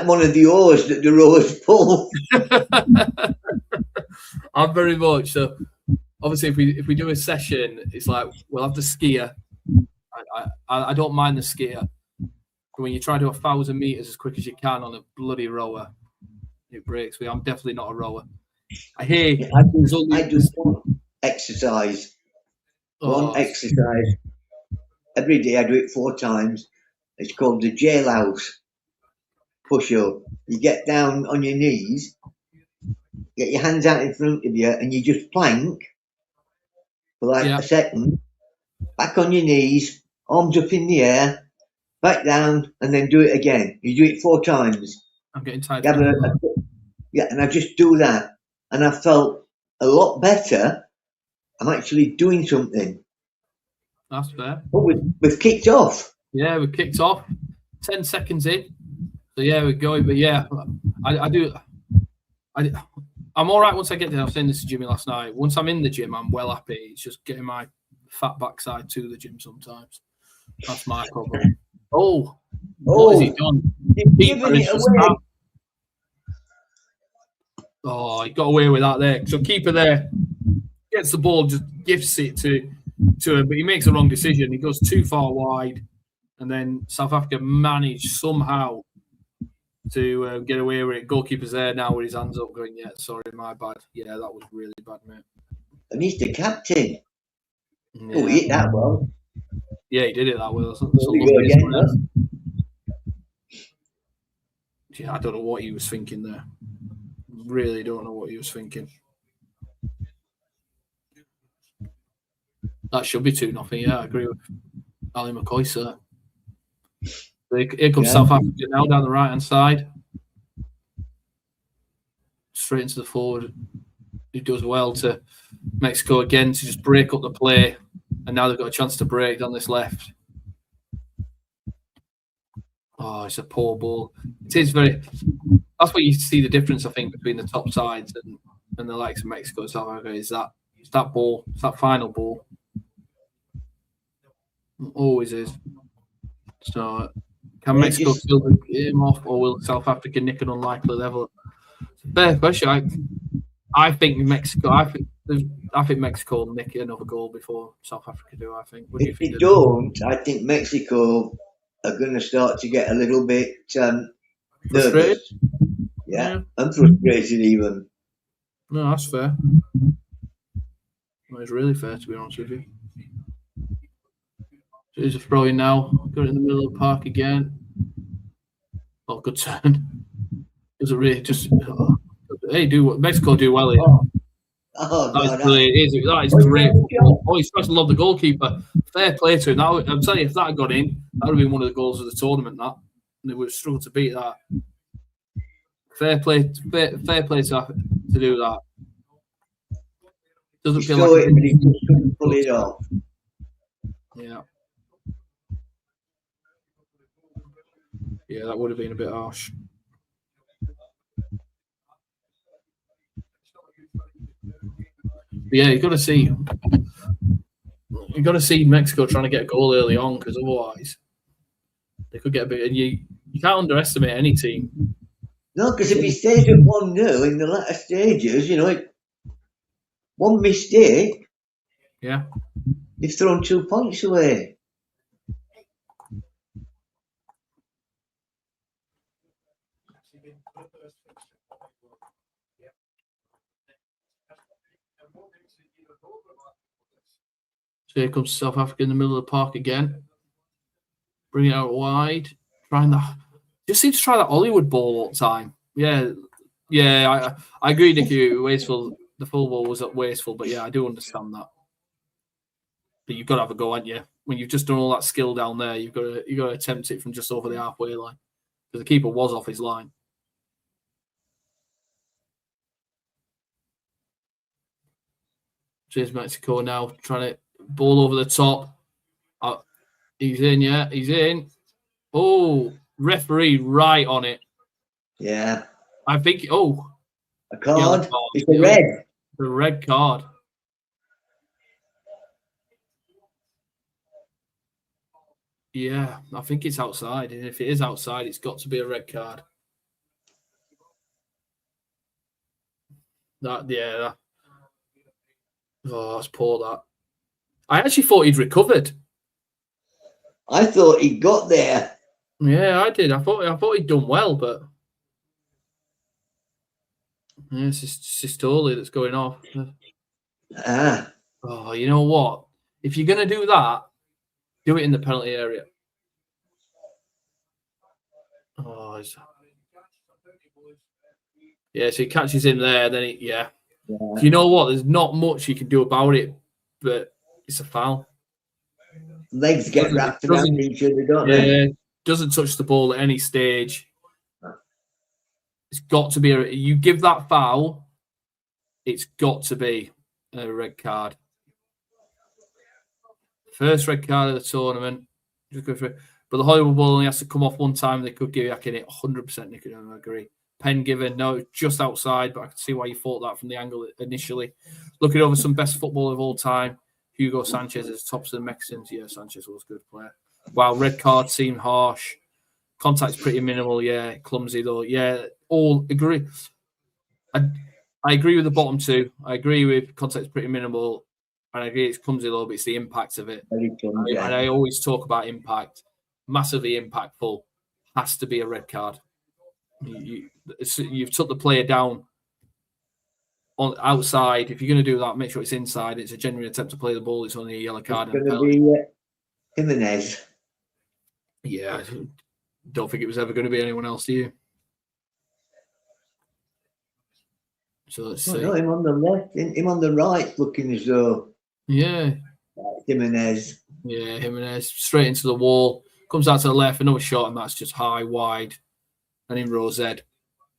one of the oars that the rowers pull. I'm very much. So, obviously, if we do a session, it's like we'll have the skier. I don't mind the skier. But when you try to do 1,000 meters as quick as you can on a bloody rower, it breaks me. I'm definitely not a rower. I do one exercise. One exercise. Every day I do it 4 times. It's called the jailhouse push-up. You get down on your knees, get your hands out in front of you, and you just plank for like a second. Back on your knees, arms up in the air, back down, and then do it again. You do it 4 times. I'm getting tired. And I just do that, and I felt a lot better. I'm actually doing something. That's fair. But we've kicked off. Yeah, we've kicked off. 10 seconds in. So yeah, we're going. But yeah, I'm all right once I get there. I was saying this to Jimmy last night. Once I'm in the gym, I'm well happy. It's just getting my fat backside to the gym sometimes. That's my problem. What has he done? Oh, he got away with that there. So keeper there gets the ball, just gifts it to him, but he makes a wrong decision. He goes too far wide, and then South Africa managed somehow to get away with it. Goalkeeper's there now with his hands up going, yeah, sorry, my bad. Yeah, that was really bad, mate. And he's the captain. Yeah. Oh, he hit that well. Yeah, he did it that well. Yeah, I don't know what he was thinking there. Really don't know what he was thinking. That should be 2-0. Yeah, I agree with Ali McCoy, sir. Here comes South Africa now down the right-hand side. Straight into the forward. He does well to Mexico again to just break up the play. And now they've got a chance to break down this left. Oh, it's a poor ball. It is very... That's where you see the difference, I think, between the top sides and the likes of Mexico and South Africa is that ball. It's that final ball. It always is. So, can Mexico kill the game off, or will South Africa nick an unlikely level? Fair question. I think Mexico. I think Mexico will nick another goal before South Africa do. I think. If they don't, I think Mexico are going to start to get a little bit nervous. Yeah, I'm frustrated even. No, that's fair. That is really fair, to be honest with you. So he's a throw in now. Got it in the middle of the park again. Oh, good turn. Does it really just? Mexico do well here. That is great. Oh, he's supposed to love the goalkeeper. Fair play to him. I'm telling you, if that had gone in, that would have been one of the goals of the tournament. That and they would have struggled to beat that. Fair play to do that. Doesn't feel like he couldn't pull it off. Yeah. Yeah, that would have been a bit harsh. But yeah, you got to see Mexico trying to get a goal early on, because otherwise they could get a bit. And you can't underestimate any team. No, because if he stays at 1-0 in the latter stages, one mistake, Yeah. they've thrown 2 points away. So here comes South Africa in the middle of the park again. Bring it out wide. Trying that. Just seem to try that Hollywood ball all the time. Yeah. Yeah, I agree, Nicky. Wasteful. The full ball was wasteful, but yeah, I do understand that. But you've got to have a go, haven't you? When you've just done all that skill down there, you've got to attempt it from just over the halfway line. Because the keeper was off his line. Cheers, Mexico now trying to ball over the top. He's in, yeah, he's in. Oh, referee right on it. Yeah. I think, a card. It's a red. The red card. Yeah, I think it's outside. And if it is outside, it's got to be a red card. That's poor, that. I actually thought he'd recovered. I thought he got there. Yeah, I did. I thought he'd done well, but yeah, it's systole that's going off. Oh, you know what? If you're gonna do that, do it in the penalty area. Oh, yeah. So he catches him there, then you know what? There's not much you can do about it, but it's a foul. Legs get wrapped around each other, don't they? Yeah, doesn't touch the ball at any stage. It's got to be you give that foul, it's got to be a red card. First red card of the tournament. Just go through. But the Hollywood ball only has to come off one time. They could give you back in it. 100% Nick, I agree. Pen given. No, just outside, but I can see why you thought that from the angle initially. Looking over some best football of all time. Hugo Sanchez is tops of the Mexicans. Yeah, Sanchez was a good player. Wow, red card seemed harsh. Contact's pretty minimal. Yeah, clumsy though. Yeah, all agree. I agree with the bottom two. I agree with contact's pretty minimal. And I agree it's clumsy though, but it's the impact of it. And I always talk about impact. Massively impactful. Has to be a red card. You've took the player down on outside. If you're going to do that, make sure it's inside. It's a genuine attempt to play the ball. It's only a yellow card. It's going to be Jimenez. Yeah, I don't think it was ever going to be anyone else, do you? So let's see. No, him on the left, him on the right, looking as though. Yeah. Jimenez. Yeah, Jimenez straight into the wall. Comes out to the left, another shot, and that's just high, wide, and in row Z.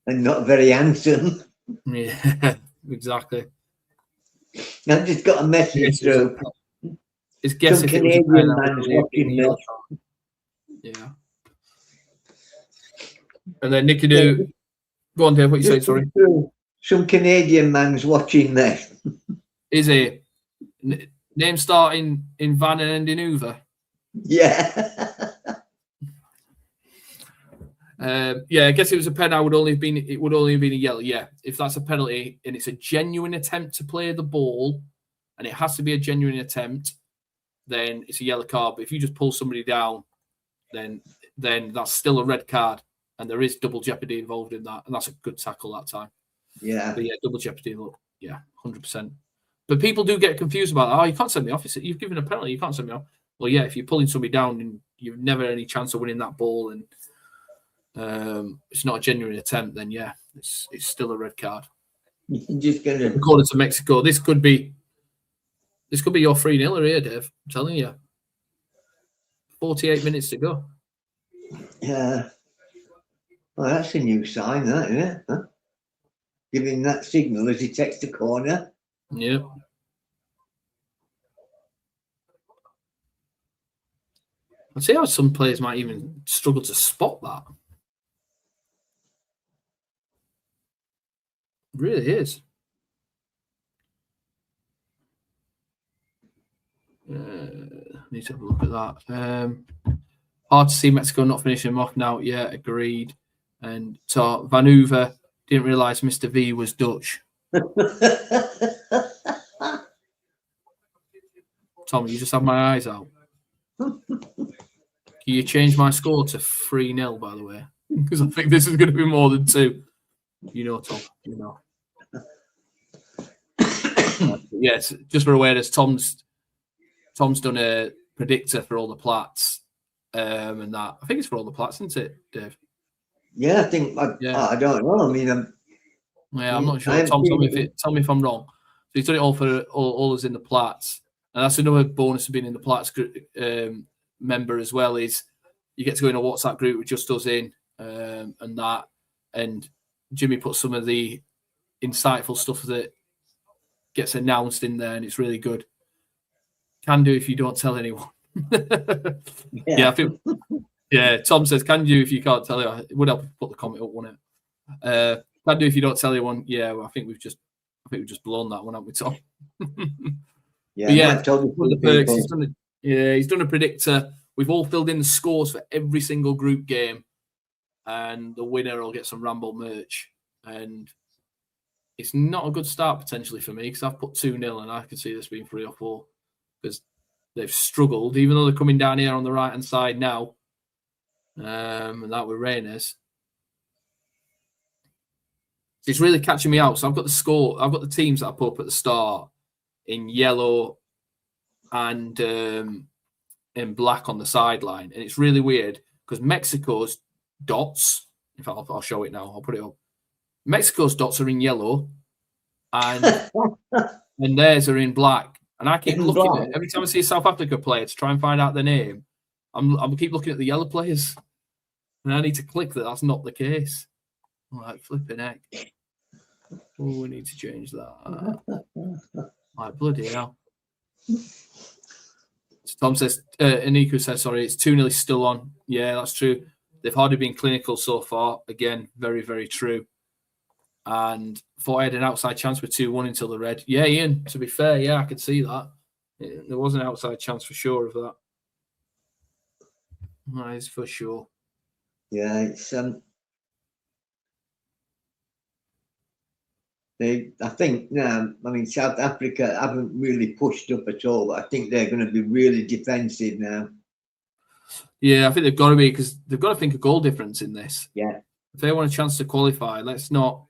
And not very handsome. Yeah, exactly. I've just got a message through. It's guess if it was a pen, yeah. And then Nicky, go on, Dave. What you say? Sorry. Some Canadian man's watching this. Is it name starting in Van and ending Hoover? Yeah. Yeah, I guess it was a pen. It would only have been a yellow. Yeah, if that's a penalty and it's a genuine attempt to play the ball, and it has to be a genuine attempt, then it's a yellow card. But if you just pull somebody down, then that's still a red card, and there is double jeopardy involved in that, and that's a good tackle that time. Yeah, but yeah, double jeopardy. Look, yeah, 100%. But people do get confused about that. Oh, you can't send me off. You've given a penalty. You can't send me off. Well, yeah, if you're pulling somebody down and you've never had any chance of winning that ball, and it's not a genuine attempt, then yeah, it's still a red card. You're just gonna. According to Mexico, this could be your 3-0 here, Dave. I'm telling you. 48 minutes to go. Yeah. Well, that's a new sign, that, isn't it? Huh? Giving that signal as he takes the corner. Yeah. I'd see how some players might even struggle to spot that. It really is. Need to have a look at that. Hard to see Mexico not finishing off now. Yeah, agreed. And Vancouver didn't realise Mr. V was Dutch. Tom, you just have my eyes out. Can you change my score to 3-0, by the way? Because I think this is going to be more than 2. You know, Tom. You know. Yes, just for awareness, Tom's done a predictor for all the plats, and that. I think it's for all the plats, isn't it, Dave? Yeah, I think. I don't know. I mean, I'm not sure. Tom, tell me if I'm wrong. So he's done it all for all us in the plats, and that's another bonus of being in the plats member as well. Is you get to go in a WhatsApp group with just us in, and that, and Jimmy puts some of the insightful stuff that gets announced in there, and it's really good. Can do if you don't tell anyone. Yeah, I think. Yeah, Tom says, "Can do if you can't tell anyone." It would help put the comment up, wouldn't it? Can do if you don't tell anyone. Yeah, well, I think we've just blown that one, haven't we, Tom? Yeah, one of the perks. He's done a predictor. We've all filled in the scores for every single group game, and the winner will get some Ramble merch. And it's not a good start potentially for me because I've put 2-0, and I could see this being 3 or 4 because they've struggled, even though they're coming down here on the right hand side now. And that with Reynes. It's really catching me out. So I've got the score. I've got the teams that I put up at the start in yellow and in black on the sideline, and it's really weird because Mexico's dots. In fact, I'll show it now. I'll put it up. Mexico's dots are in yellow, and and theirs are in black. And I keep looking at it. Every time I see a South Africa player to try and find out their name, I'm keep looking at the yellow players, and I need to click that that's not the case. I'm like, flipping heck. Oh, we need to change that. Like, bloody hell. So Tom says, Aniku says, sorry, it's 2-0 still on. Yeah, that's true. They've hardly been clinical so far. Again, very, very true. And thought I had an outside chance with 2-1 until the red. Yeah, Ian, to be fair, yeah, I could see that. There was an outside chance for sure of that. That is for sure. Yeah, it's I think now, I mean, South Africa haven't really pushed up at all, but I think they're going to be really defensive now. Yeah, I think they've got to be because they've got to think of goal difference in this. Yeah. If they want a chance to qualify, let's not.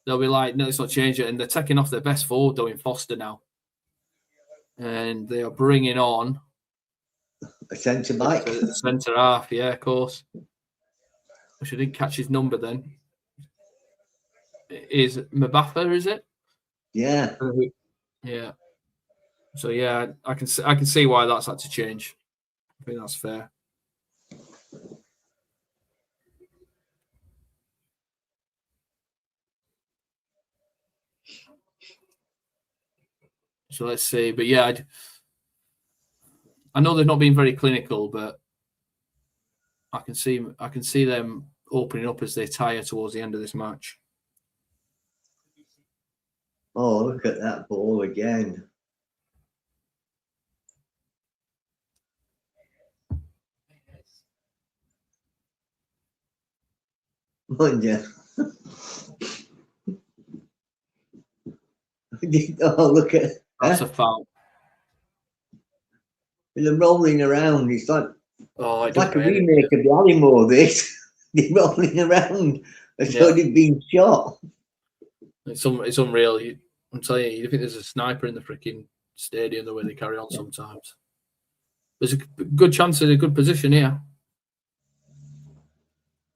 They'll be like, no, let's not change it. And they're taking off their best forward, though, in Foster now. And they are bringing on a centre back. Centre half, yeah, of course. Which I didn't catch his number then. Is Mbappe, is it? Yeah. Yeah. So yeah, I can see why that's had to change. I think that's fair. So let's see. But yeah, I know they've not been very clinical, but I can see them opening up as they tire towards the end of this match. Oh, look at that ball again. Mind you. Oh, look at that's a foul. They're rolling around. It's like it's like a remake of the Alimo. This they're rolling around as though they've been shot. It's unreal. I'm telling you think there's a sniper in the freaking stadium the way they carry on sometimes. There's a good chance in a good position here.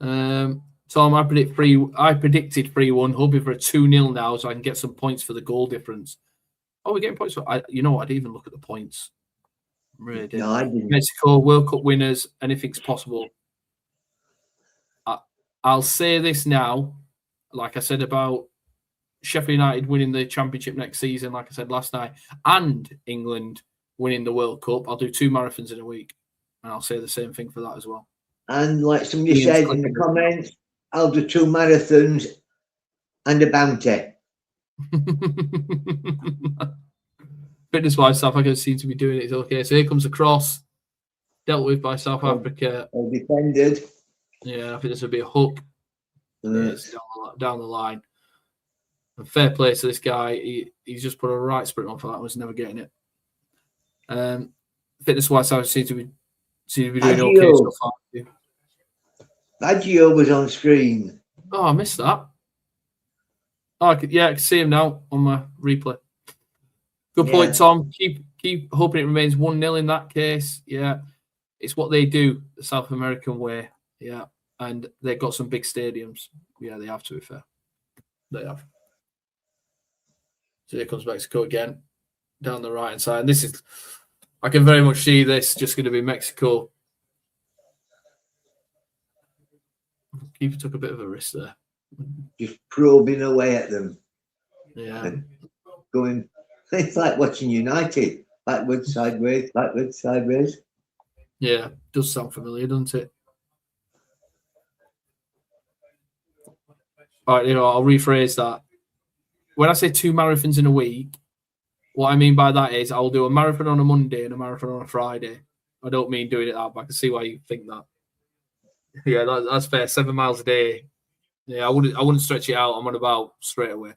Tom, I predicted 3-1, hoping for a 2-0 now so I can get some points for the goal difference. Oh, we're getting points for you know what, I didn't even look at the points. I really didn't. No, I didn't. Mexico, World Cup winners, anything's possible. I'll say this now, like I said about Sheffield United winning the championship next season, like I said last night, and England winning the World Cup. I'll do 2 marathons in a week, and I'll say the same thing for that as well. And like somebody said in the comments, I'll do 2 marathons and a bounty. Fitness-wise, South Africa seem to be doing it. Okay, so here comes a cross, dealt with by South Africa. Well defended. Yeah, I think this will be a hook. It's down the line. And fair play to this guy. He's just put a right sprint on for that. I was never getting it. Fitness-wise, I seem to be doing Baggio. okay so far. Baggio was on screen. Oh, I missed that. Oh, I can see him now on my replay. Good point, Tom. Keep hoping it remains 1-0 in that case. Yeah, it's what they do, the South American way. Yeah, and they've got some big stadiums. Yeah, they have, to be fair. They have. So here comes Mexico again, down the right-hand side. And I can very much see this just going to be Mexico. Keeper took a bit of a risk there. Just probing away at them. Yeah. And going, it's like watching United. Backwards, sideways, backwards, sideways. Yeah, does sound familiar, doesn't it? All right, I'll rephrase that. When I say 2 marathons in a week, what I mean by that is I'll do a marathon on a Monday and a marathon on a Friday. I don't mean doing it that, but I can see why you think that. Yeah, that's fair. 7 miles a day. Yeah, I wouldn't stretch it out. I'm on about straight away.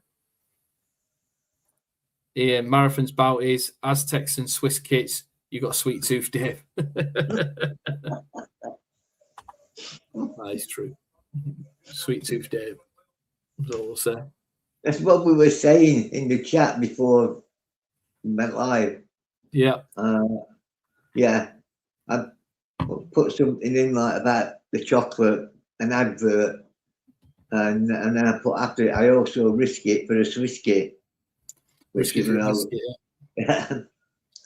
Yeah, marathon's bout is Aztecs and Swiss kits. You got a sweet tooth, Dave. That is true. Sweet tooth, Dave. That's all we'll say. That's what we were saying in the chat before we went live. Yeah. Yeah. I put something in like about the chocolate, an advert, and then I put after it, I also risk it for a Swiss kit. Which is yeah.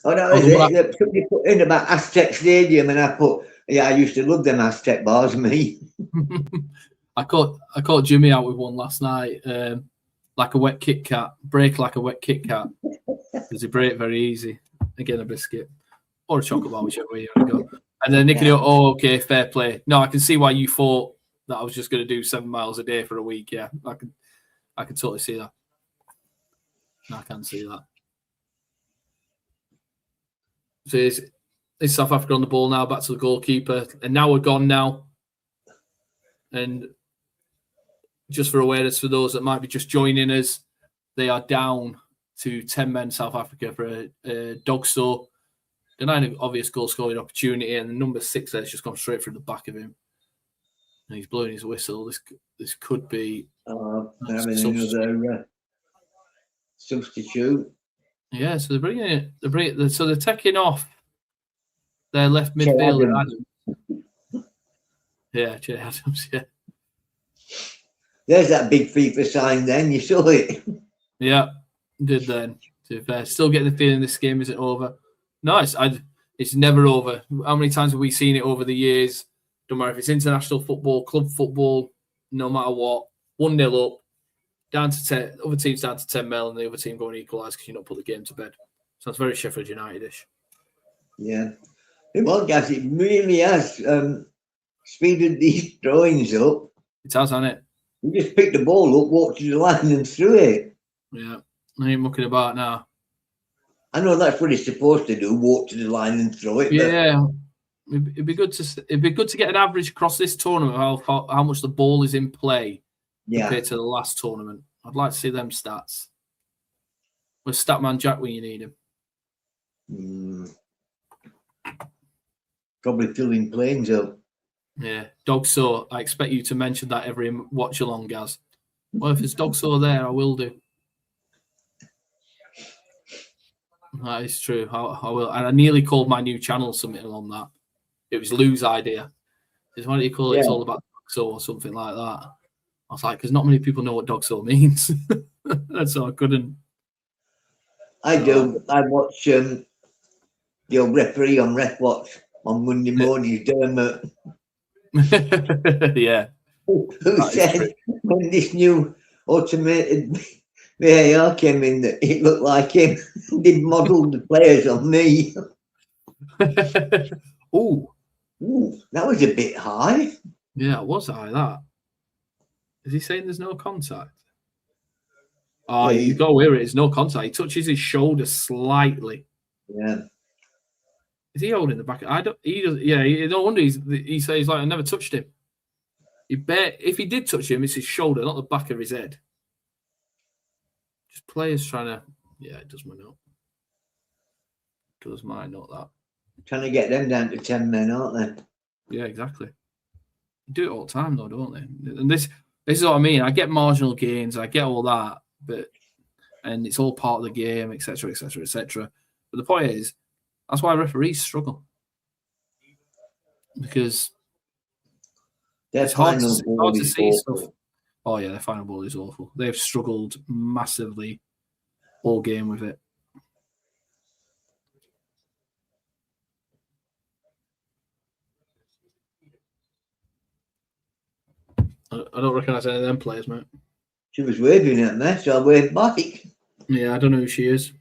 Oh no, is it? Somebody put in about Aztec Stadium, and I put, I used to love them Aztec bars, me. I caught Jimmy out with one last night, like a wet Kit Kat, break like a wet Kit Kat. Because they break very easy. Again, a biscuit or a chocolate bar, whichever way you want to go. And then Nicky, okay, fair play. No, I can see why you thought that I was just going to do 7 miles a day for a week. Yeah, I can totally see that. I can see that. So it's South Africa on the ball now, back to the goalkeeper. And now we're gone now. And just for awareness for those that might be just joining us, they are down to 10 men, South Africa, for a Dogso. Denying an obvious goal-scoring opportunity. And the number 6 there has just gone straight through the back of him. And he's blowing his whistle. This could be... another substitute. Yeah, so they're bringing it. So they're taking off their left midfielder, Adams. Yeah, Jay Adams. Yeah. There's that big FIFA sign. Then you saw it. Yeah, did then. To be fair, still getting the feeling this game isn't over. No, it's never over. How many times have we seen it over the years? Don't matter if it's international football, club football, no matter what. 1-0 up. Down to 10, other team's down to 10 mil, and the other team going to equalise because you not put the game to bed. Sounds very Sheffield United-ish. Yeah. Well, guys, it really has speeded these drawings up. It has, hasn't it? You just pick the ball up, walk to the line, and threw it. Yeah. I ain't mucking about now. I know that's what it's supposed to do: walk to the line and throw it. Yeah. It'd be good to get an average across this tournament of how much the ball is in play. Compared to the last tournament. I'd like to see them stats. Where's Statman Jack when you need him? Probably filling planes up. Yeah. Dogso, I expect you to mention that every watch-along, Gaz. Well, if it's Dogso there, I will do. That is true. I will. And I nearly called my new channel something on that. It was Lou's idea. Why do you call it? It's all about Dogso or something like that. I was like, because not many people know what Dogso means. So I couldn't. I do. I watch your referee on Ref Watch on Monday mornings, Dermot. Yeah. Who said when this new automated VAR came in that it looked like him? They modelled the players on me. Ooh, that was a bit high. Yeah, it was high, that. Is he saying there's no contact? Oh, you got where it is, no contact. He touches his shoulder slightly. Yeah. Is he holding the back? I don't. He does. Yeah. No wonder he says like I never touched him. If he did touch him, it's his shoulder, not the back of his head. Just players trying to. Yeah, it does my note. Colours might not that. Trying to get them down to 10 men, aren't they? Yeah, exactly. They do it all the time, though, don't they? And this is what I mean. I get marginal gains, I get all that, and it's all part of the game, etc., etc., etc. But the point is, that's why referees struggle, because it's hard to see stuff. Oh yeah, their final ball is awful. They've struggled massively all game with it. I don't recognise any of them players, mate. She was waving at me, so I waved back. Yeah, I don't know who she is.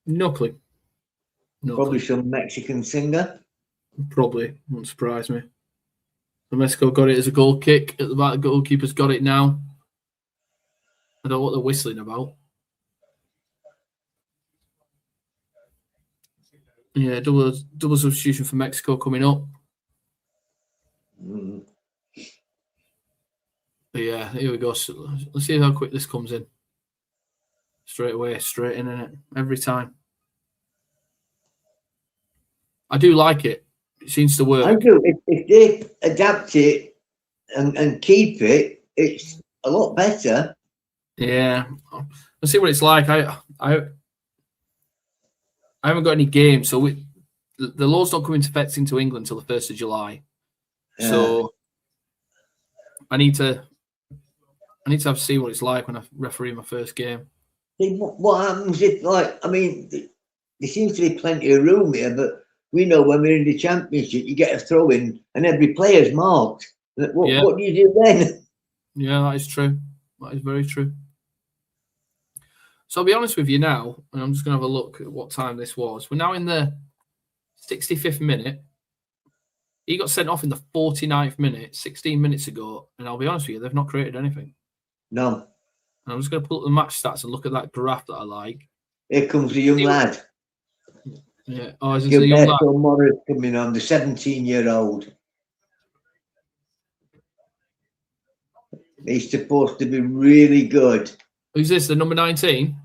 No clue. Probably some Mexican singer. Probably. Won't surprise me. So Mexico got it as a goal kick at the back. The goalkeeper's got it now. I don't know what they're whistling about. Yeah, double substitution for Mexico coming up. But yeah, here we go. So let's see how quick this comes in. Straight away, straight in, innit? Every time. I do like it. It seems to work. I do. If they adapt it and keep it, it's a lot better. Yeah. Let's see what it's like. I haven't got any games, so the laws don't come into effect into England until the 1st of July. Yeah. So I need to see what it's like when I referee my first game. What happens if, like, I mean, there seems to be plenty of room here, but we know when we're in the Championship, you get a throw in and every player's marked. What do you do then? Yeah, that is true. That is very true. So I'll be honest with you now, and I'm just going to have a look at what time this was. We're now in the 65th minute. He got sent off in the 49th minute, 16 minutes ago, and I'll be honest with you, they've not created anything. No. And I'm just going to pull up the match stats and look at that graph that I like. Here comes the young lad. Yeah. Oh, is it a young lad? Morris coming on, the 17-year-old. He's supposed to be really good. Who's this? The number 19?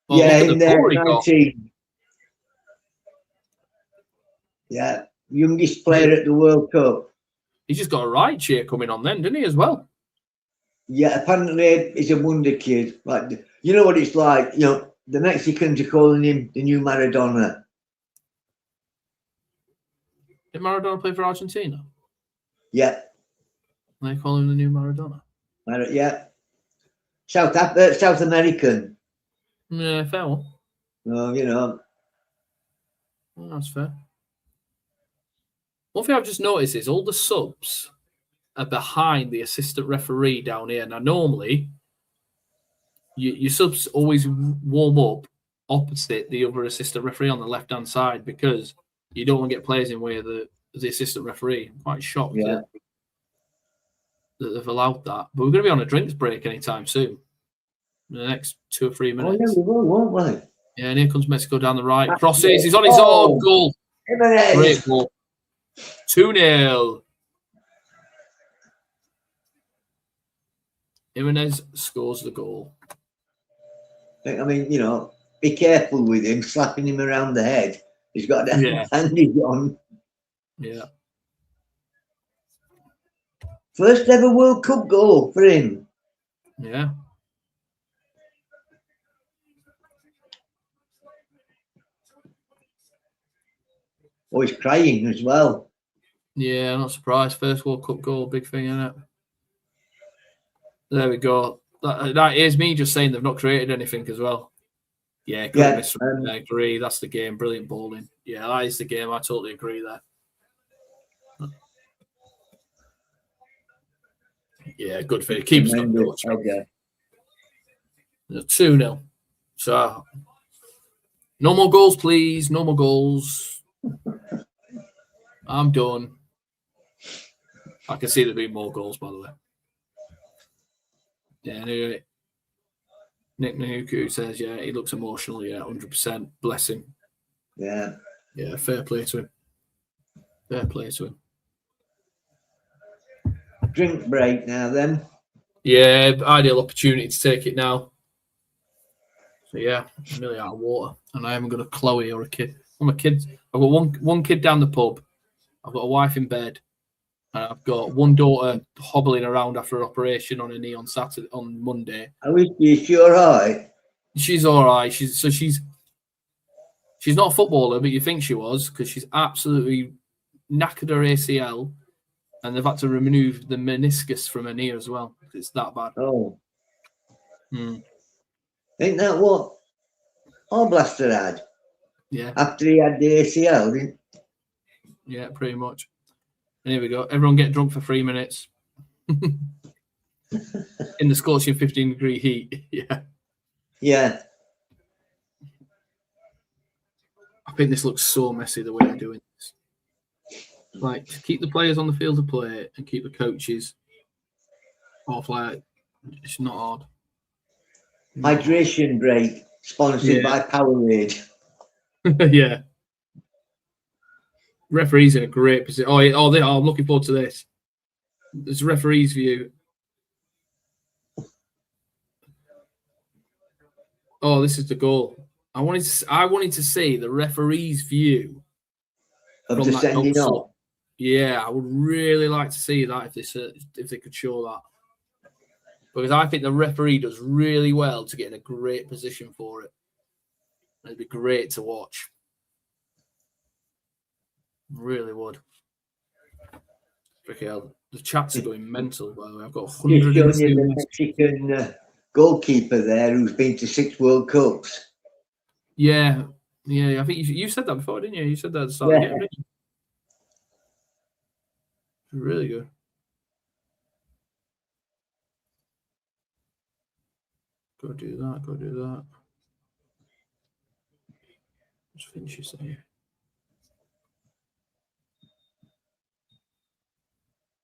Well, yeah, in there, 19. Yeah, youngest player at the World Cup. He's just got a right cheer coming on then, didn't he, as well? Yeah, apparently he's a wonder kid. Like, you know what it's like, you know, the Mexicans are calling him the new Maradona. Did Maradona play for Argentina? Yeah. They call him the new Maradona? Yeah. South American. Yeah, fair one. No, you know. Well, that's fair. One thing I've just noticed is all the subs are behind the assistant referee down here. Now, normally, your subs always warm up opposite the other assistant referee on the left-hand side because you don't want to get players in the way of the assistant referee. I'm quite shocked that they've allowed that. But we're going to be on a drinks break anytime soon. In the next 2 or 3 minutes. Oh, yeah, we will, won't we? Yeah, and here comes Mexico down the right. Crosses. He's on his own goal. Great goal. 2-0. Jimenez scores the goal. I mean, you know, be careful with him, slapping him around the head. He's got a bandage on. Yeah. First ever World Cup goal for him. Yeah. Oh, he's crying as well. Yeah, not surprised. First World Cup goal, big thing, isn't it? There we go. That is me just saying they've not created anything as well. Yeah, great miss. I agree. That's the game. Brilliant bowling. Yeah, that is the game. I totally agree there. Yeah, good for you. Keeps got no chance. 2-0. So, no more goals, please. No more goals. I'm done. I can see there being more goals, by the way. Yeah, anyway. Nick Nahuku says, yeah, he looks emotional. Yeah, 100%. Bless him. Yeah. Yeah, fair play to him. Fair play to him. Drink break now, then. Yeah, ideal opportunity to take it now. So yeah, I'm nearly out of water, and I haven't got a Chloe or a kid. I'm a kid. I've got one kid down the pub. I've got a wife in bed, and I've got one daughter hobbling around after an operation on her knee on Monday. I wish you all right. She's all right. She's not a footballer, but you think she was because she's absolutely knackered her ACL, and they've had to remove the meniscus from her knee as well. It's that bad. Oh. Ain't that what our blaster had? Yeah. After he had the ACL, didn't? Yeah, pretty much. And here we go. Everyone get drunk for 3 minutes. In the scorching 15-degree heat. Yeah. Yeah. I think this looks so messy the way they're doing this. Like, to keep the players on the field to play and keep the coaches off, like, it's not hard. Hydration break sponsored by Powerade. Yeah. Referees in a great position. I'm looking forward to this. There's a referee's view. Oh, this is the goal. I wanted to see the referee's view Of from the that sending goal. off. Yeah, I would really like to see that if they could show that. Because I think the referee does really well to get in a great position for it. It'd be great to watch. Really would. The chats are going mental, by the way. I've got 100. Just showing you the Mexican goalkeeper there who's been to 6 World Cups. Yeah. I think you said that before, didn't you? You said that at the start of the game, didn't you? Really good. Go do that. Just finish this here.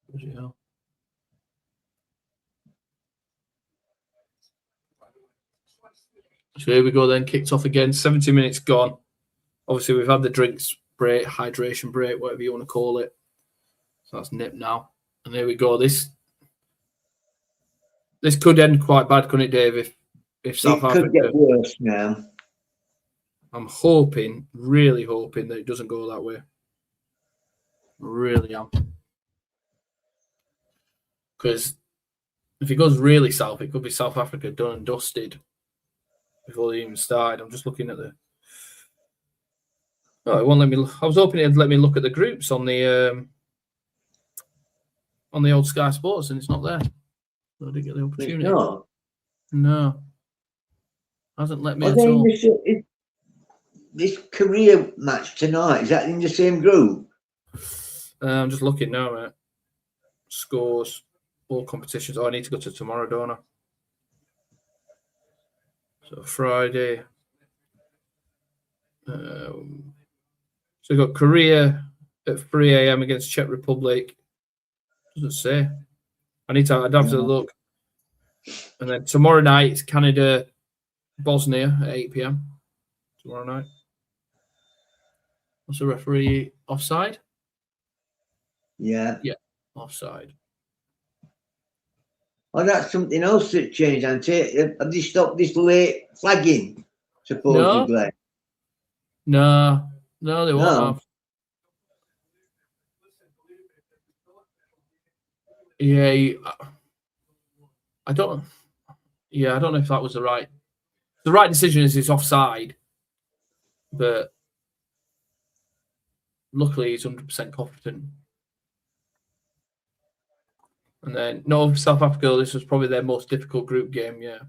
Bloody hell. So here we go then, kicked off again, 70 minutes gone. Obviously, we've had the drinks break, hydration break, whatever you want to call it. So that's nip now. And there we go. This could end quite bad, couldn't it, Dave, if South Africa... It could get worse now. I'm really hoping that it doesn't go that way. I really am. Because if it goes really south, it could be South Africa done and dusted before they even started. I'm just looking at the... Oh, it won't let me... I was hoping it'd let me look at the groups on the old Sky Sports, and it's not there. So I didn't get the opportunity. It's not? No. Hasn't let me at all. This career match tonight, is that in the same group? I'm just looking now, mate. Scores, all competitions. Oh, I need to go to tomorrow, don't I? So Friday. So we've got Korea at 3 a.m. against Czech Republic. Doesn't say. I'd have to look. And then tomorrow night it's Canada, Bosnia at 8 p.m. tomorrow night. What's the referee offside? Yeah. Yeah, offside. Oh, that's something else that changed, hasn't it? Have they stopped this late flagging, supposedly? No, they won't have. Yeah, I don't know if that was the right decision. Is it's offside, but luckily he's 100% confident. And then South Africa. This was probably their most difficult group game. Yeah,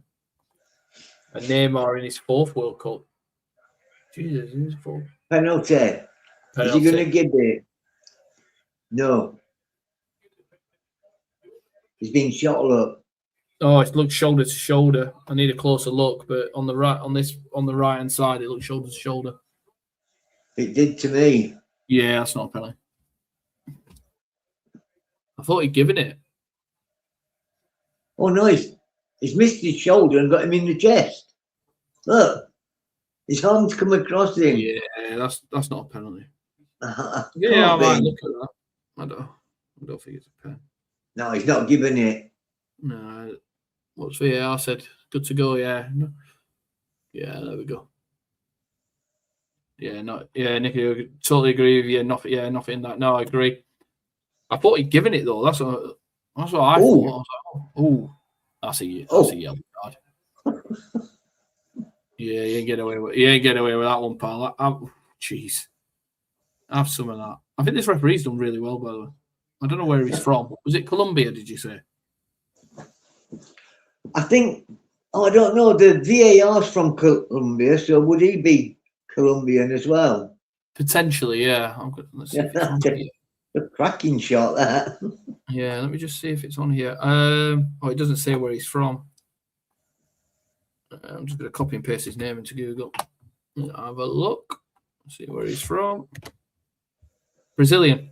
and Neymar in his 4th World Cup. Jesus, his 4th. Penalty. Is he going to give it? No. He's been shot up. Oh, it looks shoulder to shoulder. I need a closer look, but on the right hand side, it looks shoulder to shoulder. It did to me. Yeah, that's not a penalty. I thought he'd given it. Oh no, he's missed his shoulder and got him in the chest. Look, his arm's come across him. Yeah, that's not a penalty. Yeah, I might look at that. I don't think it's a pen. No, he's not giving it. No, what's VAR said? Good to go, yeah. Yeah, there we go. Yeah, Nicky, I totally agree with you. Nothing that. No, I agree. I thought he'd given it though. That's what I thought. I was like, oh, that's a yellow card. Yeah, you ain't getting away with that one, pal. Jeez, have some of that. I think this referee's done really well, by the way. I don't know where he's from. Was it Colombia? Did you say? I think. Oh, I don't know. The VAR's from Colombia, so would he be Colombian as well? Potentially, yeah. Let's see if it's on here. A cracking shot, that. Yeah, let me just see if it's on here. It doesn't say where he's from. I'm just going to copy and paste his name into Google. Have a look. See where he's from. Brazilian.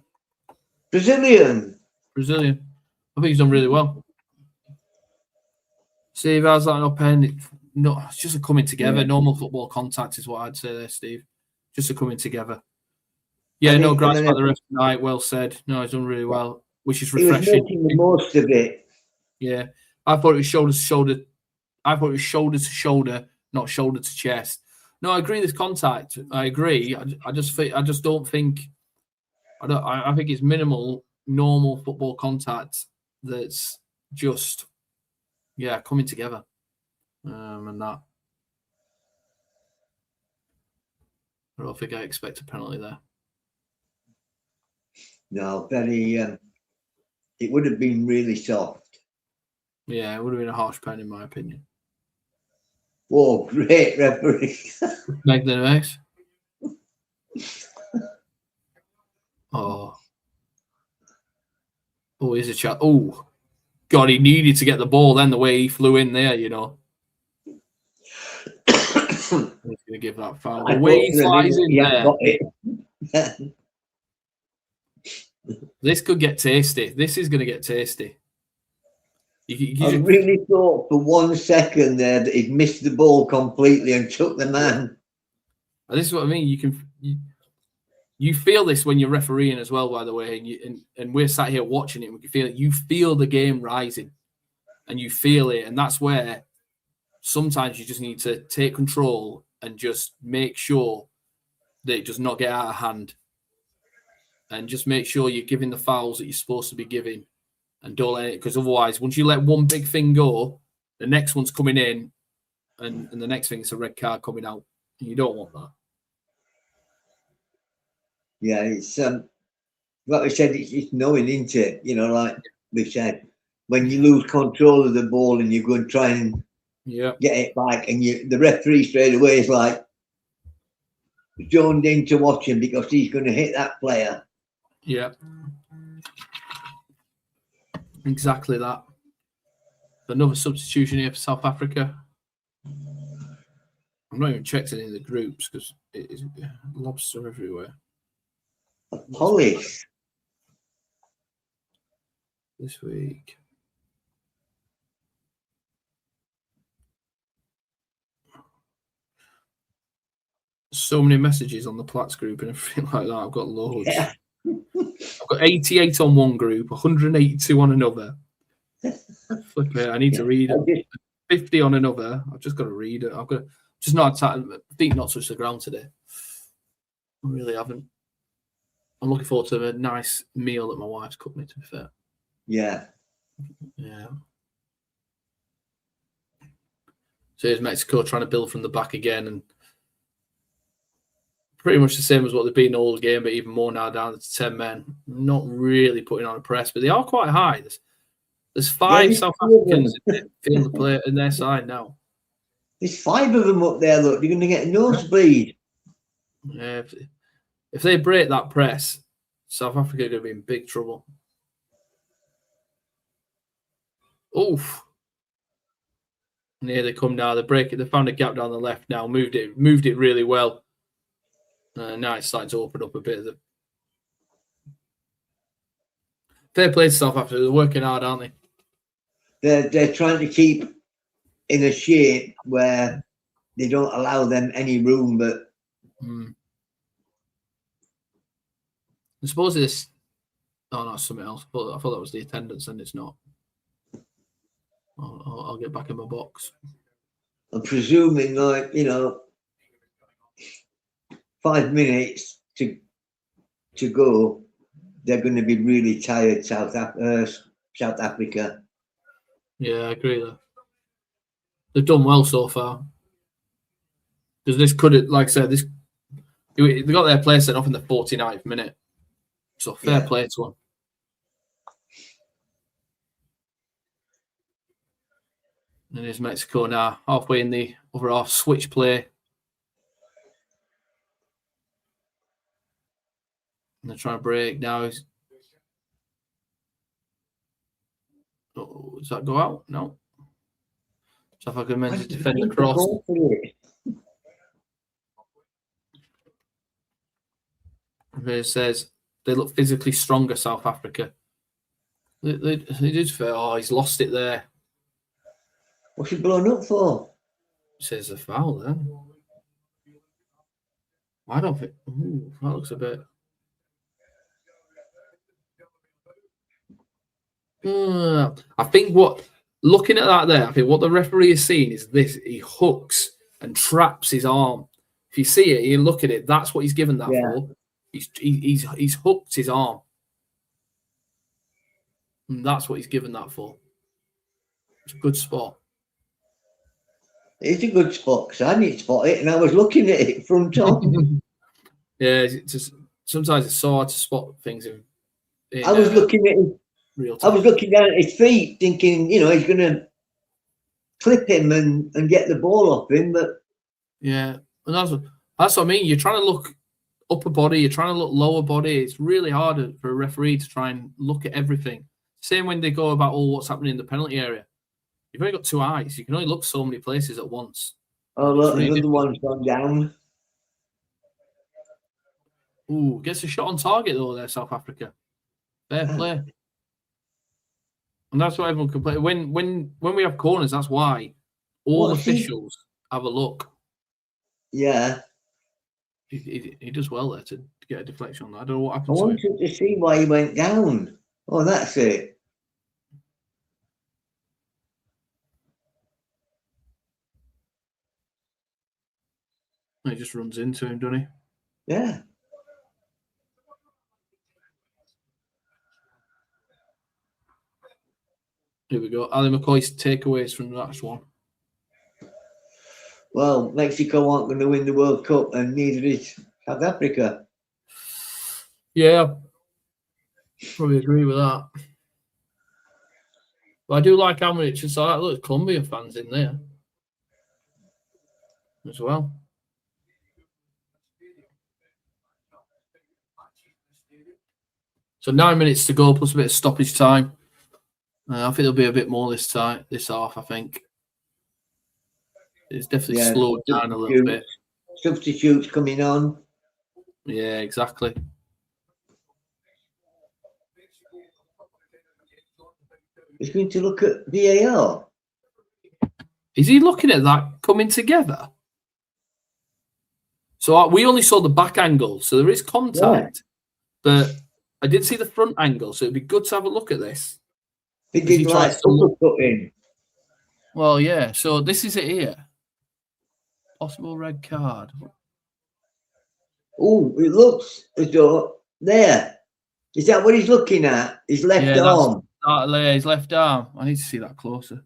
I think he's done really well. See if has that up end. No, it's just a coming together. Yeah. Normal football contact is what I'd say there, Steve. Just a coming together. Yeah, no gripes about the rest of the night. Well said. No, he's done really well, which is refreshing. He was making the most of it. Yeah, I thought it was shoulder to shoulder. I thought it was shoulder to shoulder, not shoulder to chest. No, I agree. This contact, I agree. I just don't think. I think it's minimal, normal football contact. That's just, coming together, and that. I don't think I expect a penalty there. No, very. It would have been really soft. Yeah, it would have been a harsh pen, in my opinion. Whoa, great referee. Make the next. Oh, here's a chat. Oh, God, he needed to get the ball then the way he flew in there, you know. He's going to give that foul. The way he flies in there. This could get tasty. This is going to get tasty. I really thought for 1 second there that he'd missed the ball completely and took the man. And this is what I mean. You feel this when you're refereeing as well, by the way, and we're sat here watching it. We can feel it. You feel the game rising, and you feel it, and that's where sometimes you just need to take control and just make sure that it does not get out of hand, and just make sure you're giving the fouls that you're supposed to be giving, and don't let it, because otherwise, once you let one big thing go, the next one's coming in, and the next thing is a red card coming out. And you don't want that. Yeah, it's like we said, it's knowing, isn't it? You know, like we said, when you lose control of the ball and you go and try and get it back, and the referee straight away is like zoned in to watch him because he's going to hit that player. Yeah, exactly that. Another substitution here for South Africa. I'm not even checked any of the groups because it is lobster everywhere. Polish this week. So many messages on the Platts group and everything like that. I've got loads. Yeah. I've got 88 on one group, 182 on another. Flip it. I need to read it. 50 on another. I've just got to read it. I've got just not feet not touch the ground today. I really haven't. I'm looking forward to a nice meal that my wife's cooked me, to be fair. Yeah. Yeah. So here's Mexico trying to build from the back again, and pretty much the same as what they've been all game, but even more now, down to 10 men. Not really putting on a press, but they are quite high. There's 5 South Africans in the play on their side now. There's 5 of them up there, look. You're going to get a nosebleed. Yeah, if they break that press, South Africa are going to be in big trouble. Oof. And here they come now. They break it. They found a gap down the left now. Moved it really well. Now it's starting to open up a bit. Fair play to South Africa. They're working hard, aren't they? They're trying to keep in a shape where they don't allow them any room, but I suppose it's something else. I thought that was the attendance, and it's not. I'll get back in my box. I'm presuming, like, 5 minutes to go, they're going to be really tired, South Africa. Yeah, I agree there. They've done well so far. Because this could have, like I said, they got their player sent off in the 49th minute. So fair play to them. And there's Mexico now, halfway in the other half, switch play. And they're trying to break now. Oh, does that go out? No. South Africa meant to defend the cross. It says they look physically stronger, South Africa. They did feel, oh, he's lost it there. What's he blown up for? It says a foul there. I don't think. Ooh, that looks a bit. I think looking at that there, I think what the referee is seeing is this: he hooks and traps his arm. If you see it, you look at it. That's what he's given that for. He's hooked his arm, and that's what he's given that for. It's a good spot. It's a good spot because I didn't spot it, and I was looking at it from top. Yeah, it's just sometimes it's so hard to spot things in I was looking at him. Real time. I was looking down at his feet, thinking, he's going to clip him and get the ball off him. But yeah, and that's what I mean. You're trying to look upper body, you're trying to look lower body. It's really hard for a referee to try and look at everything. Same when they go about what's happening in the penalty area. You've only got two eyes. You can only look so many places at once. Oh, look, really another one's gone down. Ooh, gets a shot on target though there, South Africa. Fair play. And that's why everyone can play. When we have corners, that's why all officials have a look. Yeah. He does well there to get a deflection on that. I don't know what happened I wanted to see why he went down. Oh, that's it. He just runs into him, doesn't he? Yeah. Here we go. Ali McCoy's takeaways from the last one. Well, Mexico aren't going to win the World Cup, and neither is South Africa. Yeah, probably agree with that. But I do like how much it's like. Look, Colombia fans in there as well. So 9 minutes to go, plus a bit of stoppage time. I think there'll be a bit more this half. I think it's definitely slowed down a little bit. Substitutes coming on. Yeah, exactly. He's going to look at VAR. Is he looking at that coming together? So we only saw the back angle, so there is contact, but I did see the front angle, so it'd be good to have a look at this. He did like uppercutting. Well, yeah. So this is it here. Possible red card. Oh, it looks as though there. Is that what he's looking at? His left arm. His left arm. I need to see that closer.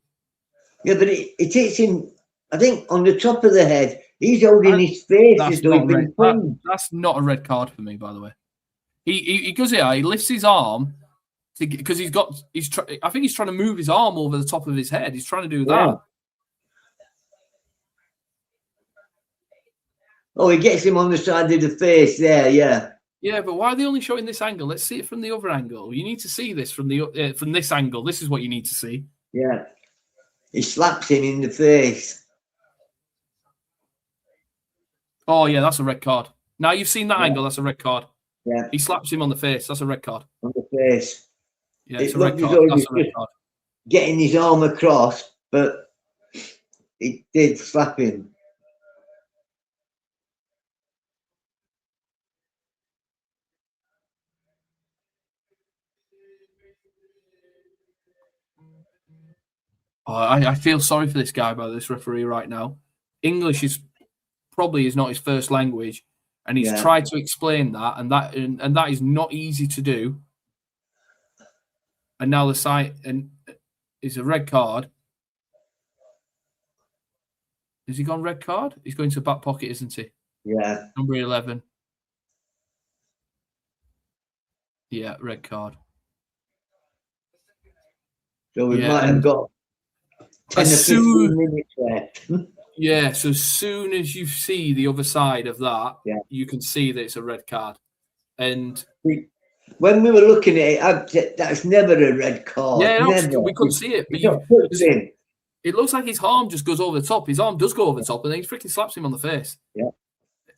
Yeah, but it hits him, I think, on the top of the head. He's holding his face as though he's been pulled. That's not a red card for me, by the way. He goes here. He lifts his arm because I think he's trying to move his arm over the top of his head. He's trying to do that. Oh, he gets him on the side of the face there. Yeah. Yeah, but why are they only showing this angle? Let's see it from the other angle. You need to see this from this angle. This is what you need to see. Yeah. He slaps him in the face. Oh, yeah, that's a red card. Now you've seen that angle, that's a red card. Yeah. He slaps him on the face. That's a red card. On the face. Yeah, it's a red card. That's a red card. Getting his arm across, but he did slap him. Oh, I feel sorry for this guy, by this referee right now. English is probably not his first language, and he's tried to explain that, and that is not easy to do. And now the site and is a red card. Has he gone red card? He's going to back pocket, isn't he? Yeah. Number 11. Yeah, red card. So we might have got 10 or 15 minutes left. Yeah, so as soon as you see the other side of that, you can see that it's a red card. And when we were looking at it, that's never a red card. Yeah, never. We couldn't see it. But it looks like his arm just goes over the top. His arm does go over the top, and then he freaking slaps him on the face. Yeah.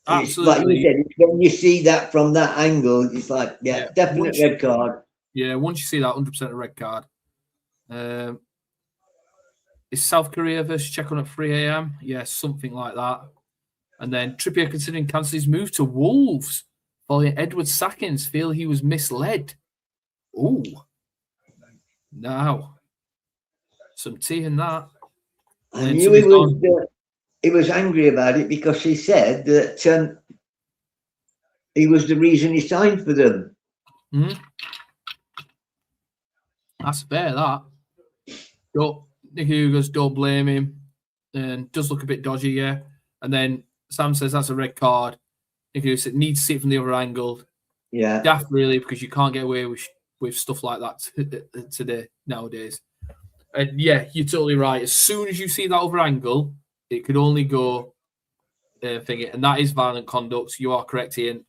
Absolutely. Like you said, when you see that from that angle, it's like, definite red card. Yeah, once you see that, 100% a red card. Is South Korea versus Czech on at 3 a.m.? Yeah, something like that. And then Trippier considering cancelling his move to Wolves following Edward Sackins, feel he was misled. Ooh. Now, some tea in that. I knew he was angry about it because he said that he was the reason he signed for them. That's fair, that. Nick Hugo's don't blame him. And does look a bit dodgy, yeah. And then Sam says that's a red card. Nick Hugo said needs to see it from the other angle. Yeah. Daft, really, because you can't get away with stuff like that today, nowadays. And yeah, you're totally right. As soon as you see that other angle, it could only go thingy, and that is violent conduct. You are correct, Ian.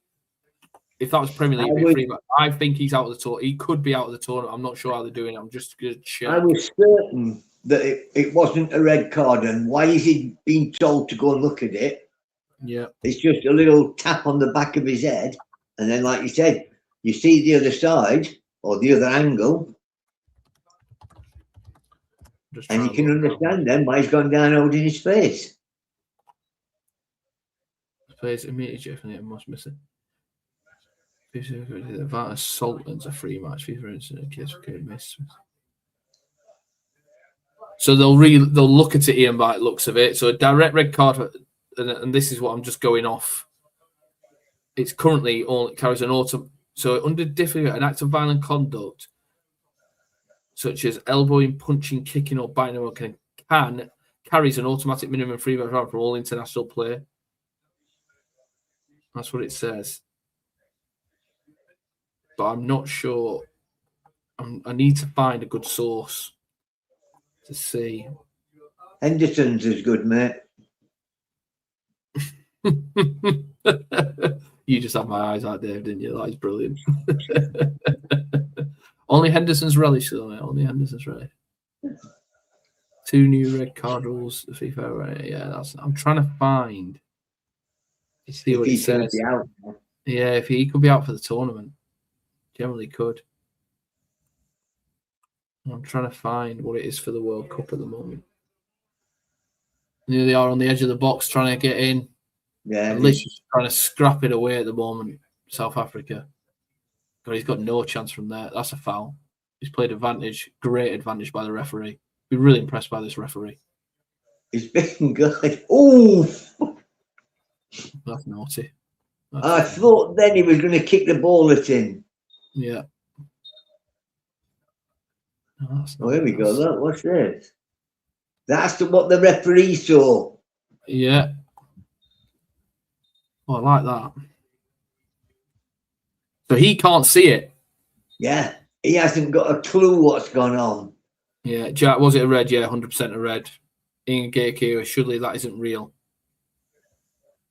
If that was Premier League, I think he's out of the tournament. He could be out of the tournament. I'm not sure how they're doing it. I'm just going to check. I was certain that it wasn't a red card, and why is he being told to go and look at it? Yeah, it's just a little tap on the back of his head, and then, like you said, you see the other side or the other angle. And you can understand then why he's gone down holding his face. Face immediately, I must miss it. That assault and a free match. For instance, in case we could miss. So they'll look at it, Ian, by the looks of it. So a direct red card, and this is what I'm just going off. It's currently only carries an autumn. So under difficult an act of violent conduct, such as elbowing, punching, kicking, or biting, can carries an automatic minimum free match for all international play. That's what it says. But I'm not sure. I need to find a good source to see. Henderson's is good, mate. You just had my eyes out there, didn't you? That is brilliant. Only Henderson's relish, though, mate. Only Henderson's relish. 2 new red card rules. FIFA, right? Yeah, I'm trying to find. You see what he says. Yeah, if he could be out for the tournament, generally could. I'm trying to find what it is for the World Cup at the moment. Here they are on the edge of the box trying to get in. Yeah, literally trying to scrap it away at the moment. South Africa, but he's got no chance from there. That's a foul. He's played advantage, great advantage by the referee. Be really impressed by this referee. He's been good. Oh, that's naughty. I thought then he was going to kick the ball at him. Yeah. No, oh, here we go. Look, what's this? That's what the referee saw. Yeah. Oh, I like that. So he can't see it. Yeah, he hasn't got a clue what's gone on. Yeah, Jack, was it a red? Yeah, 100% a red. Ian Gayke, surely that isn't real.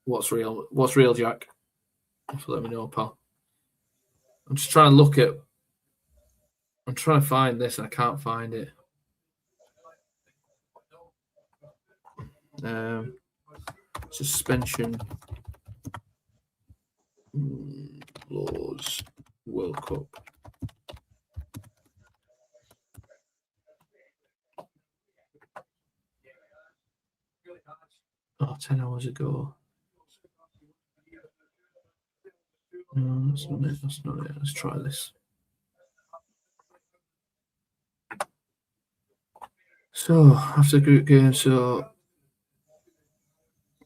What's real? What's real, Jack? Let me know, pal. I'm just trying to look at. I'm trying to find this and I can't find it. Suspension laws World Cup. Oh, 10 hours ago. No, that's not it. That's not it. Let's try this. So after the group game, so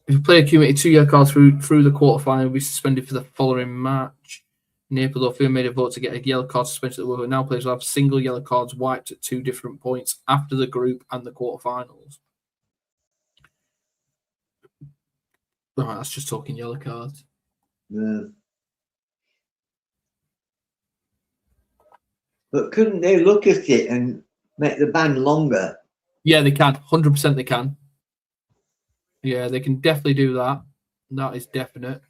if a player accumulated 2 yellow cards through the quarterfinal, will be suspended for the following match. In April, FIFA made a vote to get a yellow card suspension at the World. Now players will have single yellow cards wiped at 2 different points after the group and the quarterfinals. Right, that's just talking yellow cards. Yeah. But couldn't they look at it and make the ban longer? Yeah, they can. 100% they can. Yeah, they can definitely do that. That is definite.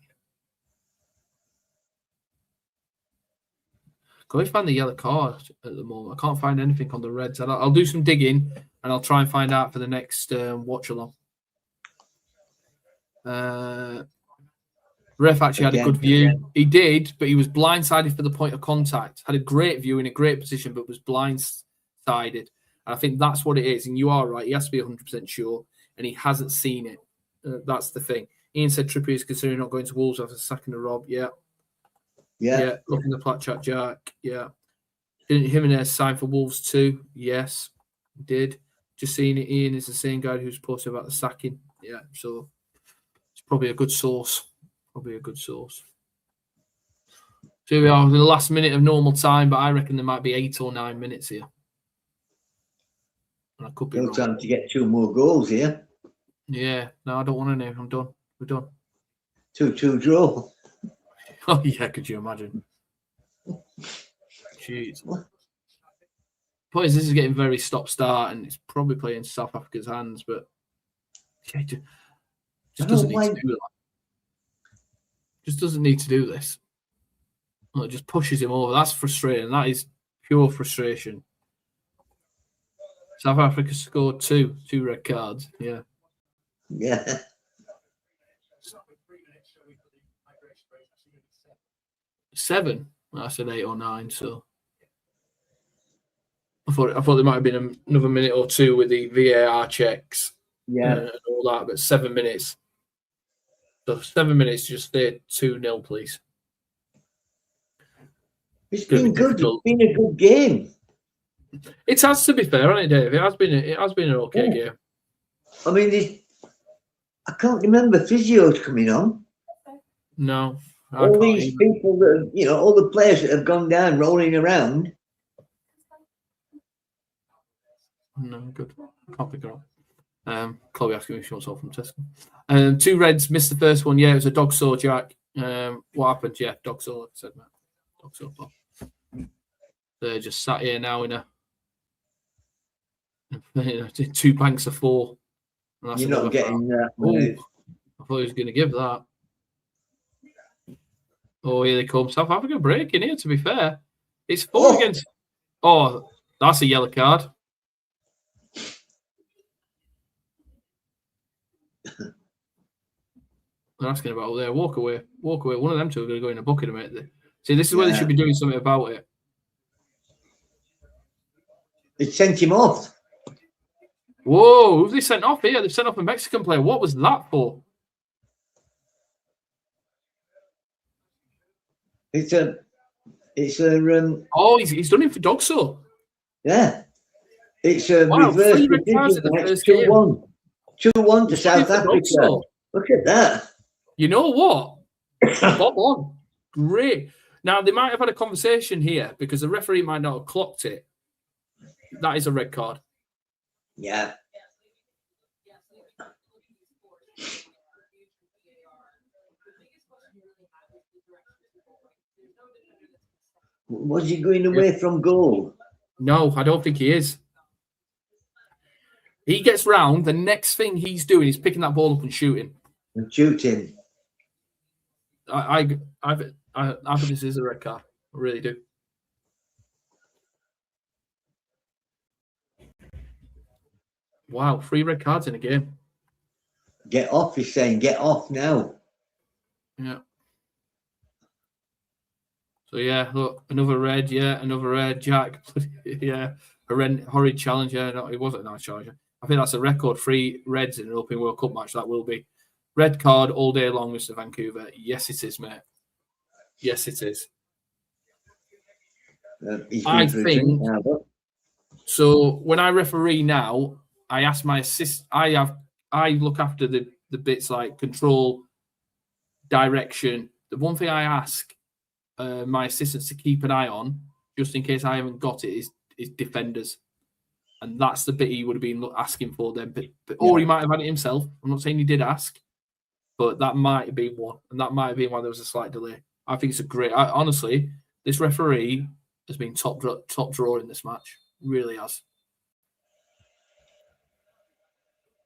Go find the yellow card at the moment. I can't find anything on the Reds. I'll do some digging and I'll try and find out for the next watch along. Ref actually had a good view. He did, but he was blindsided for the point of contact. Had a great view in a great position, but was blindsided. And I think that's what it is. And you are right. He has to be 100% sure, and he hasn't seen it. That's the thing. Ian said Trippier is considering not going to Wolves after sacking the Rob. Yeah. Yeah. Looking the plat chat, Jack. Yeah. Didn't Jimenez sign for Wolves too? Yes, did. Just seeing it. Ian is the same guy who's posted about the sacking. Yeah. So it's probably a good source. Probably a good source. So here we are, the last minute of normal time, but I reckon there might be 8 or 9 minutes here. And I could be no wrong. time to get 2 more goals here. Yeah, no, I don't want to know. I'm done. We're done. 2-2 draw. Oh, yeah, could you imagine? Jeez. Point is, this is getting very stop-start, and it's probably playing South Africa's hands, but yeah, just doesn't need to do that. Just doesn't need to do this. Well, it just pushes him over. That's frustrating. That is pure frustration. South Africa scored 2 red cards. Yeah. Yeah. Seven. I said 8 or 9. So I thought there might have been another minute or 2 with the VAR checks. Yeah. And all that, but 7 minutes. So 7 minutes, just stay 2-0, please. It's been good. It's been a good game. It has, to be fair, hasn't it, Dave? It has been an okay game. I mean, I can't remember physios coming on. No. All these people that all the players that have gone down rolling around. No, good. I can't pick her up. Chloe asking me if she wants off from Tesco. 2 reds, missed the first one. Yeah, it was a dog saw, Jack. What happened? Yeah, dog saw, said Matt. Dog saw. They're just sat here now in 2 banks of 4. You're not getting that. I thought he was going to give that. Oh, here they come. South Africa breaking here, to be fair. It's 4 against... Oh, that's a yellow card. They're asking about there. Walk away. Walk away. One of them 2 are going to go in a bucket, mate. See, this is where they should be doing something about it. It sent him off. Whoa, who've they sent off here? They've sent off a Mexican player. What was that for? It's a oh, he's done it for dog saw. Yeah. It's a reverse decision. 2-1. 2-1 to South Africa. Look at that. You know what? Bob on. Great. Now, they might have had a conversation here because the referee might not have clocked it. That is a red card. Yeah. Was he going away from goal? No, I don't think he is. He gets round. The next thing he's doing is picking that ball up and shooting. And shooting. I think this is a red card. I really do. Wow, 3 red cards in a game. Get off, he's saying. Get off now. Yeah. So, yeah, look, another red. Yeah, another red. Jack. Yeah, horrid challenge. Yeah, no, it wasn't a nice challenge. I think that's a record. 3 reds in an Open World Cup match. That will be. Red card all day long, Mr. Vancouver. Yes, it is, mate. Yes, it is. I think... So, when I referee now, I asked my assist. I look after the bits like control, direction. The one thing I ask my assistants to keep an eye on, just in case I haven't got it, is defenders. And that's the bit he would have been asking for then. Or he might have had it himself. I'm not saying he did ask, but that might have been one. And that might have been why there was a slight delay. I think it's a great... honestly, this referee has been top drawer in this match. Really has.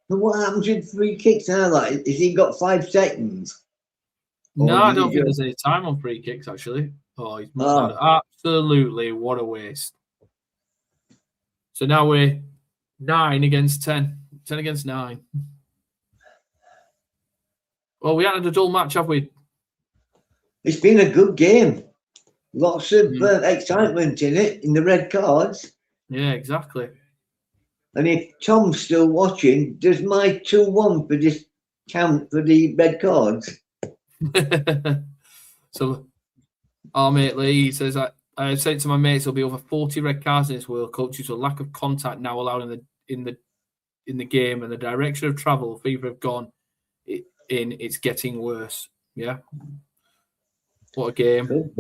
But what happens with free kicks now? Like, has he got 5 seconds? No, I don't think there's any time on free kicks, actually. Oh, he's absolutely, what a waste. So now we're 9 against 10. 10 against 9. Well, we haven't had a dull match, have we? It's been a good game. Lots of excitement in it, in the red cards. Yeah, exactly. And if Tom's still watching, does my 2-1 for this count for the red cards? So, our mate Lee says, I said to my mates, there'll be over 40 red cards in this World Cup due to a lack of contact now allowed in the game, and the direction of travel FIFA have gone in. It's getting worse. Yeah, what a game!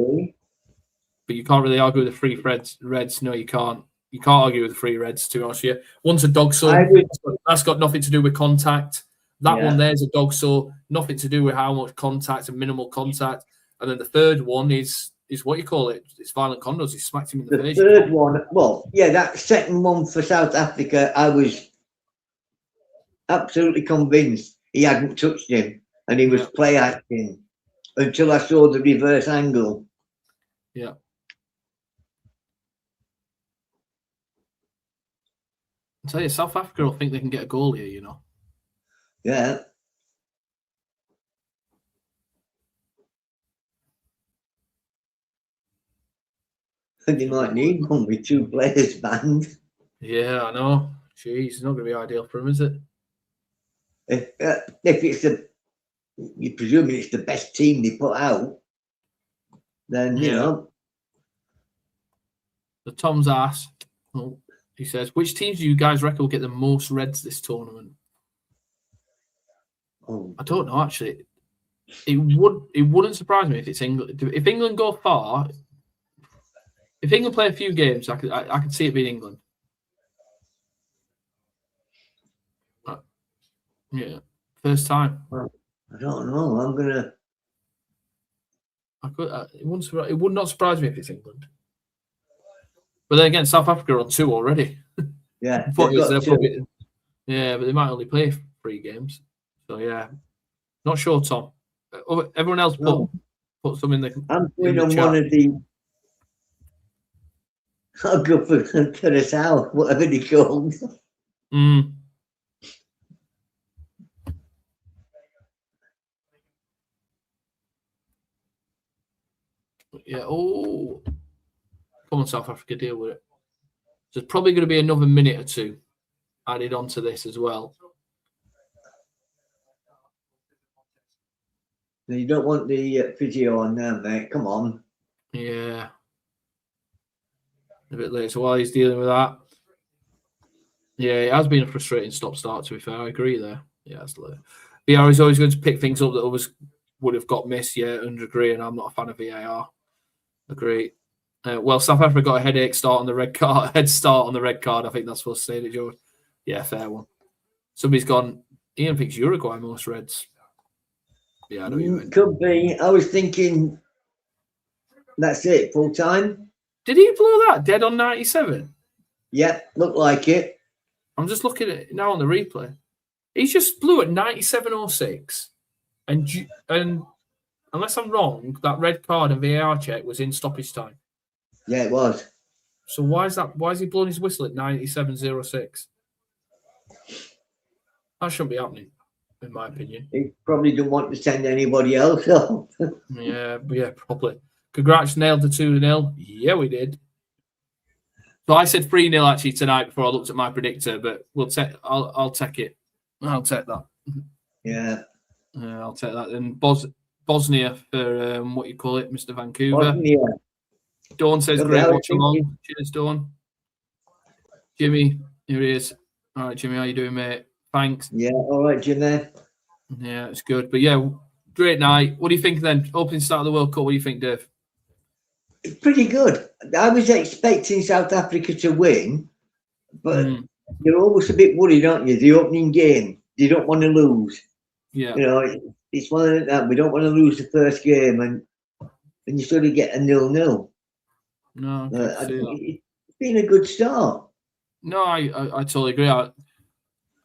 But you can't really argue with the free reds. No, you can't. You can't argue with the free reds. To be honest with you, one's a dog saw. That's got nothing to do with contact. That one there's a dog saw, nothing to do with how much contact and minimal contact. And then the third one is what you call it. It's violent conduct. He smacked him in the face. The third one, well, yeah, that second one for South Africa, I was absolutely convinced he hadn't touched him and he was play acting until I saw the reverse angle. Yeah. I tell you, South Africa will think they can get a goal here, you know. Yeah. They might need one with 2 players banned. Yeah, I know. Jeez, it's not going to be ideal for him, is it? If it's you presume it's the best team they put out, then, you know. The Tom's asked, he says, which teams do you guys reckon will get the most reds this tournament? Oh. I don't know, actually. It wouldn't surprise me if it's England. If England go far, if England play a few games, I could see it being England. Yeah, first time. Well, I don't know. I'm gonna. It would not surprise me if it's England. But then again, South Africa are on 2 already. Yeah, but they might only play 3 games. So yeah, not sure, Tom. Everyone else put some in the. I'm putting on one of the. I'll go for Curacao, whatever they called. Yeah. Oh, come on, South Africa, deal with it. So there's probably going to be another minute or 2 added onto this as well. You don't want the physio on now, mate. Come on. Yeah. A bit late. So while he's dealing with that, yeah, it has been a frustrating stop-start, to be fair. I agree there. Yeah, it's late. VAR is always going to pick things up that others would have got missed. Yeah, 100%, and I'm not a fan of VAR. Agree. Well, South Africa got a head start on the red card. I think that's supposed to say it, George. Yeah, fair one. Somebody's gone. Ian thinks Uruguay most reds. Yeah, I know you meant. Could be. I was thinking that's it, full time. Did he blow that dead on 97? Yep, looked like it. I'm just looking at it now on the replay. He just blew at 97.06. And unless I'm wrong, that red card and VAR check was in stoppage time. Yeah, it was. So why is he blowing his whistle at 97.06? That shouldn't be happening, in my opinion. He probably didn't want to send anybody else off. Yeah, probably. Congrats, nailed the 2-0. Yeah, we did. So I said 3-0 actually tonight before I looked at my predictor, but I'll take it. I'll take that. Yeah. I'll take that. And Bosnia for what you call it, Mr. Vancouver. Bosnia. Dawn says great watch along. Cheers, Dawn. Jimmy, here he is. All right, Jimmy, how you doing, mate? Thanks. Yeah, all right, Jimmy. Yeah, it's good. But yeah, great night. What do you think then? Opening start of the World Cup, what do you think, Dave? It's pretty good. I was expecting South Africa to win, but you're always a bit worried, aren't you? The opening game, you don't want to lose. Yeah. You know, it's one of that. We don't want to lose the first game, and you sort of get a 0-0. No, it's been a good start. No, I totally agree.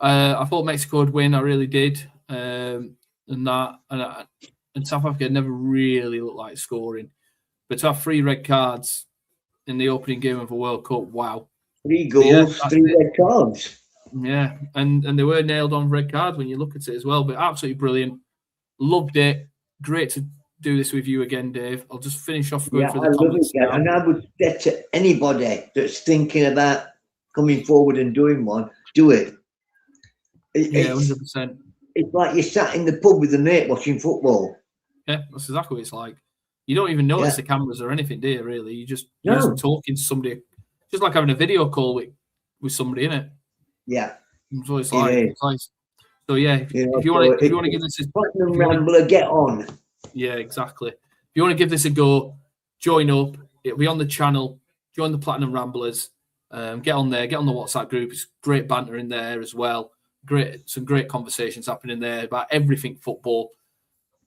I thought Mexico would win. I really did. And South Africa never really looked like scoring. But to have 3 red cards in the opening game of a World Cup, wow. 3 goals, 3 red cards. Yeah, and they were nailed on red cards when you look at it as well. But absolutely brilliant. Loved it. Great to do this with you again, Dave. I'll just finish off going through the comments. And I would say to anybody that's thinking about coming forward and doing one, do it. Yeah, 100%. It's like you sat in the pub with a mate watching football. Yeah, that's exactly what it's like. You don't even notice the cameras or anything, do you, really? You're just talking to somebody. Just like having a video call with somebody, innit? Yeah. So it's like, so yeah, if you want to give this a Platinum Rambler, get on. Yeah, exactly. If you want to give this a go, join up. It'll be on the channel. Join the Platinum Ramblers. Get on there. Get on the WhatsApp group. It's great banter in there as well. Some great conversations happening there about everything football,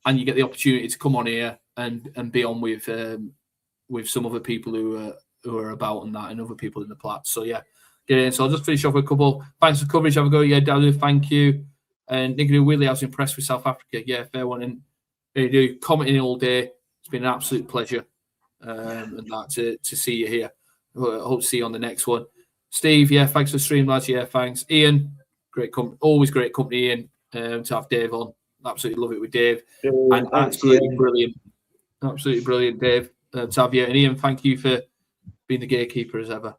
and you get the opportunity to come on here and be on with some other people who are about and that, and other people in the Plats. So yeah, get in. So I'll just finish off with a couple. Thanks for coverage. Have a go. Yeah, Dalu, thank you. And Nigga Willie, I was impressed with South Africa. Yeah, fair one. And they do commenting all day. It's been an absolute pleasure, and that to see you here. I hope to see you on the next one. Steve, yeah, thanks for the stream, lads. Yeah, thanks. Ian, always great company, Ian, to have Dave on. Absolutely love it with Dave. And absolutely brilliant. Absolutely brilliant, Dave, to have you. And Ian, thank you for being the gatekeeper as ever.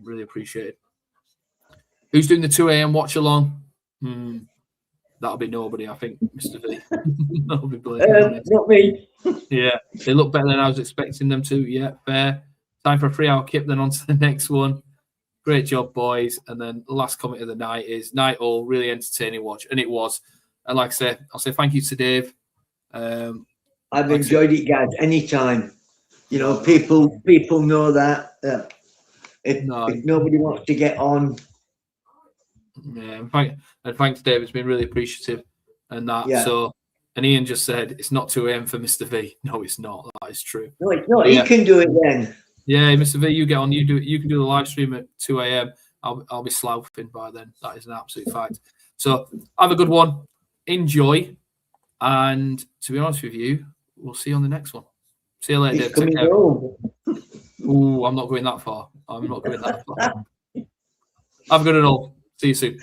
Really appreciate it. Who's doing the 2 a.m. watch along? That'll be nobody, I think, Mr. V. That'll be not me. Yeah, they look better than I was expecting them to. Yeah, fair. Time for a 3-hour kip, then on to the next one. Great job, boys. And then the last comment of the night is night all, really entertaining watch. And it was. And like I said, I'll say thank you to Dave. I've enjoyed it, guys, anytime. You know, people know that. If nobody wants to get on. Yeah, and thanks, Dave. It's been really appreciative. And that. Yeah. So, and Ian just said, it's not 2 a.m. for Mr. V. No, it's not. That is true. No, it's not. He can do it then. Yeah, Mr. V, you get on. You do it. You can do the live stream at 2 a.m. I'll be sloughing by then. That is an absolute fact. So have a good one. Enjoy. And to be honest with you, we'll see you on the next one. See you later, Dave. Take care. Ooh, I'm not going that far. I'm not going that far. Have a good one all. See you soon.